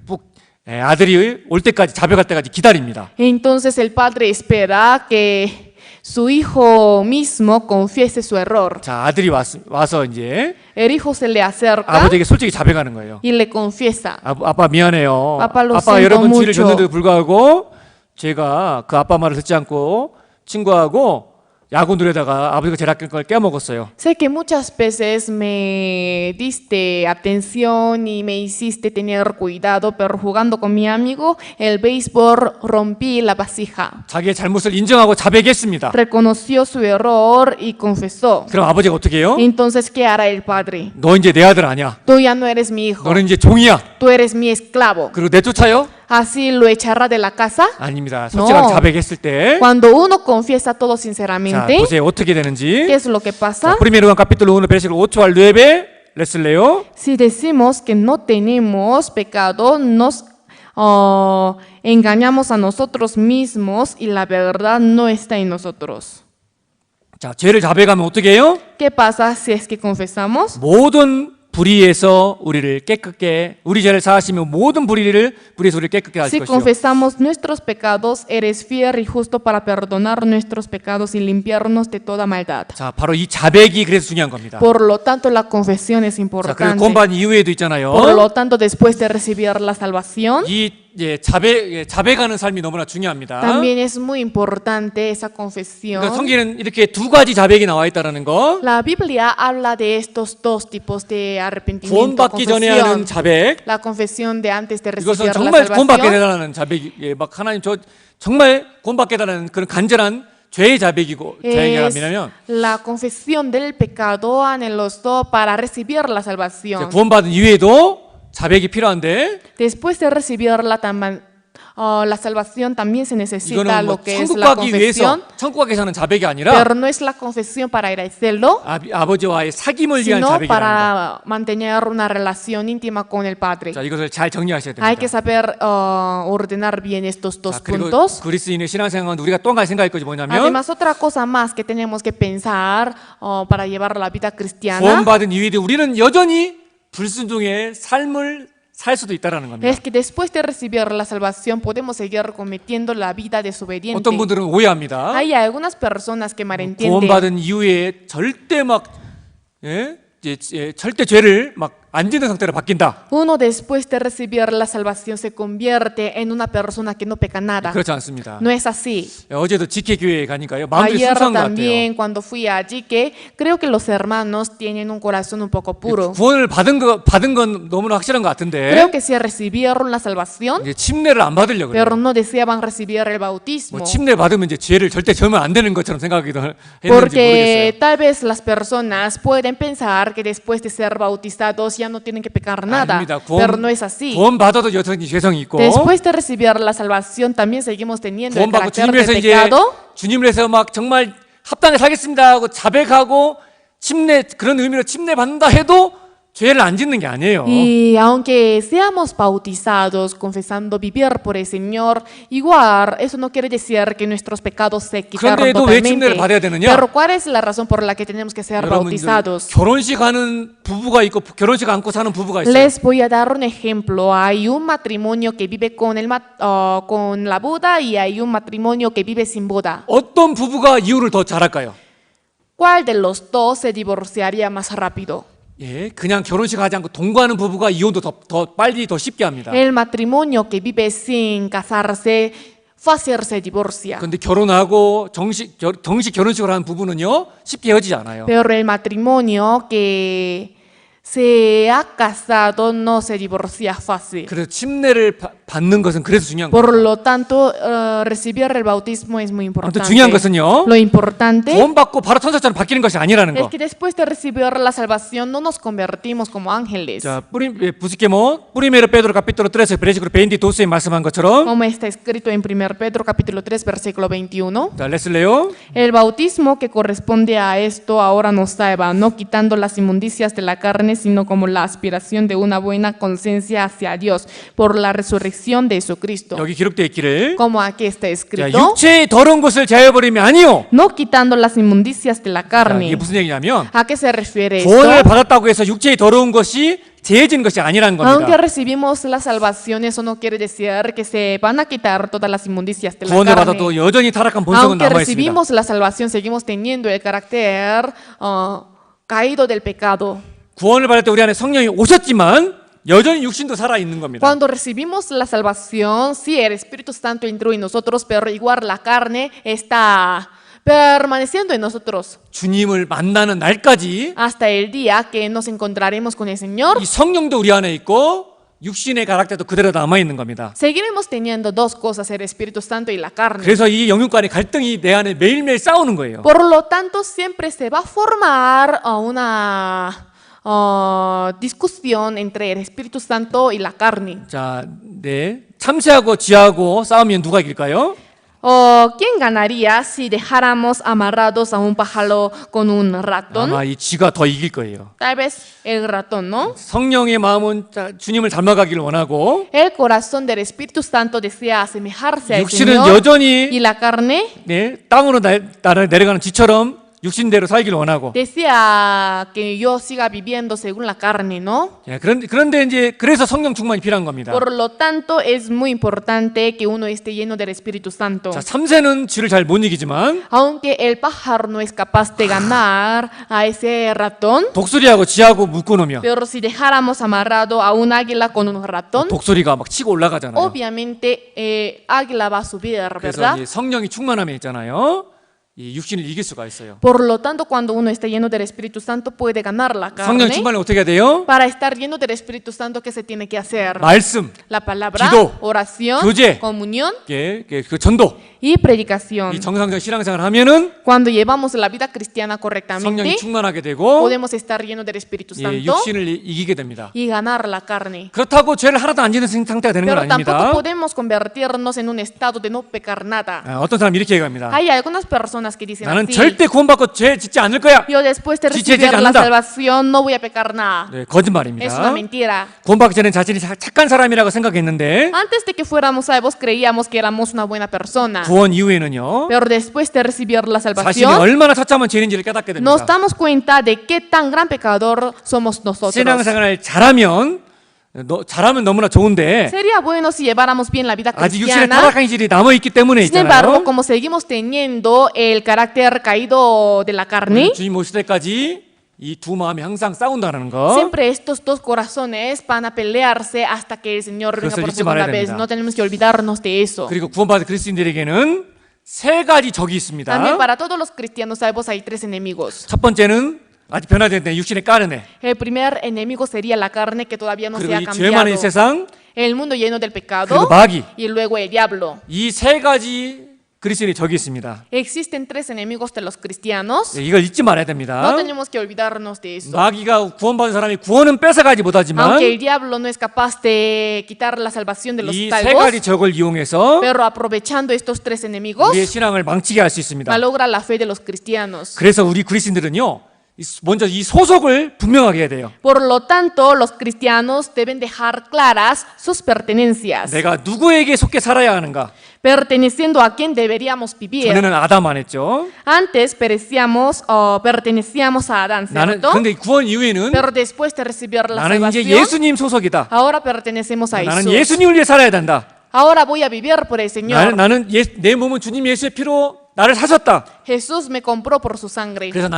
Speaker 1: 아들이 올 때까지 자백할 때까지 기다립니다.
Speaker 2: Entonces el padre espera que su hijo mismo confiese su error.
Speaker 1: 자, 아들이 와서 이제
Speaker 2: El hijo se le acerca
Speaker 1: 아버지에게 솔직히 자백하는 거예요.
Speaker 2: y le confiesa.
Speaker 1: 아빠 미안해요.
Speaker 2: 아빠 lo
Speaker 1: 아빠가
Speaker 2: siento
Speaker 1: 여러 번 죄를
Speaker 2: mucho.
Speaker 1: 졌는데도 불구하고 제가 그 아빠 말을 듣지 않고 친구하고 야구놀이다가 아버지가 제일 아끼는 걸 깨먹었어요.
Speaker 2: Sé que muchas veces me diste atención y me hiciste tener cuidado, pero jugando con mi amigo, el béisbol rompí la vasija.
Speaker 1: 자기의 잘못을 인정하고 자백했습니다.
Speaker 2: Reconoció su error y confesó.
Speaker 1: 그럼 아버지가 어떻게 해요?
Speaker 2: Entonces, ¿qué hará el padre?
Speaker 1: 너 이제 내 아들 아니야.
Speaker 2: Tú ya no eres mi hijo,
Speaker 1: 너는 이제 종이야.
Speaker 2: tú eres mi esclavo.
Speaker 1: 그리고 내쫓아요?
Speaker 2: ¿Así lo echará de la casa?
Speaker 1: 아닙니다. 솔직하게
Speaker 2: No.
Speaker 1: 자백했을 때
Speaker 2: Cuando uno confiesa todo
Speaker 1: 자,
Speaker 2: sinceramente,
Speaker 1: 보세요. 어떻게
Speaker 2: ¿qué
Speaker 1: 되는지.
Speaker 2: es lo que pasa?
Speaker 1: Primero Juan capítulo 1 versículo 8 al 9. Let's leo.
Speaker 2: Si decimos que no tenemos pecado, nos engañamos a nosotros mismos y la verdad no está en nosotros.
Speaker 1: 자, 죄를 자백하면 어떻게 해요?
Speaker 2: ¿Qué pasa si es que confesamos?
Speaker 1: 모든 불의에서 우리를 깨끗게 우리 죄를 사하시며 모든 불의에서 우리를 깨끗게 하실
Speaker 2: Si
Speaker 1: 것이요.
Speaker 2: confesamos nuestros pecados, eres fiel y justo para perdonar nuestros pecados y limpiarnos de toda maldad.
Speaker 1: 자, 바로 이 자백이 그래서 중요한 겁니다.
Speaker 2: Por lo tanto, la confesión es
Speaker 1: 자, 그리고
Speaker 2: importante.
Speaker 1: 구원받은 이후에도 있잖아요.
Speaker 2: Por lo tanto, después de recibir la salvación,
Speaker 1: 이 자백하는 삶이 너무나 중요합니다.
Speaker 2: también es muy importante esa
Speaker 1: 그러니까
Speaker 2: confesión.
Speaker 1: 성경에는 이렇게 두 가지 자백이 나와 있다라는 거.
Speaker 2: La Biblia habla de estos dos tipos de arrepentimiento,
Speaker 1: 구원받기 전에 하는
Speaker 2: confesión.
Speaker 1: 자백.
Speaker 2: La confesión de antes de
Speaker 1: 이것은
Speaker 2: recibir la
Speaker 1: 정말 구원받게
Speaker 2: salvación.
Speaker 1: 되라는 자백이 막 하나님 저 정말 구원받게 되라는 그런 간절한 죄의 자백이고 자백이라
Speaker 2: Es
Speaker 1: 하면
Speaker 2: la confesión del pecado anheloso para recibir la salvación.
Speaker 1: 구원받은 이후에도 자백이 필요한데
Speaker 2: Después de recibirla, la salvación también se necesita
Speaker 1: 이거는 뭐
Speaker 2: lo que es
Speaker 1: 천국
Speaker 2: la
Speaker 1: 가기 위해서
Speaker 2: confesión,
Speaker 1: 천국 가기 위해서는 자백이 아니라
Speaker 2: pero no es la confesión para ir al cielo,
Speaker 1: 아버지와의 사귐을 위한
Speaker 2: sino
Speaker 1: 자백이라는 거.
Speaker 2: para mantener una relación íntima con el Padre.
Speaker 1: 자, 이것을 잘 정리하셔야
Speaker 2: Hay
Speaker 1: 됩니다.
Speaker 2: que saber ordenar bien estos dos
Speaker 1: 자, 그리고
Speaker 2: puntos.
Speaker 1: 그리스인의 신앙생활은 우리가 또 한 가지 생각할 것이 뭐냐면
Speaker 2: Además, otra cosa más que tenemos que pensar para llevar la vida cristiana
Speaker 1: 구원받은 이후에도 우리는 여전히 불순종의 삶을 살 수도 있다라는 겁니다.
Speaker 2: es que después de recibir la salvación podemos seguir cometiendo la vida desobediente.
Speaker 1: 어떤 분들은 오해합니다.
Speaker 2: Hay algunas personas que malentienden.
Speaker 1: 구원받은 이후에 절대 절대 죄를 막 안 짓는 상태로 바뀐다.
Speaker 2: Uno después de recibir la salvación se convierte en una persona que no peca nada.
Speaker 1: 그렇지 않습니다.
Speaker 2: No es así.
Speaker 1: 어제도 지혜교회에 가니까요. 마음들이
Speaker 2: Ayer
Speaker 1: 순수한 것 같아요.
Speaker 2: también cuando fui allí que creo que los hermanos tienen un corazón un poco puro.
Speaker 1: 구원을 받은 건 너무나 확실한 것 같은데
Speaker 2: Creo que si recibieron la salvación,
Speaker 1: 이제 침례를 안 받으려고 그래요.
Speaker 2: pero no deseaban recibir el bautismo.
Speaker 1: 뭐 침례 받으면 이제 죄를 절대 져면 안 되는 것처럼 생각하기도 했는지
Speaker 2: Porque
Speaker 1: 모르겠어요.
Speaker 2: tal vez las personas pueden pensar que después de ser bautizados ya no tienen que pecar nada,
Speaker 1: 아닙니다.
Speaker 2: pero no es así.
Speaker 1: 구원 받아도 여전히 죄성이 있고
Speaker 2: Después de recibir la salvación también seguimos teniendo el
Speaker 1: 구원 받고
Speaker 2: carácter de
Speaker 1: 주님에서 이제
Speaker 2: pecado.
Speaker 1: 주님을 해서 막 정말 합당히 살겠습니다 하고 자백하고 침례 그런 의미로 침례 받는다 해도 죄를 안 짓는 게 아니에요.
Speaker 2: Y aunque seamos bautizados confesando vivir por el Señor, igual eso no quiere decir que nuestros pecados se quitaron
Speaker 1: 그런데도 왜 침례를
Speaker 2: totalmente.
Speaker 1: 받아야 되느냐?
Speaker 2: Pero ¿cuál es la razón por la que tenemos que ser
Speaker 1: 여러분들
Speaker 2: bautizados?
Speaker 1: 결혼식 하는 부부가 있고 결혼식 안고 사는 부부가 있어요.
Speaker 2: Les voy a dar un ejemplo. Hay un matrimonio que vive con la boda y hay un matrimonio que vive sin boda.
Speaker 1: 어떤 부부가 이혼을 더 잘할까요?
Speaker 2: ¿Cuál de los dos se divorciaría más rápido?
Speaker 1: 예, 그냥 결혼식 하지 않고 동거하는 부부가 이혼도 더 빨리 더 쉽게 합니다.
Speaker 2: El matrimonio que vive sin casarse fácil se divorcia.
Speaker 1: 그런데 결혼하고 정식 결혼식을 하는 부부는요 쉽게 헤어지지 않아요.
Speaker 2: Pero el matrimonio que se ha casado no se divorcia fácil.
Speaker 1: 그래서 침례를 받는 것은 그래서 중요한
Speaker 2: Por
Speaker 1: 거예요.
Speaker 2: lo tanto, recibir el bautismo es muy importante.
Speaker 1: 아무튼 중요한 것은요.
Speaker 2: Lo importante
Speaker 1: 구원받고 바로 천사처럼 바뀌는 것이 아니라는
Speaker 2: es
Speaker 1: 거.
Speaker 2: que después de recibir la salvación no nos convertimos como ángeles.
Speaker 1: 자, 부스케모 프리메로 베드로 카피톨로 3 베르시클로 22에 말씀한 것처럼
Speaker 2: Como está escrito en 1 Pedro capítulo 3 versículo 21.
Speaker 1: 자, 레슬레요.
Speaker 2: El bautismo que corresponde a esto ahora nos salva, no quitando las inmundicias de la carne, sino como la aspiración de una buena conciencia hacia Dios por la resurrección de Jesucristo.
Speaker 1: 여기 기록되어 있기를
Speaker 2: Como aquí está
Speaker 1: 자,
Speaker 2: escrito,
Speaker 1: 육체의 더러운 것을 제하여버림이 아니요.
Speaker 2: no quitando las inmundicias de la
Speaker 1: 자,
Speaker 2: carne.
Speaker 1: 이게 무슨 얘기냐면
Speaker 2: ¿A qué se refiere
Speaker 1: 구원을
Speaker 2: esto?
Speaker 1: 받았다고 해서 육체의 더러운 것이 제해진 것이 아니라는
Speaker 2: Aunque
Speaker 1: 겁니다.
Speaker 2: recibimos la salvación, eso no quiere decir que se van a quitar todas las inmundicias de la
Speaker 1: 구원을
Speaker 2: carne.
Speaker 1: 받아도 여전히 타락한 본성은
Speaker 2: Aunque
Speaker 1: 남아 있습니다.
Speaker 2: recibimos la salvación, seguimos teniendo el carácter caído del pecado.
Speaker 1: 구원을 받을 때 우리 안에 성령이 오셨지만 여전히 육신도 살아 있는 겁니다.
Speaker 2: Cuando recibimos la salvación, sí, el Espíritu Santo entró en nosotros, pero igual la carne está permaneciendo en nosotros
Speaker 1: 주님을 만나는 날까지
Speaker 2: hasta el día que nos encontraremos con el Señor.
Speaker 1: 이 성령도 우리 안에 있고 육신의 가락ter도 그대로 남아 있는 겁니다.
Speaker 2: Seguiremos teniendo dos cosas, el Espíritu Santo y la carne.
Speaker 1: 그래서 이 영육 간의 갈등이 내 안에 매일매일 싸우는 거예요.
Speaker 2: Por lo tanto, siempre se va a formar una discusión entre el Espíritu Santo y la carne.
Speaker 1: 자, 네. 참새하고 쥐하고 싸우면 누가 이길까요?
Speaker 2: ¿Quién ganaría si dejáramos amarrados a un pájaro con un ratón?
Speaker 1: 아마 이 쥐가 더 이길 거예요.
Speaker 2: Tal vez el ratón, ¿no?
Speaker 1: 성령의 마음은 주님을 닮아가기를 원하고
Speaker 2: El corazón del Espíritu Santo desea asemejarse al
Speaker 1: 육신은
Speaker 2: Señor
Speaker 1: 여전히
Speaker 2: y la carne
Speaker 1: 네, 땅으로 내려가는 쥐처럼 육신대로 살기를 원하고
Speaker 2: desea que yo siga viviendo según la carne, ¿no?
Speaker 1: 예, 그런데 이제 그래서 성령 충만이 필요한 겁니다.
Speaker 2: Por lo tanto, es muy importante que uno esté lleno del Espíritu Santo.
Speaker 1: 자, 참새는 쥐를 잘 못 이기지만
Speaker 2: Aunque el pájaro no es capaz de ganar a ese ratón,
Speaker 1: 독수리하고 쥐하고 묶어놓으면
Speaker 2: pero si dejáramos amarrado a un águila con un ratón,
Speaker 1: 독수리가 막 치고 올라가잖아요.
Speaker 2: obviamente águila va a subir,
Speaker 1: 그래서
Speaker 2: ¿verdad?
Speaker 1: 이제 성령이 충만함에 있잖아요. 이 육신을 이길 수가 있어요.
Speaker 2: Por lo tanto, cuando uno está lleno del Espíritu Santo, puede ganar la
Speaker 1: 성령
Speaker 2: carne.
Speaker 1: 충만을 어떻게 해야 돼요?
Speaker 2: Para estar lleno del Espíritu Santo, ¿qué se tiene que hacer?
Speaker 1: 말씀,
Speaker 2: La palabra,
Speaker 1: 기도,
Speaker 2: oración,
Speaker 1: 교제.
Speaker 2: comunión
Speaker 1: 그 전도,
Speaker 2: y predicación.
Speaker 1: 이 정상적 신앙생활을 하면은
Speaker 2: Cuando llevamos la vida cristiana
Speaker 1: 성령이
Speaker 2: correctamente,
Speaker 1: 충만하게 되고
Speaker 2: podemos estar lleno del Espíritu
Speaker 1: 예,
Speaker 2: Santo
Speaker 1: 육신을 이기게 됩니다.
Speaker 2: y ganar la carne.
Speaker 1: 그렇다고 죄를 하나도 안 지는 상태가 되는 건
Speaker 2: Pero tampoco
Speaker 1: 아닙니다.
Speaker 2: podemos convertirnos en un estado de no pecar nada.
Speaker 1: 어떤 사람 이렇게 얘기합니다.
Speaker 2: Hay algunas personas que dicen
Speaker 1: 나는
Speaker 2: así:
Speaker 1: 절대 구원받고 죄 짓지 않을 거야.
Speaker 2: yo después de
Speaker 1: 지지하지
Speaker 2: recibir la
Speaker 1: 않는다.
Speaker 2: salvación no voy a pecar nada.
Speaker 1: 네,
Speaker 2: Es una
Speaker 1: 거짓말입니다.
Speaker 2: mentira.
Speaker 1: 구원받기 전에 자신이 착한 사람이라고 생각했는데
Speaker 2: Antes de que fuéramos salvos creíamos que éramos una buena persona.
Speaker 1: 구원 이후에는요
Speaker 2: Pero después de recibir la
Speaker 1: 자신이
Speaker 2: salvación,
Speaker 1: 얼마나 처참한 죄인지를 깨닫게
Speaker 2: nos
Speaker 1: 됩니다.
Speaker 2: damos cuenta de qué tan gran pecador somos nosotros.
Speaker 1: 신앙생활을 잘하면 너무나 좋은데
Speaker 2: Sería bueno si lleváramos bien la vida
Speaker 1: 아직 육신의
Speaker 2: cristiana.
Speaker 1: 타락한 질이 남아 있기 때문에
Speaker 2: Sin embargo,
Speaker 1: 있잖아요.
Speaker 2: como seguimos teniendo el carácter caído de la carne,
Speaker 1: 주님 오실 때까지 이 두 마음이 항상 싸운다는 거.
Speaker 2: siempre estos dos corazones van a pelearse hasta que el Señor venga
Speaker 1: 그것을
Speaker 2: por
Speaker 1: 잊지 말아야
Speaker 2: segunda vez.
Speaker 1: 됩니다.
Speaker 2: No tenemos que olvidarnos de eso.
Speaker 1: 그리고 구원받은 그리스도인들에게는 세 가지 적이 있습니다.
Speaker 2: También para todos los cristianos salvos hay tres enemigos.
Speaker 1: 첫 번째는 아직 변화되는 육신의 까르네.
Speaker 2: El primer enemigo sería la carne que todavía no se
Speaker 1: 그리고
Speaker 2: ha
Speaker 1: 이 죄 많은 이
Speaker 2: cambiado.
Speaker 1: 세상,
Speaker 2: El mundo lleno del
Speaker 1: 그리고
Speaker 2: pecado
Speaker 1: 마귀.
Speaker 2: y luego el diablo.
Speaker 1: 이 세 가지 그리스도인의 적이 있습니다.
Speaker 2: Existen tres enemigos de los cristianos.
Speaker 1: 네, 이걸 잊지 말아야 됩니다.
Speaker 2: No tenemos que olvidarnos de eso.
Speaker 1: 마귀가 구원받은 사람이 구원은 뺏어가지 못하지만
Speaker 2: Aunque el diablo no es capaz de quitar la salvación de los
Speaker 1: 이 세
Speaker 2: salvos,
Speaker 1: 가지 적을 이용해서
Speaker 2: pero aprovechando estos tres enemigos,
Speaker 1: 우리의 신앙을 망치게 할 수 있습니다.
Speaker 2: malogra la fe de los cristianos.
Speaker 1: 그래서 우리 그리스도인들은요 먼저 이 소속을 분명하게 해야 돼요.
Speaker 2: Por lo tanto, los cristianos deben dejar claras sus pertenencias.
Speaker 1: 내가 누구에게 속해 살아야 하는가?
Speaker 2: Perteneciendo a quién deberíamos vivir.
Speaker 1: 전에는 아담 안 했죠.
Speaker 2: Antes pertenecíamos a Adán,
Speaker 1: 나는
Speaker 2: ¿cierto?
Speaker 1: 근데 구원 이후에는
Speaker 2: Pero después de recibir la
Speaker 1: 나는 이제
Speaker 2: salvación,
Speaker 1: 예수님 소속이다.
Speaker 2: ahora pertenecemos a
Speaker 1: 나는
Speaker 2: Jesús.
Speaker 1: 예수님을 위해 살아야 된다.
Speaker 2: Ahora voy a vivir por el Señor.
Speaker 1: 내 몸은 주님 예수의 피로 나를 사셨다.
Speaker 2: Jesús me compró por su sangre.
Speaker 1: 그래서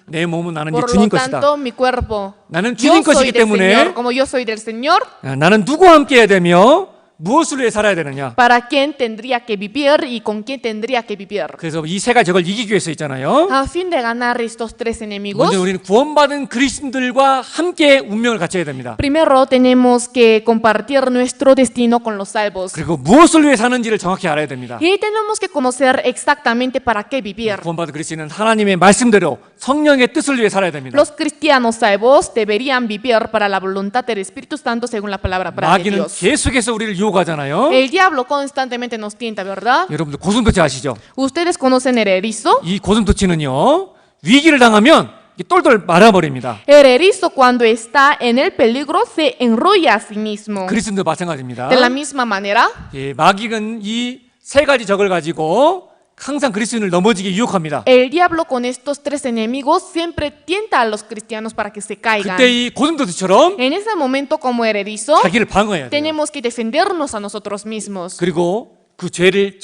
Speaker 1: 내 몸은 나는 이제
Speaker 2: Por
Speaker 1: 주님
Speaker 2: lo
Speaker 1: 것이다.
Speaker 2: tanto, mi cuerpo,
Speaker 1: 나는
Speaker 2: yo
Speaker 1: 주님
Speaker 2: soy
Speaker 1: 것이기
Speaker 2: del
Speaker 1: 때문에
Speaker 2: Señor, como yo soy del Señor,
Speaker 1: 나는 누구와 함께 해야 되며 무엇을 위해 살아야 되느냐.
Speaker 2: ¿para quién tendría que vivir y con quién tendría que vivir?
Speaker 1: 그래서 이 세 가지 적을 이기기 위해서 있잖아요.
Speaker 2: A fin de ganar estos tres enemigos,
Speaker 1: 먼저 우리는 구원받은 그리스도인들과 함께 운명을 갖춰야 됩니다.
Speaker 2: primero tenemos que compartir nuestro destino con los salvos.
Speaker 1: 그리고 무엇을 위해 사는지를 정확히 알아야 됩니다.
Speaker 2: Y tenemos que conocer exactamente para qué vivir.
Speaker 1: 구원받은 그리스도인은 하나님의 말씀대로 성령의 뜻을 위해 살아야 됩니다.
Speaker 2: Los cristianos salvos deberían vivir para la voluntad del Espíritu Santo según la palabra de
Speaker 1: 마귀는
Speaker 2: Dios.
Speaker 1: 계속해서 우리를 유혹하잖아요.
Speaker 2: El diablo constantemente nos tienta, ¿verdad?
Speaker 1: 여러분들 고슴도치 아시죠?
Speaker 2: ¿Ustedes conocen el erizo?
Speaker 1: 이 고슴도치는요, 위기를 당하면 이게 똘똘 말아버립니다.
Speaker 2: El erizo cuando está en el peligro se enrolla a sí mismo.
Speaker 1: 그리스도도 마찬가지입니다.
Speaker 2: De la misma manera,
Speaker 1: 예, 마귀는 이 세 가지 적을 가지고 항상 그리스도인을 넘어지게 유혹합니다.
Speaker 2: el diablo con estos tres enemigos siempre tienta a los cristianos para que se caigan.
Speaker 1: 그때 이 고슴도치처럼
Speaker 2: En ese momento, como el erizo,
Speaker 1: 자기를 방어해야 돼요.
Speaker 2: tenemos que defendernos a nosotros mismos.
Speaker 1: 그리고 그 죄의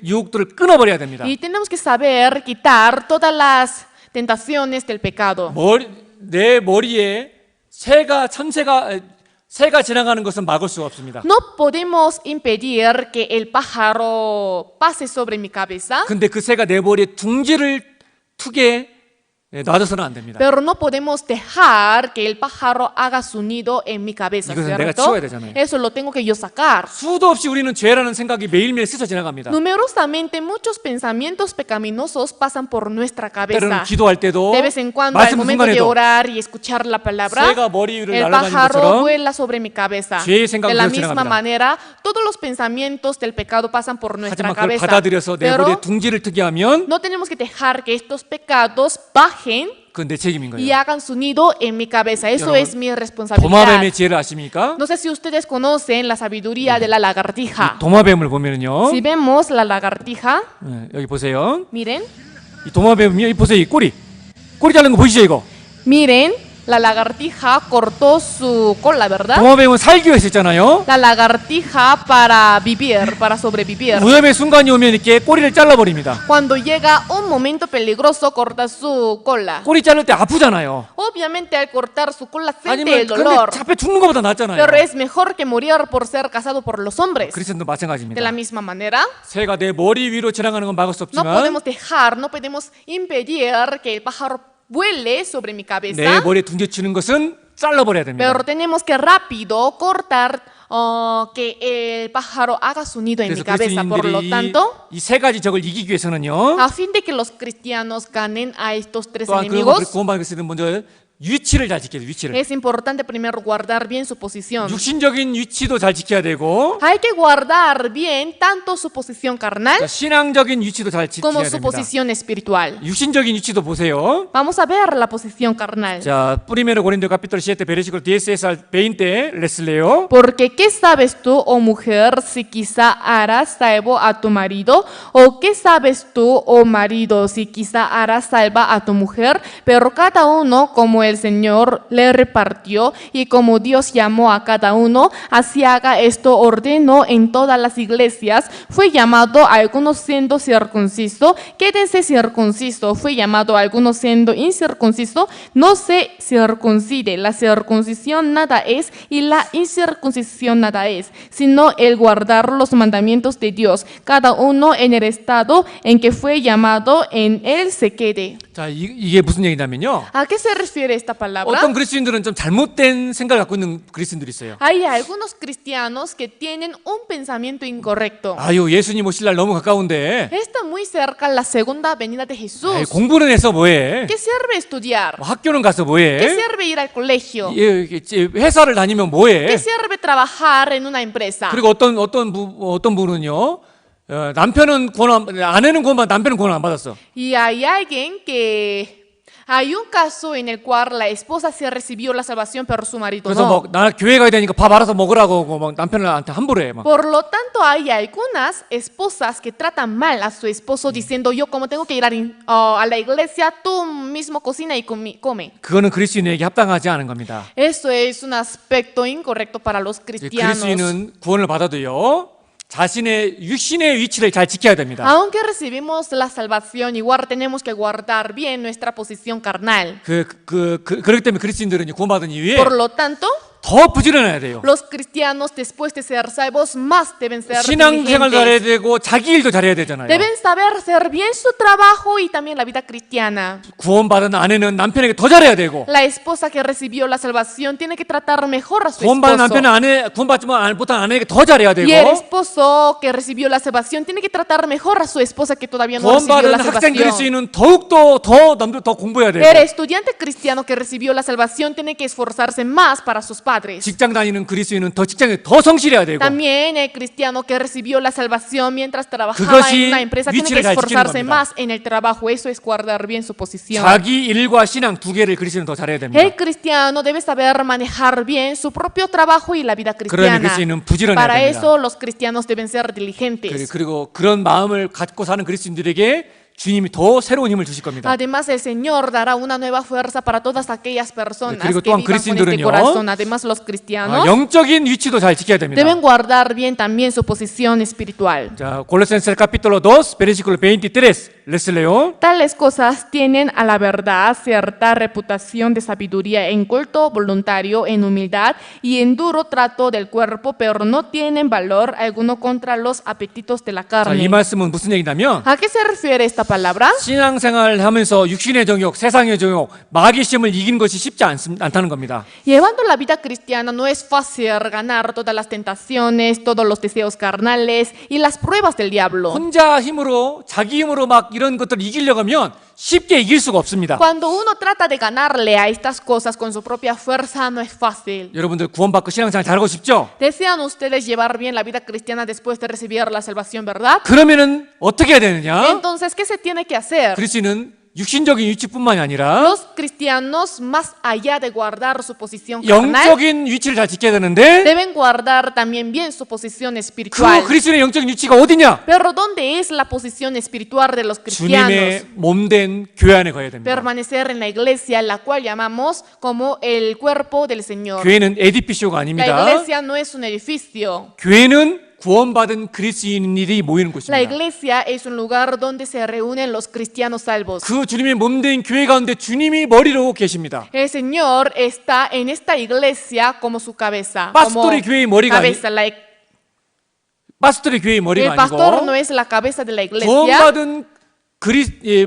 Speaker 1: 유혹들을 끊어버려야 됩니다.
Speaker 2: Y tenemos que saber quitar todas las tentaciones del pecado.
Speaker 1: 내 머리에 새가 지나가는 것은 막을 수가 없습니다.
Speaker 2: No podemos impedir que el pájaro pase sobre mi cabeza,
Speaker 1: 근데 그 새가 내 머리에 둥지를 트게 놔둬서는 안 됩니다.
Speaker 2: pero no podemos dejar que el pájaro haga su nido en mi cabeza,
Speaker 1: 이것은 내가
Speaker 2: ¿cierto?
Speaker 1: 치워야 되잖아요.
Speaker 2: Eso lo tengo que yo sacar.
Speaker 1: 수도 없이 우리는 죄라는 생각이 매일매일 스쳐 지나갑니다.
Speaker 2: Numerosamente muchos pensamientos pecaminosos pasan por nuestra cabeza.
Speaker 1: 때로는 기도할 때도
Speaker 2: De vez en cuando, al
Speaker 1: 말씀
Speaker 2: momento de
Speaker 1: 순간에도
Speaker 2: orar y escuchar la palabra,
Speaker 1: 새가 머리 위를
Speaker 2: el
Speaker 1: 날아다니는
Speaker 2: pájaro
Speaker 1: 것처럼
Speaker 2: vuela sobre mi cabeza.
Speaker 1: 죄의 생각이
Speaker 2: De la
Speaker 1: 그대로
Speaker 2: misma
Speaker 1: 지나갑니다.
Speaker 2: manera, todos los pensamientos del pecado pasan por nuestra
Speaker 1: 하지만 그걸
Speaker 2: cabeza.
Speaker 1: 받아들여서 내 머리에
Speaker 2: Pero
Speaker 1: 둥지를 트게 하면
Speaker 2: no tenemos que dejar que estos pecados bajen
Speaker 1: 그건 내 책임인
Speaker 2: y
Speaker 1: 거예요.
Speaker 2: hagan su nido en mi cabeza. Eso
Speaker 1: 여러분,
Speaker 2: es mi responsabilidad.
Speaker 1: 도마뱀의 지혜를 아십니까?
Speaker 2: No sé si ustedes conocen la sabiduría de la lagartija.
Speaker 1: 도마뱀을 보면은요,
Speaker 2: Si vemos la lagartija,
Speaker 1: 여기 보세요.
Speaker 2: miren,
Speaker 1: 이 도마뱀이 여기 보세요. 이 꼬리 자른 거 보이시죠 이거?
Speaker 2: miren, la lagartija cortó su cola, ¿verdad?
Speaker 1: 도마뱀은 살기 위해서 했잖아요.
Speaker 2: La lagartija para vivir, para sobrevivir.
Speaker 1: 위험의 순간이 오면 이렇게 꼬리를 잘라버립니다.
Speaker 2: Cuando llega un momento peligroso, corta su cola.
Speaker 1: 꼬리 자를 때 아프잖아요.
Speaker 2: Obviamente al cortar su cola siente
Speaker 1: 아니면
Speaker 2: el
Speaker 1: 근데
Speaker 2: dolor,
Speaker 1: 잡혀 죽는 것보다 낫잖아요.
Speaker 2: pero es mejor que morir por ser casado por los hombres.
Speaker 1: 그리스도도
Speaker 2: De
Speaker 1: 마찬가지입니다.
Speaker 2: la misma manera,
Speaker 1: 새가 내 머리 위로 지나가는 건 막을 수
Speaker 2: no
Speaker 1: 없지만
Speaker 2: no podemos impedir que el pájaro vuele sobre mi
Speaker 1: 내
Speaker 2: cabeza,
Speaker 1: 머리에 둥지치는 것은 잘라버려야 됩니다.
Speaker 2: pero tenemos que rápido cortar que el pájaro haga su nido en mi
Speaker 1: 그래서
Speaker 2: cabeza. Por lo
Speaker 1: 그리스도인들이
Speaker 2: tanto,
Speaker 1: 이 세 가지 적을 이기기 위해서는요,
Speaker 2: a fin de que los cristianos ganen a estos tres
Speaker 1: 또한 그
Speaker 2: enemigos,
Speaker 1: 구원받은 그리스도인은 먼저 위치를 잘 지켜야 돼요. 위치를.
Speaker 2: es importante primero guardar bien su posición.
Speaker 1: 육신적인 위치도 잘 지켜야 되고
Speaker 2: Hay que guardar bien tanto su posición carnal
Speaker 1: 신앙적인 위치도 잘
Speaker 2: como
Speaker 1: 지켜야
Speaker 2: su
Speaker 1: 됩니다.
Speaker 2: posición espiritual.
Speaker 1: 육신적인 위치도 보세요.
Speaker 2: Vamos a ver la posición carnal.
Speaker 1: 자, primero Corintios capítulo 7 versículo 16 al 20 les leo.
Speaker 2: Porque ¿qué sabes tú, oh mujer, si quizá harás salvo a tu marido? ¿O qué sabes tú, oh marido, si quizá harás salva a tu mujer? Pero cada uno como el Señor le repartió y como Dios llamó a cada uno, así haga esto ordenó en todas las iglesias. Fue llamado a algunos siendo circunciso, quédense circunciso. Fue llamado a algunos siendo incircunciso, no se circuncide. La circuncisión nada es y la incircuncisión nada es, sino el guardar los mandamientos de Dios. Cada uno en el estado en que fue llamado, en él se quede.
Speaker 1: 자, 이게 무슨 얘기냐면요.
Speaker 2: ¿A qué se refiere esta palabra?
Speaker 1: 어떤 그리스도인들은 좀 잘못된 생각을 갖고 있는 그리스도인들이 있어요.
Speaker 2: Hay algunos cristianos que tienen un pensamiento incorrecto.
Speaker 1: 아유, 예수님 오실 날 너무 가까운데
Speaker 2: Está muy cerca la segunda venida de Jesús.
Speaker 1: 아유, 공부는 해서 뭐해?
Speaker 2: ¿Qué sirve estudiar?
Speaker 1: 학교는 가서
Speaker 2: ¿Qué
Speaker 1: 뭐해?
Speaker 2: sirve ir al colegio?
Speaker 1: 회사를 다니면
Speaker 2: ¿Qué
Speaker 1: 뭐해?
Speaker 2: sirve trabajar en una empresa?
Speaker 1: 그리고 어떤 분은요, 아내는 구원 남편은 구원 안 받았어.
Speaker 2: Y hay alguien que Hay un caso en el cual la esposa sí recibió la salvación, pero su marido
Speaker 1: 그래서
Speaker 2: no.
Speaker 1: 뭐 나 교회 가야 되니까 밥 알아서 먹으라고 하고 막 남편한테 함부로 해. 막.
Speaker 2: Por lo tanto, hay algunas esposas que tratan mal a su esposo diciendo, yo como tengo que ir a la iglesia, tú mismo cocina y come.
Speaker 1: 그거는 그리스도인에게 합당하지 않은 겁니다.
Speaker 2: Eso es un aspecto incorrecto para los cristianos.
Speaker 1: 그리스도인은 구원을 받아도요. 자신의 육신의 위치를 잘 지켜야 됩니다.
Speaker 2: Aunque recibimos la salvación, igual tenemos que guardar bien nuestra posición carnal.
Speaker 1: 그렇기 때문에 그리스도인들은 구원받은 이후에
Speaker 2: Por lo tanto,
Speaker 1: 더 부지런해야 돼요.
Speaker 2: los cristianos después de ser salvos más deben ser
Speaker 1: 신앙생활 잘해야
Speaker 2: diligentes.
Speaker 1: 되고 자기 일도 잘해야 되잖아요.
Speaker 2: Deben saber hacer bien su trabajo y también la vida cristiana.
Speaker 1: 구원받은 아내는 남편에게 더 잘해야 되고
Speaker 2: La esposa que recibió la salvación tiene que tratar mejor a su
Speaker 1: 구원받은
Speaker 2: esposo.
Speaker 1: 남편은 구원받지 못한 아내에게 더 잘해야 되고
Speaker 2: Y el esposo que recibió la salvación tiene que tratar mejor a su esposa que todavía no recibió
Speaker 1: 구원받은
Speaker 2: la
Speaker 1: 학생
Speaker 2: salvación.
Speaker 1: 그리스도인은 더욱더 남들 더 공부해야 되고
Speaker 2: El estudiante cristiano que recibió la salvación tiene que esforzarse más para sus padres.
Speaker 1: 직장 다니는 그리스도인은 직장에 더 성실해야 되고
Speaker 2: También el cristiano que recibió la salvación mientras trabajaba
Speaker 1: 그것이
Speaker 2: en una empresa tiene que
Speaker 1: 위치를 잘 지키는
Speaker 2: esforzarse
Speaker 1: 겁니다.
Speaker 2: más en el trabajo. Eso es guardar bien su posición.
Speaker 1: 자기 일과 신앙 두 개를 그리스도인은 더 잘해야 됩니다.
Speaker 2: El cristiano debe saber manejar bien su propio trabajo y la vida
Speaker 1: 그러니
Speaker 2: cristiana.
Speaker 1: 그리스도인은 부지런해야
Speaker 2: Para
Speaker 1: 됩니다.
Speaker 2: eso los cristianos deben ser diligentes.
Speaker 1: 그리고 그런 마음을 갖고 사는 그리스도인들에게 주님이 더 새로운 힘을 주실 겁니다.
Speaker 2: Además, el Señor dará una nueva fuerza para todas aquellas personas
Speaker 1: 그리고
Speaker 2: que
Speaker 1: 또한
Speaker 2: vivan con este
Speaker 1: 그리스도인들은요.
Speaker 2: corazón. Además, los cristianos
Speaker 1: 영적인 위치도 잘 지켜야 됩니다.
Speaker 2: deben guardar bien también su posición espiritual.
Speaker 1: 자, Colosenses capítulo 2, versículo 23. Les leo.
Speaker 2: Tales cosas tienen a la verdad cierta reputación de sabiduría en culto voluntario, en humildad y en duro trato del cuerpo, pero no tienen valor alguno contra los apetitos de la
Speaker 1: 자, 이
Speaker 2: carne.
Speaker 1: 말씀은 무슨 얘기냐면
Speaker 2: ¿A qué se refiere esta palabra?
Speaker 1: 신앙생활을 하면서 육신의 정욕, 세상의 정욕, 마귀심을 이기는 것이 쉽지 않다는 겁니다.
Speaker 2: Llevando la vida cristiana no es fácil ganar todas las tentaciones, todos los deseos carnales y las pruebas del diablo.
Speaker 1: 혼자 힘으로 자기 힘으로 막 이런 것들을 이기려고 하면 쉽게 이길 수가 없습니다.
Speaker 2: Cuando uno trata de ganarle a estas cosas con su propia fuerza no es fácil.
Speaker 1: 여러분들 구원받고 신앙생활 잘하고 싶죠?
Speaker 2: ¿Desean ustedes llevar bien la vida cristiana después de recibir la salvación, verdad?
Speaker 1: 그러면은 어떻게 해야 되느냐?
Speaker 2: Entonces, ¿qué se tiene que hacer?
Speaker 1: 그리스도는 육신적인 위치뿐만이 아니라
Speaker 2: Los cristianos, más allá de guardar su posición carnal,
Speaker 1: 영적인 위치를 잘 지켜야 되는데
Speaker 2: deben guardar también bien su posición espiritual.
Speaker 1: 그 그리스도의 영적인 위치가 어디냐?
Speaker 2: Pero ¿dónde es la posición espiritual de los cristianos?
Speaker 1: 주님의 몸된 교회 안에 가야 됩니다.
Speaker 2: Permanecer en la iglesia, la cual llamamos como el cuerpo del Señor.
Speaker 1: 교회는 에디피쇼가
Speaker 2: La
Speaker 1: 아닙니다.
Speaker 2: iglesia no es un edificio.
Speaker 1: 교회는 구원받은 그리스도인들이 모이는
Speaker 2: La
Speaker 1: 곳입니다.
Speaker 2: iglesia es un lugar donde se reúnen los cristianos salvos.
Speaker 1: 그 주님의 몸된 교회 가운데 주님이 머리로 계십니다.
Speaker 2: El Señor está en esta iglesia como su cabeza.
Speaker 1: 파스토리 교회의 머리가
Speaker 2: cabeza.
Speaker 1: 파스토리 교회의
Speaker 2: El
Speaker 1: 머리가
Speaker 2: pastor no
Speaker 1: 아니고
Speaker 2: es la cabeza de la iglesia,
Speaker 1: 구원받은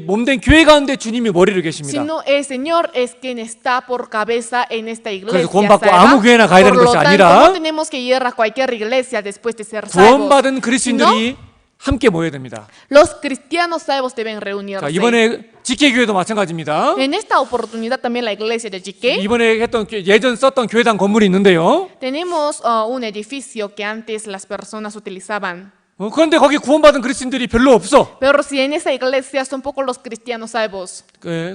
Speaker 1: 몸된 교회 가운데 주님이 머리로 계십니다.
Speaker 2: sino el Señor es quien está por cabeza en esta iglesia.
Speaker 1: 그래서 구원받고
Speaker 2: salva.
Speaker 1: 아무 교회나 가야
Speaker 2: Por
Speaker 1: 되는
Speaker 2: lo
Speaker 1: 것이
Speaker 2: tanto,
Speaker 1: 아니라
Speaker 2: no tenemos que ir a cualquier iglesia después de ser salvos.
Speaker 1: 구원받은 그리스도인들이 함께 모여야 됩니다.
Speaker 2: Los cristianos salvos deben reunirse.
Speaker 1: 자, 이번에 지혜교회도 마찬가지입니다.
Speaker 2: En esta oportunidad también la iglesia de Jique
Speaker 1: 이번에 예전 썼던 교회당 건물이 있는데요.
Speaker 2: tenemos un edificio que antes las personas utilizaban.
Speaker 1: 그런데 거기 구원받은 그리스도인들이 별로 없어.
Speaker 2: Pero si en esa iglesia son pocos los cristianos salvos.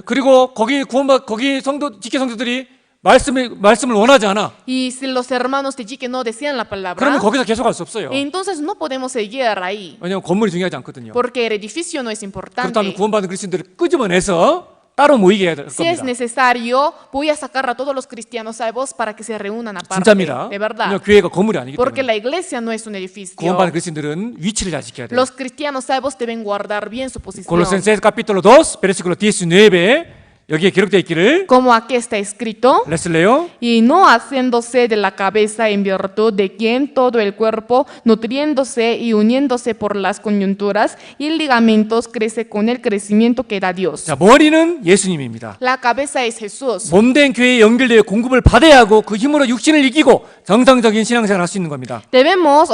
Speaker 1: 그리고 거기 지혜 성도들이 말씀을 원하지 않아.
Speaker 2: Y si los hermanos de Jique no decían la palabra,
Speaker 1: 그러면 거기서 계속 갈 수 없어요.
Speaker 2: entonces no podemos seguir ahí.
Speaker 1: 왜냐하면 건물이 중요하지 않거든요.
Speaker 2: Porque el edificio no es importante.
Speaker 1: 그렇다면 구원받은 그리스도인들을 끄집어내서 따로 모이게 해야 될
Speaker 2: Si es
Speaker 1: 겁니다.
Speaker 2: necesario, voy a sacar a todos los cristianos salvos para que se reúnan aparte.
Speaker 1: 진짜입니다.
Speaker 2: De verdad.
Speaker 1: 왜냐하면 교회가 건물이 아니기
Speaker 2: Porque
Speaker 1: 때문에.
Speaker 2: la iglesia no es un edificio.
Speaker 1: 구원받은 그리스도인들은 위치를 잘 지켜야 돼요.
Speaker 2: Los cristianos salvos deben guardar bien su posición.
Speaker 1: Colosenses capítulo 2, versículo 19. 여기에 기록되어 있기를
Speaker 2: Como aquí está escrito,
Speaker 1: Les leo.
Speaker 2: y no haciéndose de la cabeza en virtud de quien todo el cuerpo, nutriéndose y uniéndose por las coyunturas y ligamentos, crece con el crecimiento que da Dios.
Speaker 1: 자, 머리는 예수님입니다.
Speaker 2: La cabeza es Jesús.
Speaker 1: 몸된 교회에 연결되어 공급을 받아야 하고 그 힘으로 육신을 이기고 정상적인 신앙생활을 할 수 있는 겁니다.
Speaker 2: Debemos,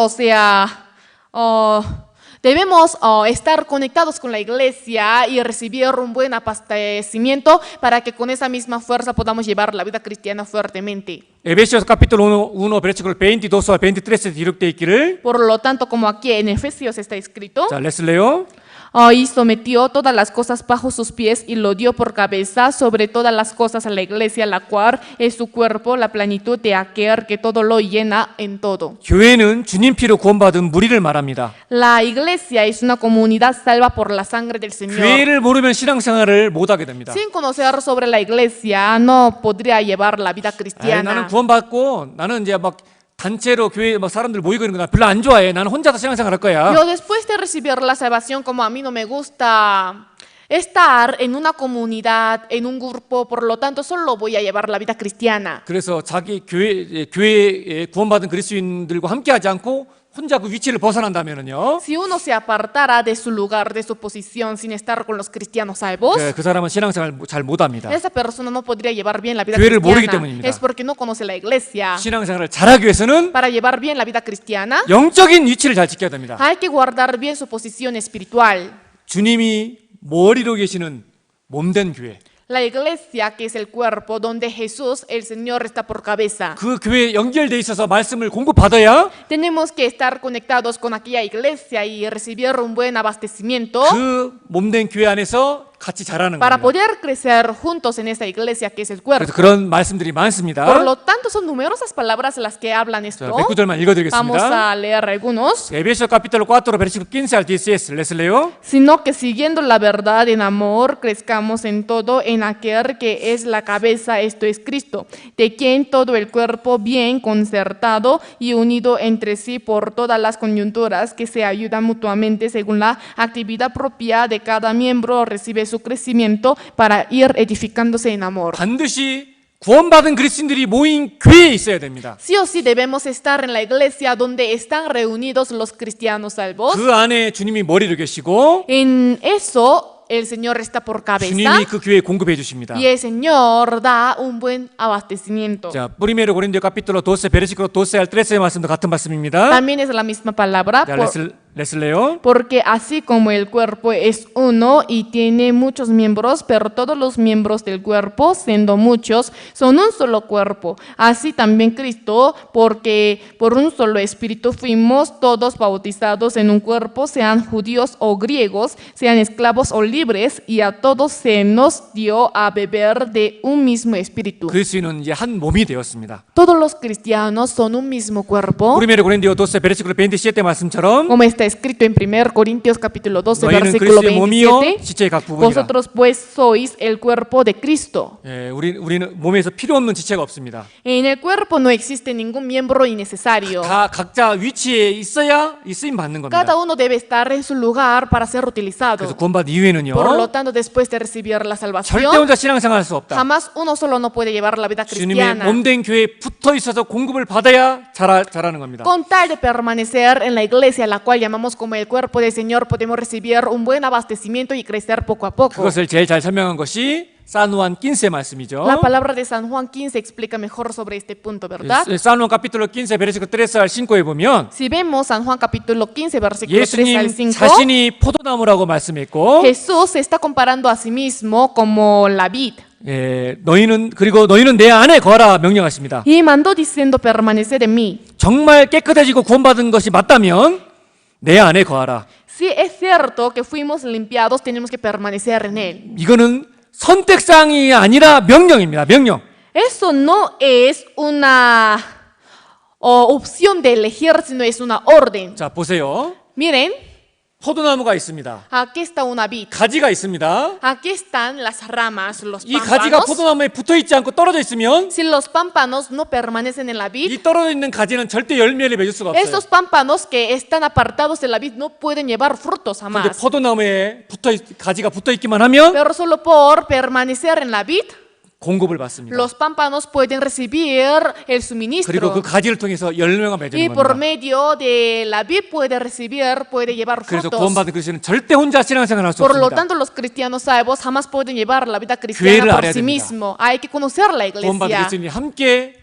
Speaker 2: debemos estar conectados con la iglesia y recibir un buen abastecimiento para que con esa misma fuerza podamos llevar la vida cristiana fuertemente.
Speaker 1: Efesios capítulo 1 versículo 22 a 23에 기록되어 있기를
Speaker 2: Por lo tanto, como aquí en Efesios está escrito,
Speaker 1: 자, Les leo.
Speaker 2: Y sometió todas las cosas bajo sus pies y lo dio por cabeza sobre todas las cosas a la iglesia, la cual es su cuerpo, la plenitud de aquel que todo lo llena en todo.
Speaker 1: 교회는 주님 피로 구원받은 무리를 말합니다.
Speaker 2: La iglesia es una comunidad salva por la sangre del Señor.
Speaker 1: 교회를 모르면 신앙생활을 못하게 됩니다.
Speaker 2: Sin conocer sobre la iglesia no podría llevar la vida
Speaker 1: 아이, 나는
Speaker 2: cristiana.
Speaker 1: 구원받고 나는 이제 막 단체로 교회 막 사람들 모이고 이런 거 나 별로 안 좋아해. 나는 혼자서 신앙생활 할 거야.
Speaker 2: Yo después de recibir la salvación, como a mí no me gusta estar en una comunidad, en un grupo, por lo tanto solo voy a llevar la vida cristiana.
Speaker 1: 그래서 자기 교회에 구원받은 그리스도인들과 함께하지 않고 혼자 그 위치를 벗어난다면은요.
Speaker 2: Si uno se apartara de su lugar, de su posición, sin estar con los cristianos salvos,
Speaker 1: 그 사람은 신앙생활 잘 못합니다.
Speaker 2: esa persona no podría llevar bien la vida
Speaker 1: 교회를 모르기
Speaker 2: cristiana.
Speaker 1: 때문입니다.
Speaker 2: Es porque no conoce la iglesia.
Speaker 1: 신앙생활을 잘하기 위해서는
Speaker 2: Para llevar bien la vida cristiana,
Speaker 1: 영적인 위치를 잘 지켜야 됩니다.
Speaker 2: hay que guardar bien su posición espiritual.
Speaker 1: 주님이 머리로 계시는 몸된 교회.
Speaker 2: La iglesia, que es el cuerpo, donde Jesús, el Señor, está por cabeza.
Speaker 1: 그 교회에 연결돼 있어서 말씀을 공급받아야
Speaker 2: Tenemos que estar conectados con aquella iglesia y recibir un buen abastecimiento
Speaker 1: 그 몸된 교회 안에서 같이 자라는
Speaker 2: para
Speaker 1: 겁니다.
Speaker 2: poder crecer juntos en esta iglesia que es el cuerpo.
Speaker 1: 그래서 그런 말씀들이 많습니다.
Speaker 2: Por lo tanto, son numerosas palabras las que hablan
Speaker 1: 자,
Speaker 2: esto.
Speaker 1: 몇 구절만
Speaker 2: Vamos
Speaker 1: 읽어드리겠습니다.
Speaker 2: a leer algunos.
Speaker 1: Efesios capítulo 4 versículo 15 al 16. Les leo.
Speaker 2: Sino que siguiendo la verdad en amor, crezcamos en todo en aquel que es la cabeza, esto es Cristo, de quien todo el cuerpo bien concertado y unido entre sí por todas las coyunturas que se ayudan mutuamente según la actividad propia de cada miembro, recibe su crecimiento para ir edificándose en amor.
Speaker 1: 반드시 구원받은 그리스도인들이 모인 교회에 있어야 됩니다.
Speaker 2: Sí o sí debemos estar en la iglesia donde están reunidos los cristianos salvos.
Speaker 1: 그 안에 주님이 머리로 계시고
Speaker 2: En eso el Señor está por cabeza.
Speaker 1: 주님이 그 교회에 공급해 주십니다.
Speaker 2: Y el Señor da un buen abastecimiento.
Speaker 1: 자, Primero Corintios capítulo 12 versículo 12 al 13의 말씀도 같은 말씀입니다.
Speaker 2: También es la misma palabra.
Speaker 1: 자, les leo.
Speaker 2: Porque así como el cuerpo es uno y tiene muchos miembros, pero todos los miembros del cuerpo, siendo muchos, son un solo cuerpo. Así también Cristo, porque por un solo espíritu fuimos todos bautizados en un cuerpo, sean judíos o griegos, sean esclavos o libres, y a todos se nos dio a beber de un mismo espíritu.
Speaker 1: 그리스도인은 이제 한 몸이 되었습니다.
Speaker 2: Todos los cristianos son un mismo cuerpo.
Speaker 1: Primero Corintios 12 versículo 27 말씀처럼
Speaker 2: Como está escrito en 1 Corintios capítulo 12
Speaker 1: 너희는
Speaker 2: versículo
Speaker 1: 그리스도의 몸이요
Speaker 2: 27,
Speaker 1: 지체의 각 부분이라.
Speaker 2: vosotros pues sois el cuerpo de Cristo.
Speaker 1: 예, 우리는 몸에서 필요 없는 지체가 없습니다.
Speaker 2: En el cuerpo no existe ningún miembro innecesario.
Speaker 1: 다 각자 위치에 있어야 이 쓰임 받는 겁니다.
Speaker 2: Cada uno debe estar en su lugar para ser utilizado.
Speaker 1: 그래서 구원받은 이후에는요.
Speaker 2: Por lo tanto, después de recibir la
Speaker 1: 절대
Speaker 2: salvación,
Speaker 1: 혼자 신앙생활 할 수 없다.
Speaker 2: jamás uno solo no puede llevar la vida
Speaker 1: 주님의
Speaker 2: cristiana.
Speaker 1: 몸된 교회에 붙어 있어서 공급을 받아야 자라는 겁니다.
Speaker 2: Con tal de permanecer en la iglesia, la cual llamamos como el cuerpo del Señor, podemos recibir un buen abastecimiento y crecer poco a poco.
Speaker 1: 그것을 제일 잘 설명한 것이 산후안 15 말씀이죠.
Speaker 2: La palabra de San Juan 15 explica mejor sobre este punto, ¿verdad?
Speaker 1: 산후안 capítulo 15 versículo 13 al 5에 보면
Speaker 2: Si vemos San Juan capítulo 15, versículo 3 al
Speaker 1: 예수님
Speaker 2: 5,
Speaker 1: 자신이 포도나무라고 말씀했고
Speaker 2: Jesús se está comparando a sí mismo como la vid.
Speaker 1: 예, 너희는 내 안에 거하라 명령하십니다.
Speaker 2: Y mandó diciendo, permaneced en mí.
Speaker 1: 정말 깨끗해지고 구원받은 것이 맞다면 내 안에 거하라.
Speaker 2: Si es cierto que fuimos limpiados, tenemos que permanecer en él.
Speaker 1: 이거는 선택사항이 아니라 명령입니다. 명령.
Speaker 2: Eso no es una opción de elegir, sino es una orden.
Speaker 1: 자, 보세요.
Speaker 2: Miren,
Speaker 1: 포도나무가 있습니다.
Speaker 2: aquí está una vid.
Speaker 1: 가지가 있습니다.
Speaker 2: Aquí están las ramas, los
Speaker 1: 이 가지가
Speaker 2: pámpanos.
Speaker 1: 포도나무에 붙어 있지 않고 떨어져 있으면
Speaker 2: Si los pámpanos no permanecen en la vid,
Speaker 1: 이 떨어져 있는 가지는 절대 열매를 맺을 수가 없어요.
Speaker 2: estos pámpanos que están apartados de la vid no pueden llevar frutos
Speaker 1: 근데
Speaker 2: jamás.
Speaker 1: 포도나무에 가지가 붙어 있기만 하면
Speaker 2: Pero solo por permanecer en la vid,
Speaker 1: 공급을 받습니다.
Speaker 2: los pámpanos pueden recibir el
Speaker 1: 그리고 그
Speaker 2: suministro.
Speaker 1: 가지를 통해서 열매가
Speaker 2: Y
Speaker 1: 맺는
Speaker 2: por
Speaker 1: 겁니다.
Speaker 2: medio de la vid puede recibir, puede llevar
Speaker 1: 그래서
Speaker 2: frutos.
Speaker 1: 구원받은 그리스도는 절대 혼자 신앙생활 할 수
Speaker 2: Por lo
Speaker 1: 없습니다.
Speaker 2: tanto, los cristianos salvos jamás pueden llevar la vida
Speaker 1: 교회를
Speaker 2: cristiana por
Speaker 1: 알아야
Speaker 2: sí
Speaker 1: 됩니다.
Speaker 2: mismo. Hay que conocer la
Speaker 1: 구원받은
Speaker 2: iglesia.
Speaker 1: 그리스도인이 함께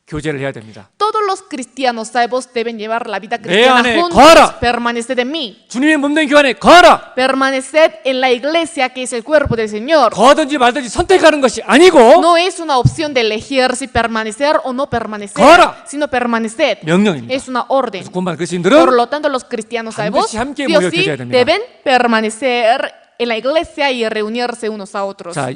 Speaker 1: 교제를 해야 됩니다.
Speaker 2: Todos los cristianos salvos deben llevar la vida
Speaker 1: 내
Speaker 2: cristiana
Speaker 1: 안에
Speaker 2: juntos.
Speaker 1: 거하라.
Speaker 2: Permaneced en mí.
Speaker 1: 주님의 몸된 교회 안에 거하라.
Speaker 2: Permaneced en la iglesia que es el cuerpo del Señor.
Speaker 1: 거하든지 말든지 선택하는 것이 아니고
Speaker 2: No es una opción de elegir si permanecer o no permanecer,
Speaker 1: 거하라.
Speaker 2: sino permaneced.
Speaker 1: 명령입니다.
Speaker 2: Es una orden.
Speaker 1: 그래서 구원받은
Speaker 2: Por
Speaker 1: 그리스도인들은
Speaker 2: lo tanto, los cristianos salvos
Speaker 1: 반드시 함께
Speaker 2: sí o
Speaker 1: 모여
Speaker 2: sí
Speaker 1: 교제해야 됩니다.
Speaker 2: deben permanecer en la iglesia y reunirse unos a otros.
Speaker 1: 자,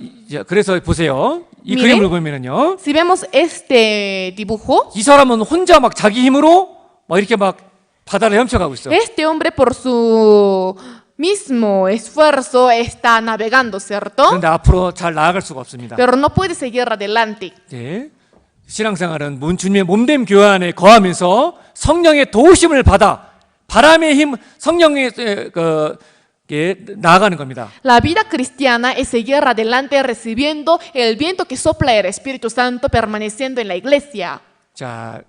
Speaker 1: 그래서 보세요. 이
Speaker 2: 미래?
Speaker 1: 그림을 보면은요.
Speaker 2: Si vemos este dibujo,
Speaker 1: 이 사람은 혼자 막 자기 힘으로 막 이렇게 막 바다를 헤엄쳐가고 있어.
Speaker 2: este hombre por su mismo esfuerzo está navegando, ¿cierto?
Speaker 1: 그런데 앞으로 잘 나아갈 수가 없습니다.
Speaker 2: Pero no puede seguir adelante.
Speaker 1: 예. 신앙생활은 주님의 몸됨 교회 안에 거하면서 성령의 도우심을 받아 바람의 힘, 성령의 나아가는 겁니다.
Speaker 2: La vida cristiana es seguir adelante recibiendo el viento que sopla el Espíritu Santo, permaneciendo en la iglesia.
Speaker 1: 자,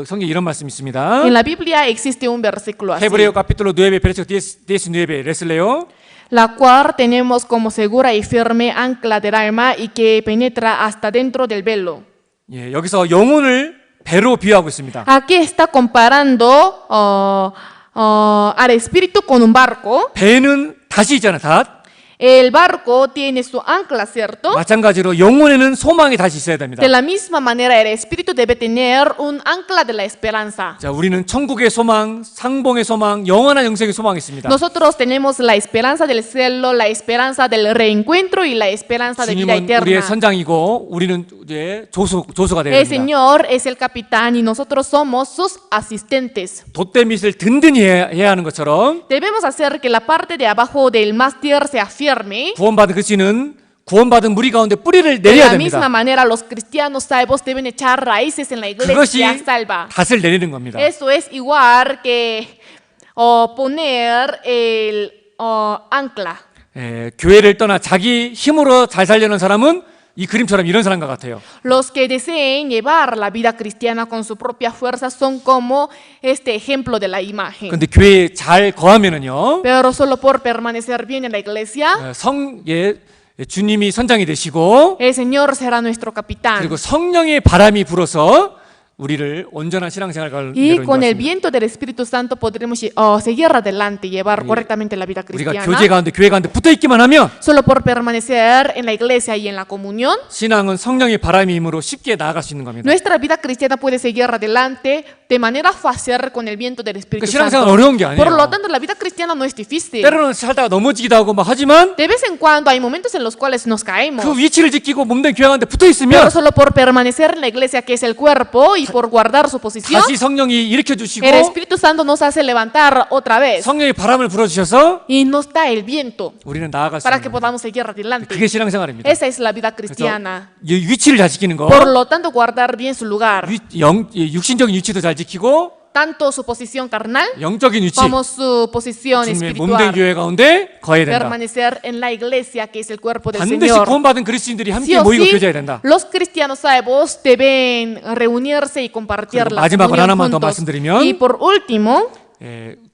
Speaker 1: 성경에 이런 말씀이 있습니다.
Speaker 2: En la Biblia existe un versículo así,
Speaker 1: Hebreo capítulo 9, verso 19, les leo.
Speaker 2: la cual tenemos como segura y firme ancla del alma y que penetra hasta dentro del velo.
Speaker 1: 예, 여기서 영혼을 배로 비유하고 있습니다.
Speaker 2: Aquí está comparando al espíritu con un barco.
Speaker 1: 배는 닷이 있잖아, 닷.
Speaker 2: El barco tiene su ancla, ¿cierto?
Speaker 1: 마찬가지로 영혼에는 소망이 닷이 있어야 됩니다.
Speaker 2: De la misma manera, el espíritu debe tener un ancla de la esperanza.
Speaker 1: 자, 우리는 천국의 소망, 상봉의 소망, 영원한 영생의 소망이 있습니다.
Speaker 2: Nosotros tenemos la esperanza del cielo, la esperanza del reencuentro y la esperanza de vida
Speaker 1: 주님은 우리의
Speaker 2: eterna.
Speaker 1: 선장이고 우리는 이제 조수가 되어야
Speaker 2: El
Speaker 1: 됩니다.
Speaker 2: Señor es el capitán y nosotros somos sus asistentes.
Speaker 1: 돛대 밑을 든든히 해야 하는 것처럼
Speaker 2: Debemos hacer que la parte de abajo del mástil sea firme.
Speaker 1: 구원받은 그리스도인은 구원받은 무리 가운데 뿌리를
Speaker 2: De
Speaker 1: 내려야
Speaker 2: la misma
Speaker 1: 됩니다.
Speaker 2: manera, los cristianos salvos deben echar raíces en la
Speaker 1: 그것이
Speaker 2: iglesia salva.
Speaker 1: 닷을 내리는 겁니다.
Speaker 2: Eso es igual que poner el ancla.
Speaker 1: 예, 교회를 떠나 자기 힘으로 잘 살려는 사람은 이 그림처럼 이런 사람과 같아요.
Speaker 2: Los que deseen llevar la vida cristiana con su propia fuerza son como este ejemplo de la imagen.
Speaker 1: 그런데 교회에 잘 거하면은요,
Speaker 2: Pero solo por permanecer bien en la iglesia,
Speaker 1: 주님이 선장이 되시고
Speaker 2: el Señor será nuestro capitán.
Speaker 1: 그리고 성령의 바람이 불어서 우리를 온전한 신앙생활
Speaker 2: Y
Speaker 1: 가운데로
Speaker 2: con el
Speaker 1: 인도하십니다.
Speaker 2: viento del Espíritu Santo podremos seguir adelante y llevar correctamente la vida
Speaker 1: 우리가
Speaker 2: cristiana.
Speaker 1: 교제 가운데 교회 가운데 붙어 있기만 하면
Speaker 2: Solo por permanecer en la iglesia y en la comunión,
Speaker 1: 신앙은 성령의 바람의 힘으로 쉽게 나아갈 수 있는 겁니다.
Speaker 2: nuestra vida cristiana puede seguir adelante de manera fácil con el viento del Espíritu
Speaker 1: 그 신앙생활
Speaker 2: Santo.
Speaker 1: 어려운 게
Speaker 2: Por lo
Speaker 1: 아니에요.
Speaker 2: tanto, la vida cristiana no es difícil.
Speaker 1: 때로는 살다가 넘어지기도 하고 막 하지만
Speaker 2: De vez en cuando hay momentos en los cuales nos caemos.
Speaker 1: 그 위치를 지키고 몸된 교회 가운데 붙어
Speaker 2: Pero
Speaker 1: 있으면
Speaker 2: solo por permanecer en la iglesia que es el cuerpo y por guardar su posición,
Speaker 1: 다시 성령이 일으켜 주시고
Speaker 2: el Espíritu Santo nos hace levantar otra vez
Speaker 1: 성령의 바람을 불어 주셔서
Speaker 2: y nos da el viento
Speaker 1: 우리는 나아갈 수
Speaker 2: para
Speaker 1: 있는
Speaker 2: que
Speaker 1: 겁니다.
Speaker 2: podamos seguir adelante.
Speaker 1: 그게 신앙생활입니다.
Speaker 2: Esa es la vida
Speaker 1: 그래서
Speaker 2: cristiana.
Speaker 1: 이 위치를 잘 지키는 거,
Speaker 2: Por lo tanto, guardar bien su lugar,
Speaker 1: 육신적인 위치도 잘 지키고
Speaker 2: tanto su posición carnal
Speaker 1: 영적인 위치,
Speaker 2: como su posición
Speaker 1: 주님의 몸된
Speaker 2: espiritual.
Speaker 1: 교회 가운데 거해야 된다.
Speaker 2: Permanecer en la iglesia que es el cuerpo del
Speaker 1: 반드시
Speaker 2: Señor.
Speaker 1: 구원받은 그리스도인들이
Speaker 2: Sí
Speaker 1: 함께
Speaker 2: o
Speaker 1: 모이고
Speaker 2: sí,
Speaker 1: 교제해야 된다.
Speaker 2: los cristianos salvos deben reunirse y compartir
Speaker 1: 그리고
Speaker 2: la
Speaker 1: 마지막으로
Speaker 2: comunión
Speaker 1: 하나만 더
Speaker 2: juntos.
Speaker 1: 말씀드리면
Speaker 2: Y por último,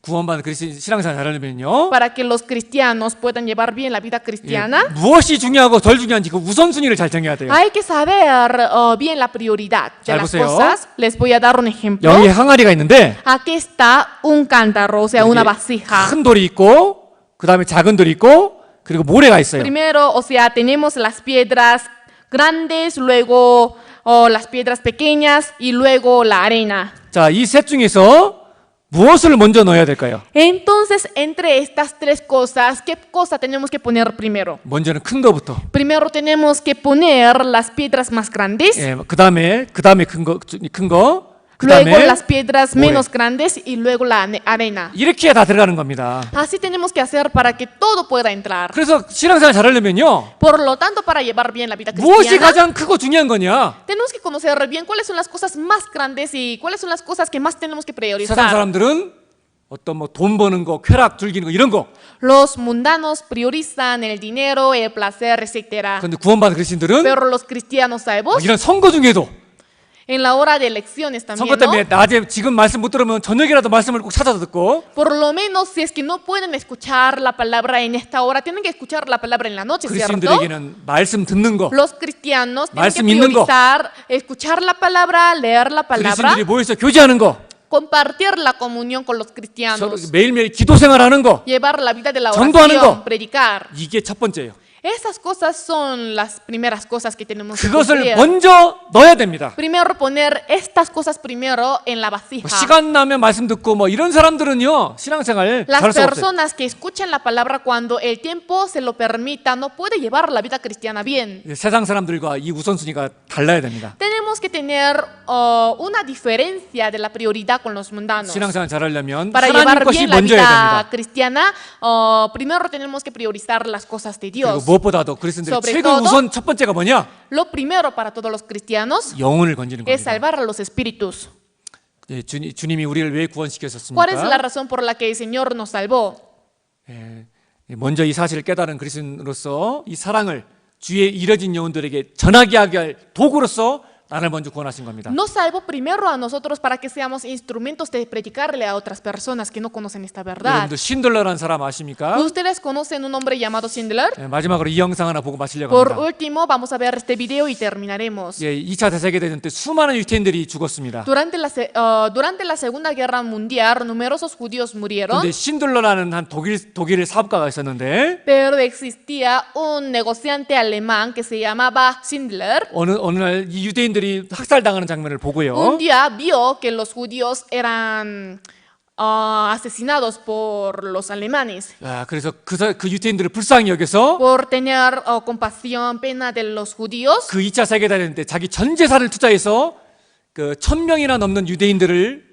Speaker 1: 구원받은 그리스도인 신앙생활 잘하려면요,
Speaker 2: para que los cristianos puedan llevar bien la vida cristiana,
Speaker 1: 무엇이 중요하고 덜 중요한지 그 우선순위를 잘 정해야 돼요.
Speaker 2: hay que saber bien la prioridad de
Speaker 1: 잘
Speaker 2: las
Speaker 1: 보세요.
Speaker 2: cosas. Les voy a dar un ejemplo.
Speaker 1: 여기에 항아리가 있는데
Speaker 2: Aquí está un cántaro, o sea, una
Speaker 1: 이렇게
Speaker 2: vasija.
Speaker 1: 큰 돌이 있고 그 다음에 작은 돌이 있고 그리고 모래가 있어요.
Speaker 2: Primero, o sea, tenemos las piedras grandes, luego las piedras pequeñas y luego la arena.
Speaker 1: 자, 이 셋 중에서 무엇을 먼저 넣어야 될까요?
Speaker 2: Entonces, entre estas tres cosas, ¿qué cosa tenemos que poner primero?
Speaker 1: 먼저는 큰 거부터.
Speaker 2: Primero tenemos que poner las piedras más grandes,
Speaker 1: 그 다음에 큰 거, 그
Speaker 2: luego
Speaker 1: 다음에
Speaker 2: las piedras
Speaker 1: 모래.
Speaker 2: menos grandes y luego la arena.
Speaker 1: 이렇게 다 들어가는 겁니다.
Speaker 2: Así tenemos que hacer para que todo pueda entrar.
Speaker 1: 그래서 신앙생활 잘하려면요,
Speaker 2: Por lo tanto, para llevar bien la vida
Speaker 1: 무엇이
Speaker 2: cristiana,
Speaker 1: 가장 크고 중요한 거냐?
Speaker 2: tenemos que conocer bien cuáles son las cosas más grandes y cuáles son las cosas que más tenemos que
Speaker 1: 세상
Speaker 2: priorizar.
Speaker 1: 사람들은 어떤 뭐 돈 버는 거, 쾌락 즐기는 거 이런 거.
Speaker 2: Los mundanos priorizan el dinero, el placer, etc.
Speaker 1: 그런데 구원받은 그리스도인들은
Speaker 2: Pero los cristianos salvos,
Speaker 1: 이런 선거 중에도
Speaker 3: En la hora de elecciones también,
Speaker 1: 선거
Speaker 3: ¿no?
Speaker 1: 때문에 낮에 지금 말씀 못 들으면 저녁이라도 말씀을 꼭 찾아서 듣고
Speaker 3: Por lo menos si es que no pueden escuchar la palabra en esta hora, tienen que escuchar la palabra en la noche, ¿cierto?
Speaker 1: 그리스도인들에게는 말씀 듣는 거,
Speaker 3: Los cristianos tienen que
Speaker 1: 말씀 읽는 거.
Speaker 3: priorizar escuchar la palabra, leer la palabra,
Speaker 1: 그리스도인들이 모여서 교제하는 거,
Speaker 3: compartir la comunión con los
Speaker 1: 서로
Speaker 3: cristianos,
Speaker 1: 매일매일 기도 생활하는 거,
Speaker 3: llevar la vida de la
Speaker 1: 전도하는
Speaker 3: oración,
Speaker 1: 거.
Speaker 3: predicar.
Speaker 1: 이게 첫 번째예요.
Speaker 3: Esas cosas son las primeras cosas que tenemos que
Speaker 1: 그것을
Speaker 3: cumplir.
Speaker 1: 먼저 넣어야 됩니다.
Speaker 3: Primero poner estas cosas primero en la vasija.
Speaker 1: 시간 나면 말씀 듣고 뭐 이런 사람들은요 신앙생활
Speaker 3: Las
Speaker 1: 잘할 수 없어요.
Speaker 3: personas que escuchen la palabra cuando el tiempo se lo permita no puede llevar la vida cristiana bien.
Speaker 1: 세상 사람들과 이 우선순위가 달라야 됩니다.
Speaker 3: Tenemos que tener una diferencia de la prioridad con los mundanos.
Speaker 1: 신앙생활 잘하려면
Speaker 3: Para
Speaker 1: 하나님
Speaker 3: llevar
Speaker 1: 것이
Speaker 3: bien la
Speaker 1: 먼저야
Speaker 3: vida
Speaker 1: 됩니다.
Speaker 3: cristiana, primero tenemos que priorizar las cosas de
Speaker 1: 그리고
Speaker 3: Dios.
Speaker 1: 무엇보다도 그리스도인들의
Speaker 3: Sobre
Speaker 1: 최고
Speaker 3: todo,
Speaker 1: 우선 첫 번째가 뭐냐?
Speaker 3: Lo primero para todos los cristianos
Speaker 1: 영혼을 건지는
Speaker 3: es
Speaker 1: 겁니다.
Speaker 3: salvar a los espíritus.
Speaker 1: 예, 주님이 우리를 왜
Speaker 3: ¿Cuál es la
Speaker 1: 구원시켰었습니까?
Speaker 3: razón por la que el Señor nos salvó?
Speaker 1: 예, 먼저 이 사실을 깨달은 그리스도인으로서 이 사랑을 주의 잃어진 영혼들에게 전하게 하게 할 도구로서 나를 먼저 구원하신 겁니다.
Speaker 3: Nos salvó primero a nosotros para que seamos instrumentos de predicarle a otras personas que no conocen esta verdad.
Speaker 1: 여러분들 신들러라는 사람 아십니까?
Speaker 3: ¿Ustedes conocen un hombre llamado Schindler?
Speaker 1: 예, 마지막으로 이 영상 하나 보고 마치려고
Speaker 3: Por
Speaker 1: 합니다.
Speaker 3: último, vamos a ver este video y terminaremos.
Speaker 1: 예, 2차 대세계대전 때 수많은 유태인들이 죽었습니다.
Speaker 3: Durante la Segunda Guerra Mundial, numerosos judíos murieron,
Speaker 1: 근데 신들러라는 한 독일 사업가가 있었는데
Speaker 3: pero existía un negociante alemán que se llamaba Schindler.
Speaker 1: 어느 날 이 유대인들이 학살당하는 장면을 보고요.
Speaker 3: Un día vio que los judíos eran asesinados por los alemanes.
Speaker 1: 아, 그래서 그 유태인들을 불쌍히 여겨서
Speaker 3: Por tener compasión, pena de los judíos,
Speaker 1: 그 2차 세계대전 때 자기 전 재산을 투자해서 그 1,000명이나 넘는 유대인들을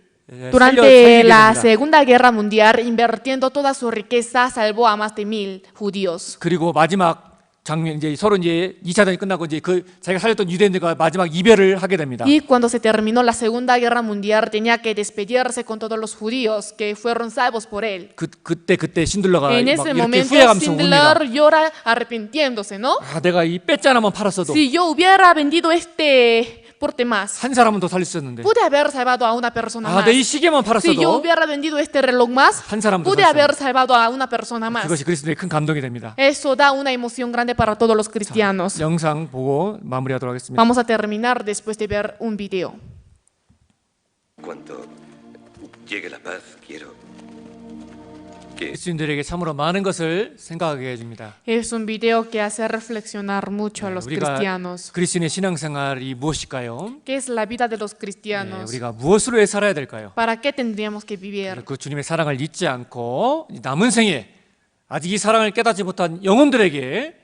Speaker 3: durante
Speaker 1: 살리게
Speaker 3: la
Speaker 1: 됩니다.
Speaker 3: Segunda Guerra Mundial, invirtiendo toda su riqueza, salvó a más de 1000 judíos.
Speaker 1: 그리고 마지막 장면 이제 서로 이제 2차 대전이 끝나고 이제 그 자기가 살렸던 유대인들과 마지막 이별을 하게 됩니다.
Speaker 3: Y cuando se terminó la Segunda Guerra Mundial, tenía que despedirse con todos los judíos que fueron salvos por él.
Speaker 1: 그때 신들러가
Speaker 3: En
Speaker 1: 막
Speaker 3: ese
Speaker 1: 이렇게
Speaker 3: momento,
Speaker 1: 후회하면서 웁니다.
Speaker 3: Schindler llora arrepintiéndose, ¿no?
Speaker 1: 아, 내가 이 빼짜 하나만 팔았어도
Speaker 3: Si yo hubiera vendido este porte más,
Speaker 1: 한 사람은 더 살릴 수 있었는데
Speaker 3: pude haber salvado a una persona
Speaker 1: 아,
Speaker 3: más.
Speaker 1: 내 이 시계만
Speaker 3: Si yo
Speaker 1: 팔았어도
Speaker 3: hubiera vendido este reloj más,
Speaker 1: 한 사람도
Speaker 3: pude
Speaker 1: 살 수
Speaker 3: haber
Speaker 1: 있었는데
Speaker 3: salvado a una persona más.
Speaker 1: 그것이 그리스도의 큰 감동이 됩니다.
Speaker 3: Eso da una emoción grande para todos los cristianos.
Speaker 1: 영상 보고 마무리하도록 하겠습니다.
Speaker 3: Vamos a terminar después de ver un video.
Speaker 4: Cuando llegue la paz, quiero que
Speaker 1: 그리스도인들에게 참으로 많은 것을 생각하게 해줍니다.
Speaker 3: Es un video que hace reflexionar mucho a los
Speaker 1: 우리가
Speaker 3: cristianos.
Speaker 1: 그리스도인의 신앙생활이 무엇일까요?
Speaker 3: ¿Qué es la vida de los
Speaker 1: 네,
Speaker 3: cristianos?
Speaker 1: 우리가 무엇으로 해 살아야 될까요?
Speaker 3: ¿Para qué tendríamos que vivir?
Speaker 1: 그 주님의 사랑을 잊지 않고 남은 생에 아직 이 사랑을 깨닫지 못한 영혼들에게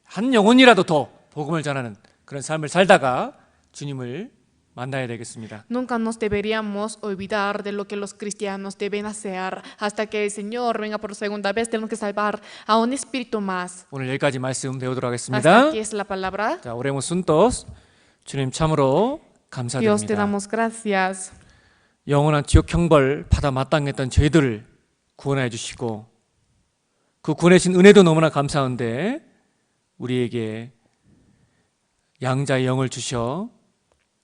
Speaker 1: 한 영혼이라도 더 복음을 전하는 그런 삶을 살다가 주님을 만나야 되겠습니다.
Speaker 3: Nunca nos deberíamos olvidar de lo que los cristianos deben hacer. Hasta que el Señor venga por segunda vez, tenemos que salvar a un espíritu más.
Speaker 1: 오늘 여기까지 말씀 배우도록
Speaker 3: Hasta
Speaker 1: 하겠습니다.
Speaker 3: aquí es la palabra.
Speaker 1: 자, 오레모스 순토스 주님 참으로
Speaker 3: Dios, te
Speaker 1: 감사드립니다.
Speaker 3: damos gracias.
Speaker 1: 영원한 지옥 형벌 받아 마땅했던 저희들을 구원해 주시고 그 구원하신 은혜도 너무나 감사한데 우리에게 양자의 영을 주셔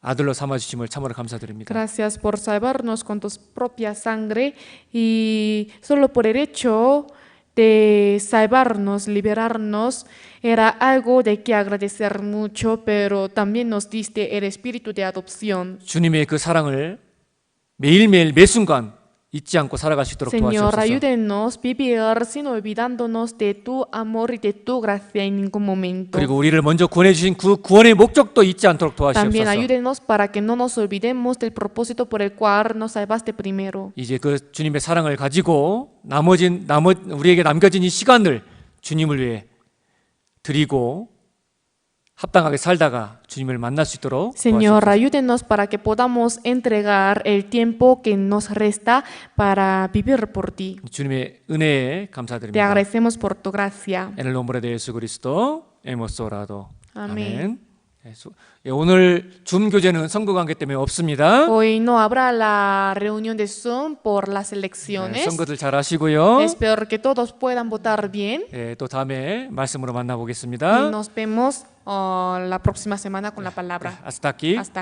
Speaker 1: 아들로 삼아 주심을 참으로 감사드립니다.
Speaker 3: Gracias por salvarnos con tu propia sangre y solo por el hecho de salvarnos, liberarnos, era algo de que agradecer mucho, pero también nos diste el espíritu de adopción.
Speaker 1: 주님의 그 사랑을 매일매일 매 순간 잊지 않고 살아갈 수 있도록
Speaker 3: Señor,
Speaker 1: 도와주옵소서.
Speaker 3: ayúdenos a vivir sin olvidándonos de tu amor y de tu gracia en ningún momento.
Speaker 1: 그리고 우리를 먼저 구원해 주신 그 구원의 목적도 잊지 않도록
Speaker 3: También
Speaker 1: 도와주옵소서.
Speaker 3: ayúdenos para que no nos olvidemos del propósito por el cual nos salvaste primero.
Speaker 1: 이제 그 주님의 사랑을 가지고 우리에게 남겨진 이 시간을 주님을 위해 드리고 합당하게 살다가 주님을 만날 수 있도록
Speaker 3: Señor,
Speaker 1: 도와주옵소서.
Speaker 3: ayúdenos para que podamos entregar el tiempo que nos resta para vivir por ti.
Speaker 1: 주님의 은혜에
Speaker 3: Te
Speaker 1: 감사드립니다.
Speaker 3: agradecemos por tu gracia.
Speaker 1: En el nombre de 예수 그리스도 에모스 오라도.
Speaker 3: 아멘.
Speaker 1: 오늘 줌 교제는 선거 관계 때문에 없습니다.
Speaker 3: Hoy no habrá la reunión de Zoom por las
Speaker 1: 네,
Speaker 3: elecciones.
Speaker 1: 선거들 잘 하시고요.
Speaker 3: Espero que todos puedan votar bien.
Speaker 1: 예, 또 다음에 말씀으로
Speaker 3: Y
Speaker 1: 만나보겠습니다.
Speaker 3: nos vemos la próxima semana con la palabra.
Speaker 1: 아스타키.
Speaker 3: Hasta